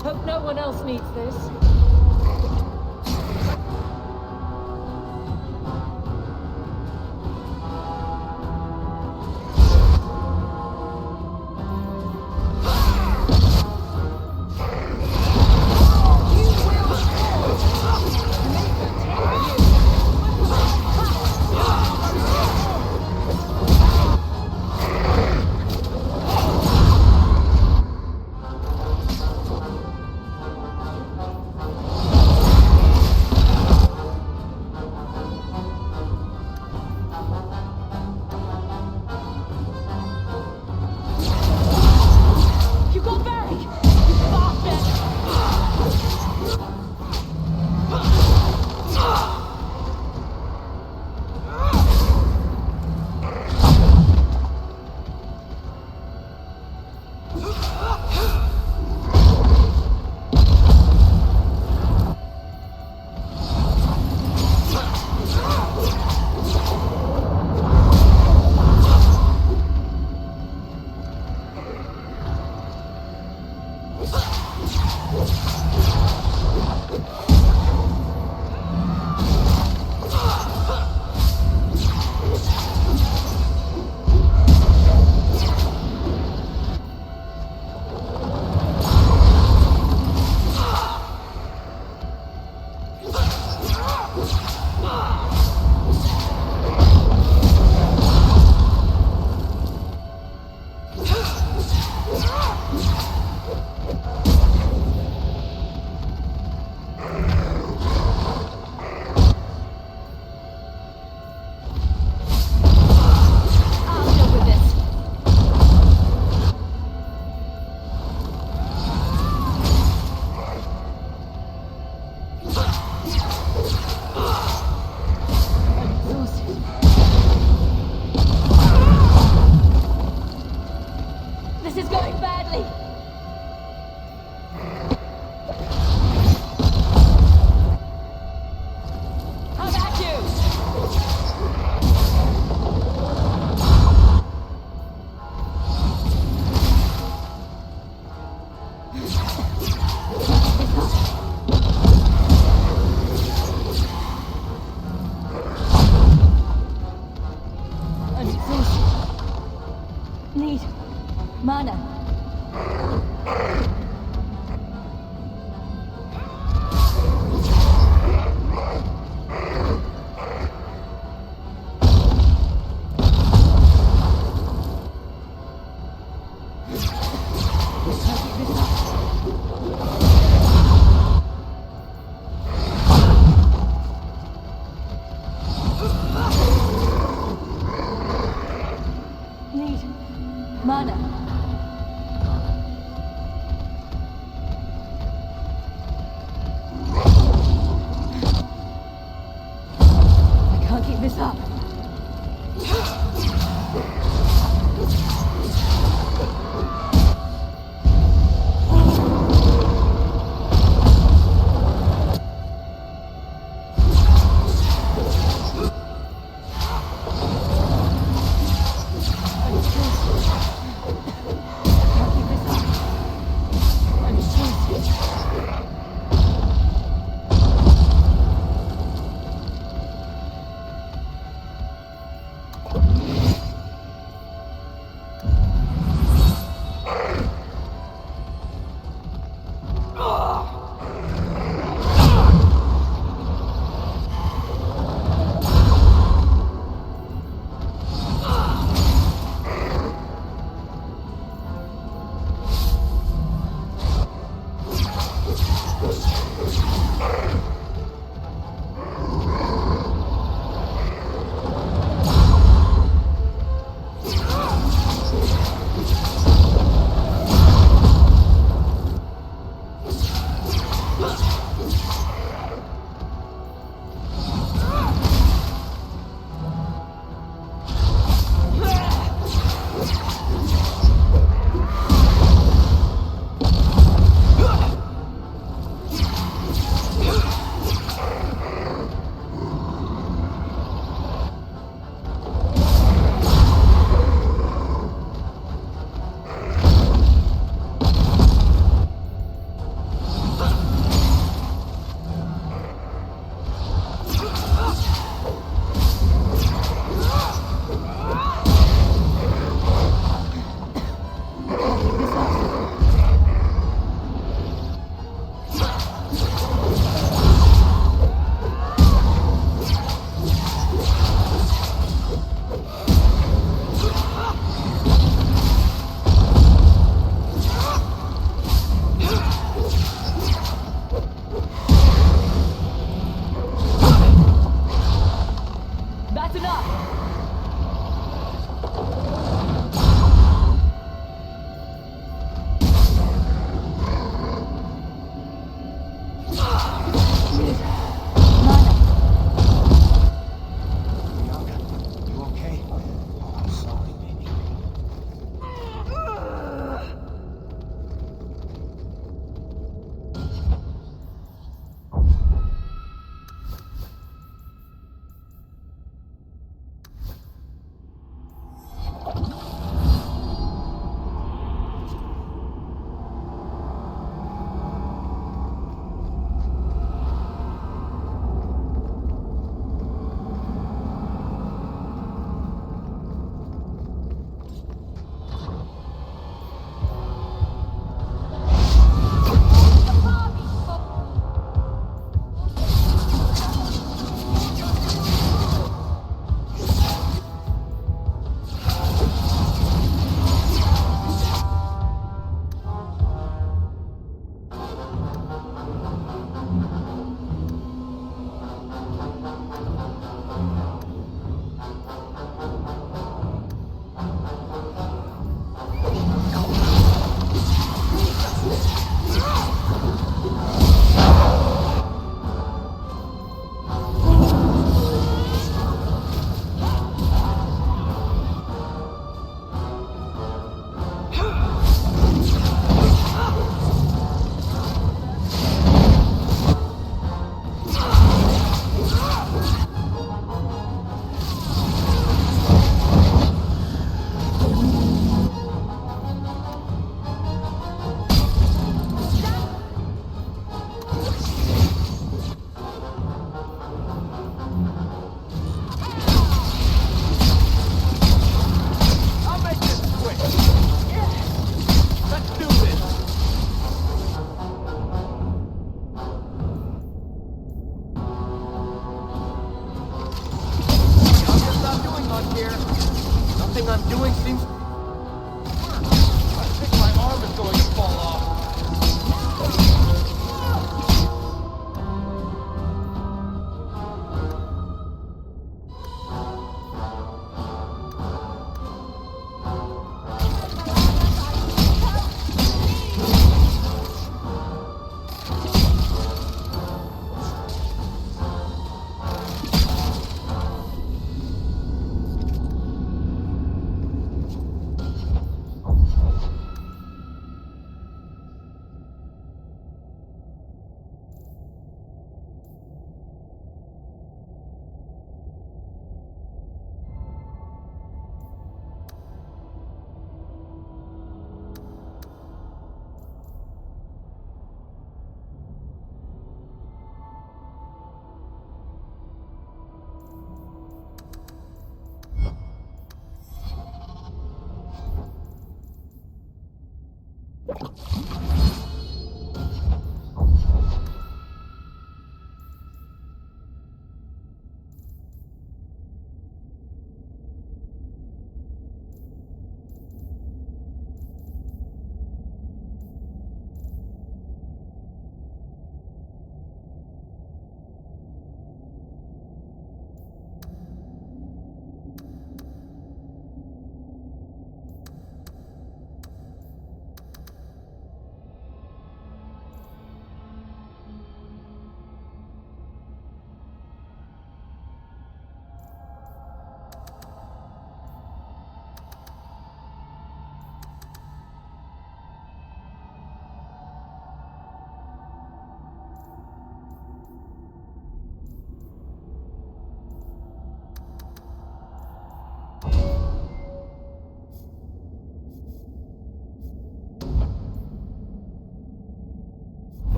Hope no one else needs this. This is going badly. How about you? I'm exhausted. Need mana. Need mana.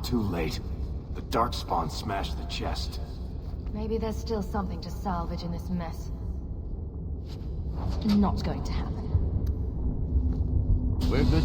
Too late. The Darkspawn smashed the chest. Maybe there's still something to salvage in this mess. Not going to happen. We're good.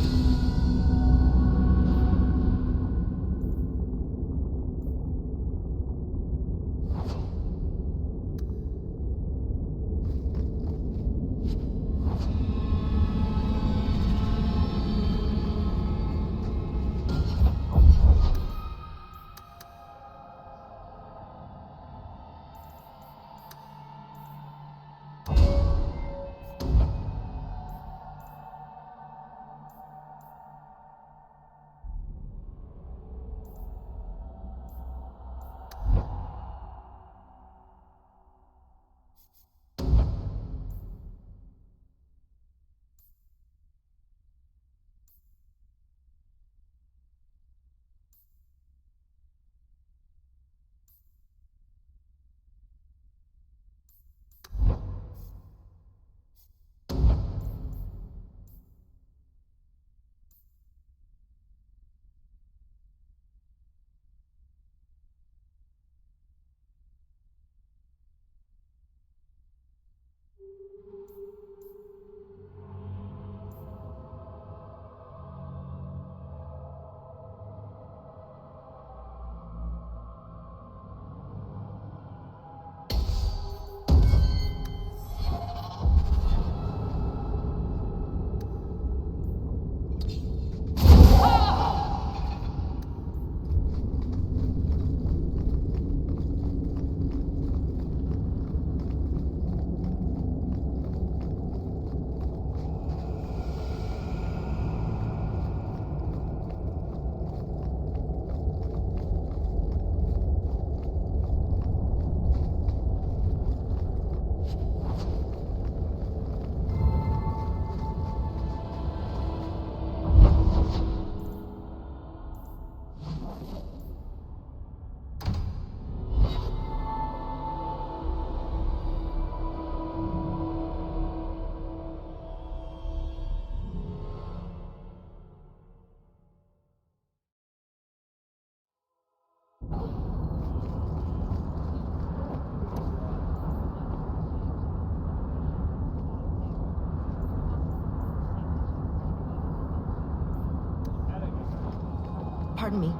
Pardon me.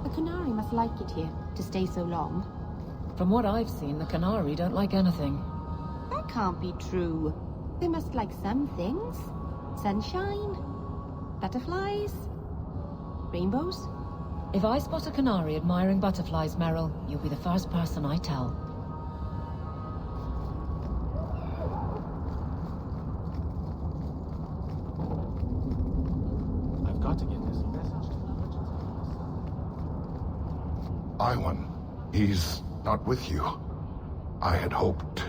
The Canary must like it here, to stay so long. From what I've seen, the Canary don't like anything. That can't be true. They must like some things. Sunshine, butterflies, rainbows. If I spot a Canary admiring butterflies, Meryl, you'll be the first person I tell. I've got to get this message. Iwan, he's not with you. I had hoped...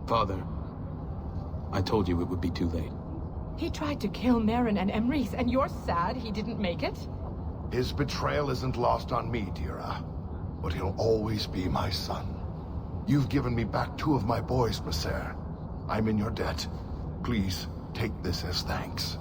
Father, I told you it would be too late. He tried to kill Merrin and Emrys, and you're sad he didn't make it? His betrayal isn't lost on me, Dira. But he'll always be my son. You've given me back 2 of my boys, Maser. I'm in your debt. Please, take this as thanks.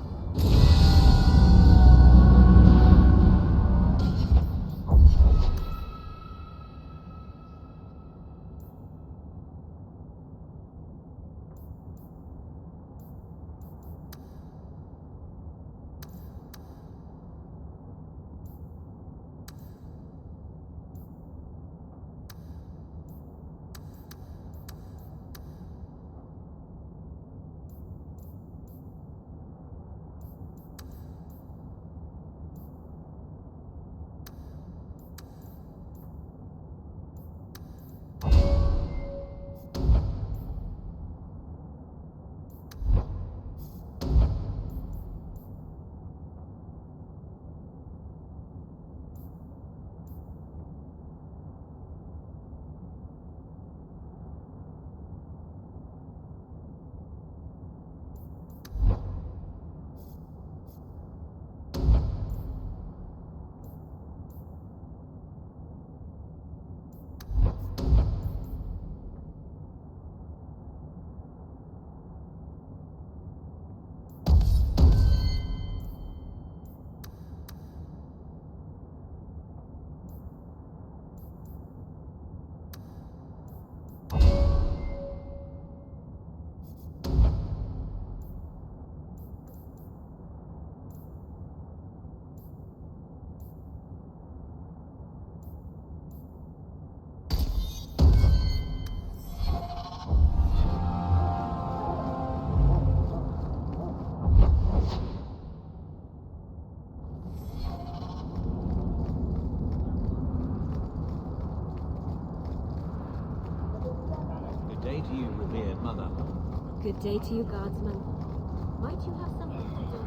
Good day to you, guardsman. Might you have something to do?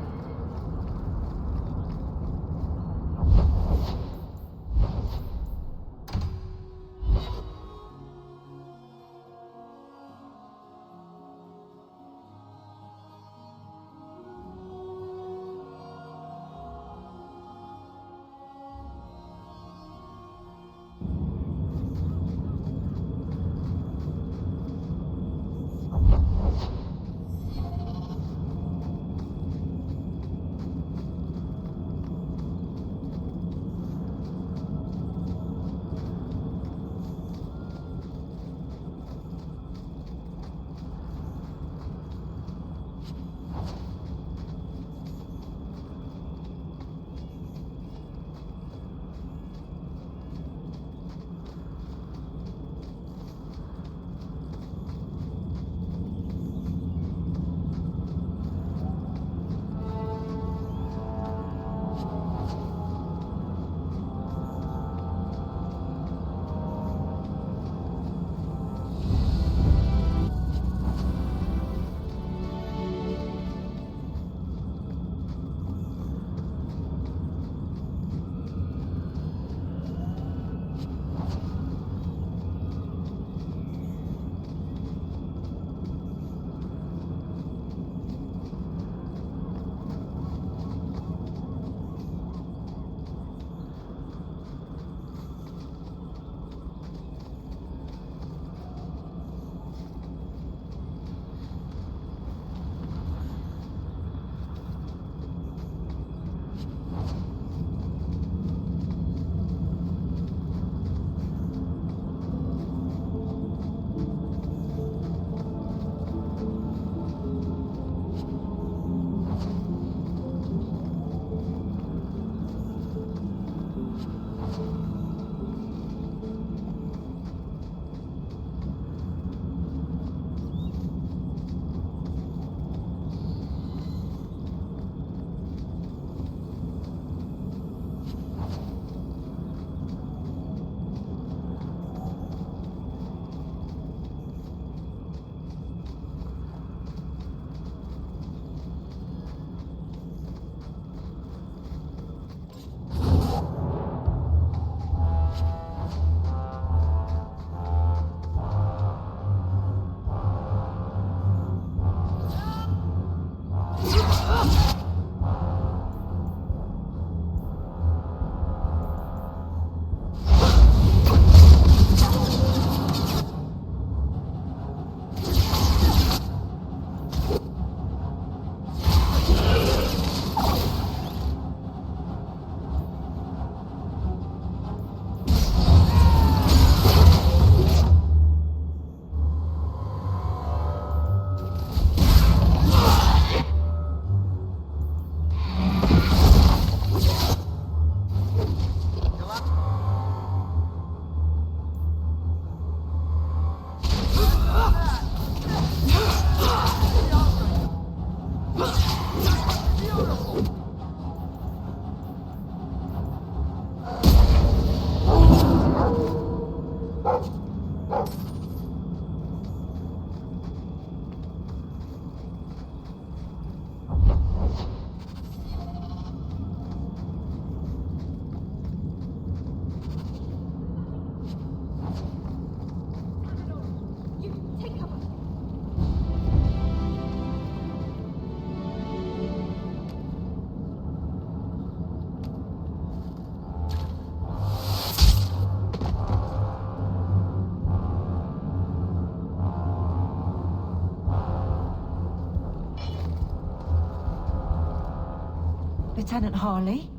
Lieutenant Harley?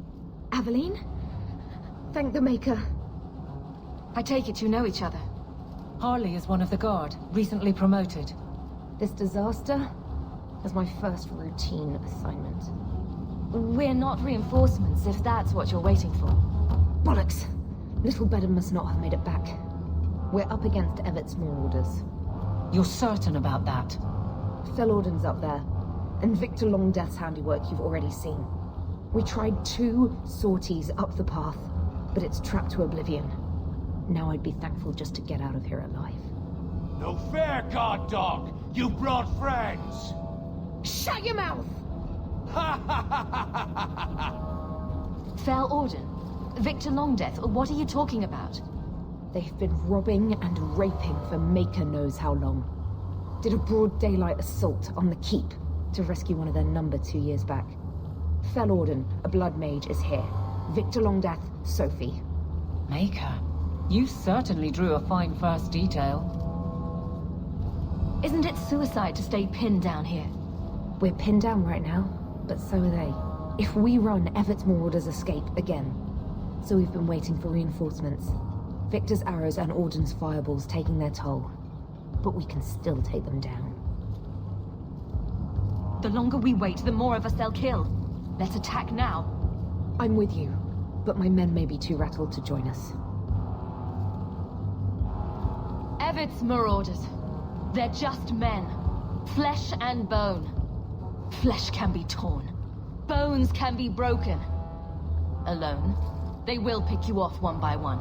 Aveline? Thank the Maker. I take it you know each other. Harley is one of the Guard, recently promoted. This disaster was my first routine assignment. We're not reinforcements, if that's what you're waiting for. Bollocks! Little Bedham must not have made it back. We're up against Everett's marauders. You're certain about that? Fellorden's up there, and Victor Longdeath's handiwork you've already seen. We tried 2 sorties up the path, but it's trapped to oblivion. Now I'd be thankful just to get out of here alive. No fair, god dog! You brought friends! Shut your mouth! Fair Orden? Victor Longdeath, what are you talking about? They've been robbing and raping for Maker knows how long. Did a broad daylight assault on the keep to rescue one of their number 2 years back. Fell Orden, a blood mage, is here. Victor Longdeath, Sophie. Maker, you certainly drew a fine first detail. Isn't it suicide to stay pinned down here? We're pinned down right now, but so are they. If we run, Everett's Marauders escape again. So we've been waiting for reinforcements. Victor's arrows and Orden's fireballs taking their toll. But we can still take them down. The longer we wait, the more of us they'll kill. Let's attack now. I'm with you, but my men may be too rattled to join us. Everett's Marauders. They're just men. Flesh and bone. Flesh can be torn. Bones can be broken. Alone, they will pick you off one by one.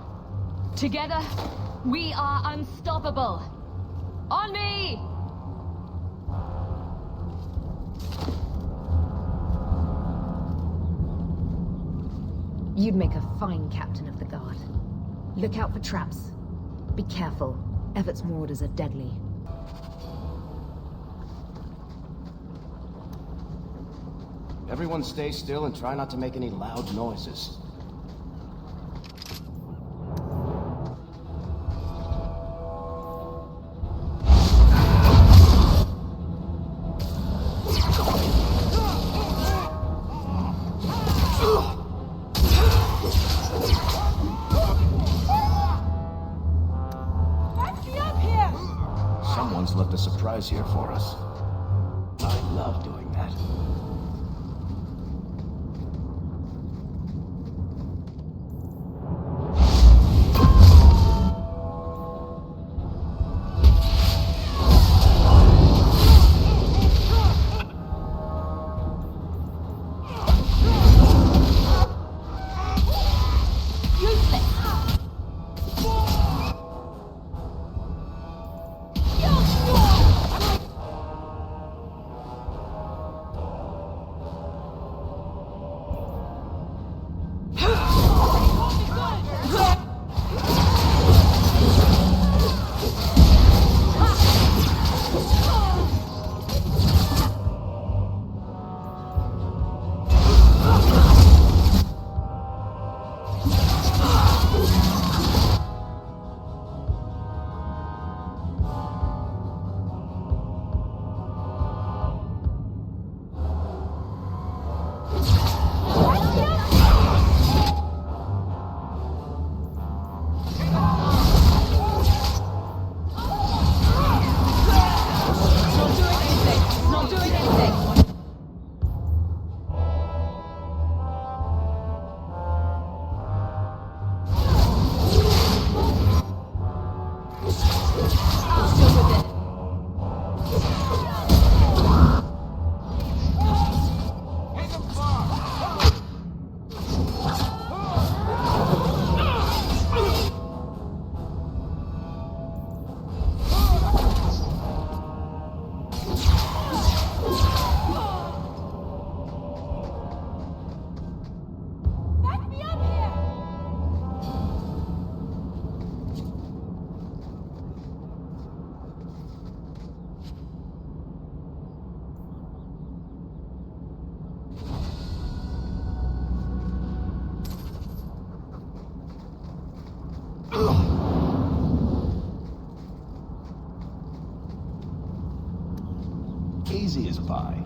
Together, we are unstoppable. On me! You'd make a fine captain of the guard. Look out for traps. Be careful. Everett's Marauders are deadly. Everyone stay still and try not to make any loud noises. Someone's left a surprise here for us. I love doing that. Easy as pie.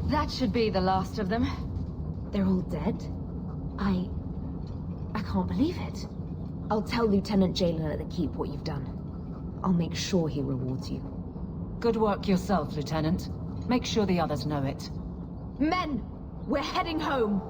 That should be the last of them. They're all dead? I can't believe it. I'll tell Lieutenant Jalen at the Keep what you've done. I'll make sure he rewards you. Good work yourself, Lieutenant. Make sure the others know it. Men! We're heading home!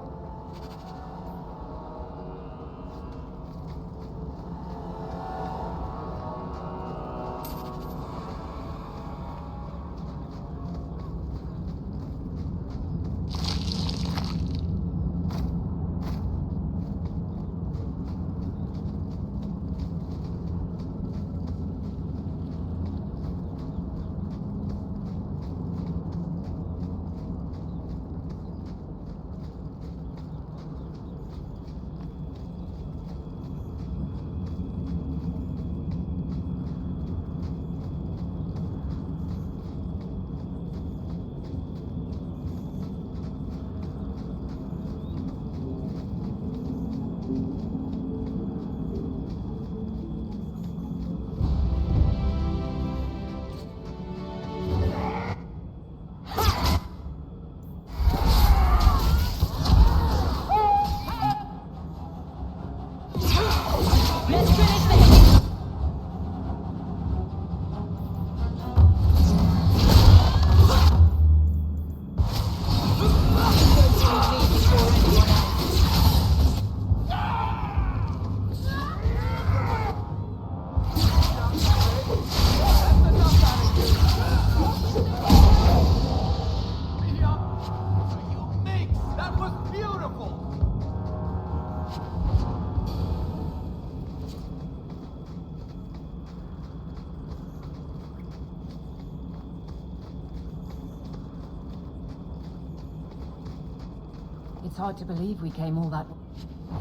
It's hard to believe we came all that way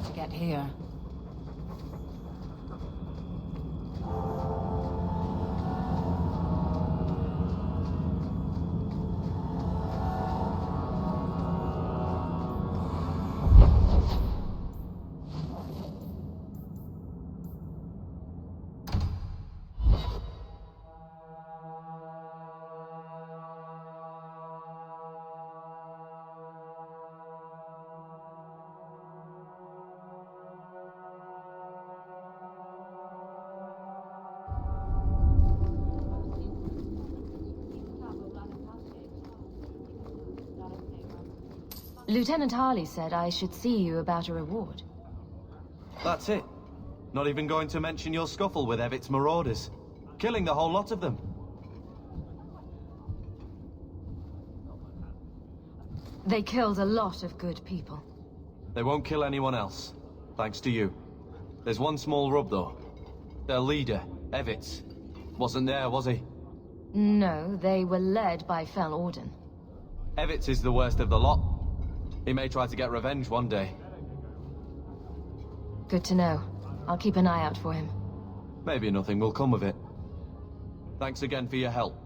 to get here. Lieutenant Harley said I should see you about a reward. That's it. Not even going to mention your scuffle with Evit's marauders. Killing the whole lot of them. They killed a lot of good people. They won't kill anyone else. Thanks to you. There's one small rub, though. Their leader, Evitz, wasn't there, was he? No, they were led by Fel Orden. Evitz is the worst of the lot. He may try to get revenge one day. Good to know. I'll keep an eye out for him. Maybe nothing will come of it. Thanks again for your help.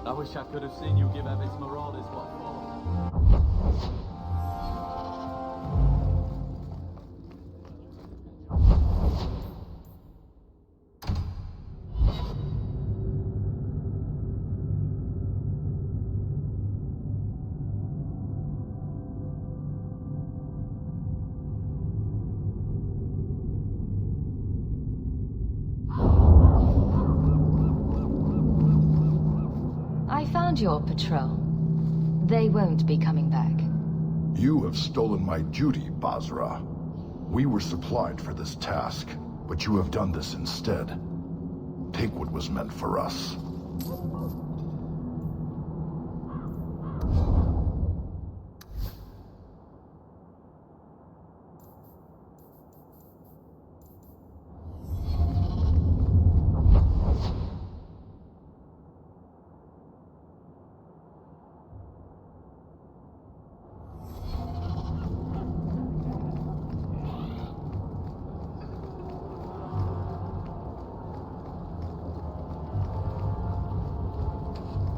I wish I could have seen you give Evit's marauders what for. Your patrol. They won't be coming back. You have stolen my duty, Basra. We were supplied for this task, but you have done this instead. Take what was meant for us.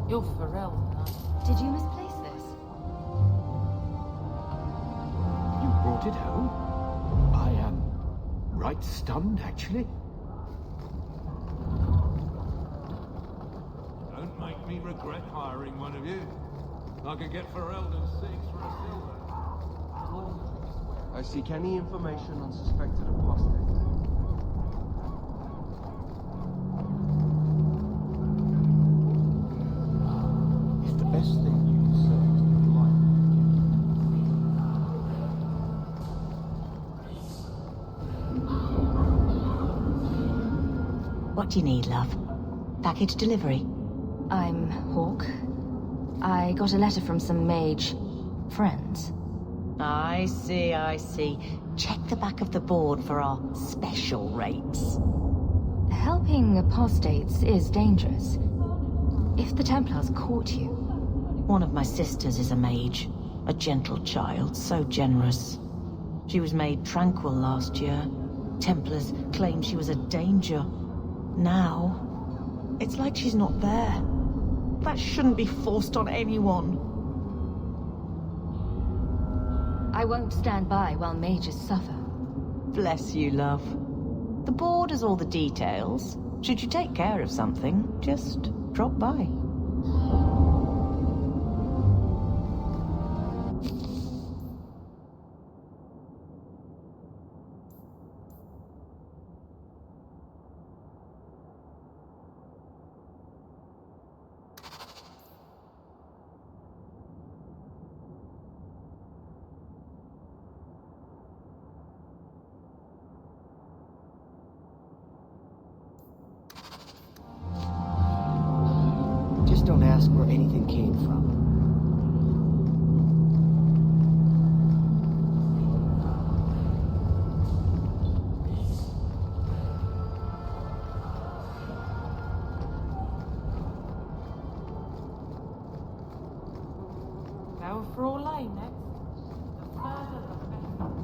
You're Pharrell. Did you misplace this? You brought it home? I am right stunned, actually. Don't make me regret hiring one of you. I could get Pharrell 6 for a silver. I seek any information on suspected apostates. Best thing you can say is What do you need, love? Package delivery? I'm Hawk. I got a letter from some mage friends. I see, I see. Check the back of the board for our special rates. Helping apostates is dangerous. If the Templars caught you... One of my sisters is a mage. A gentle child, so generous. She was made tranquil last year. Templars claimed she was a danger. Now, it's like she's not there. That shouldn't be forced on anyone. I won't stand by while mages suffer. Bless you, love. The board has all the details. Should you take care of something, just drop by. Just don't ask where anything came from. Well, go for all lane next. The further the better.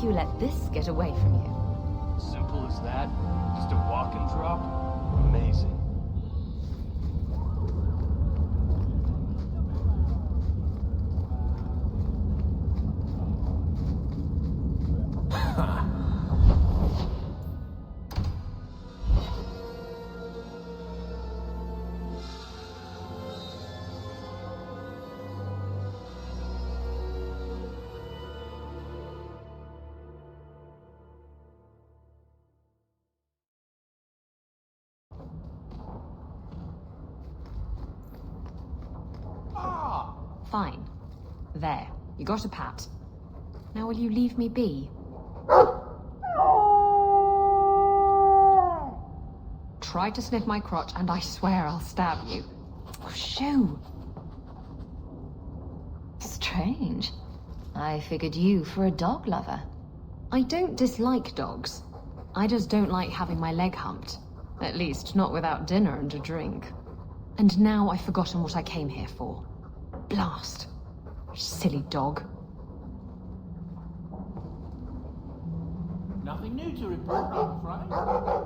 You let this get away from you. Simple as that? Just a walk and drop? Amazing. Fine. There. You got a pat. Now will you leave me be? Try to sniff my crotch and I swear I'll stab you. Oh, shoo! Strange. I figured you for a dog lover. I don't dislike dogs. I just don't like having my leg humped. At least, not without dinner and a drink. And now I've forgotten what I came here for. Blast. Silly dog. Nothing new to report, I'm afraid.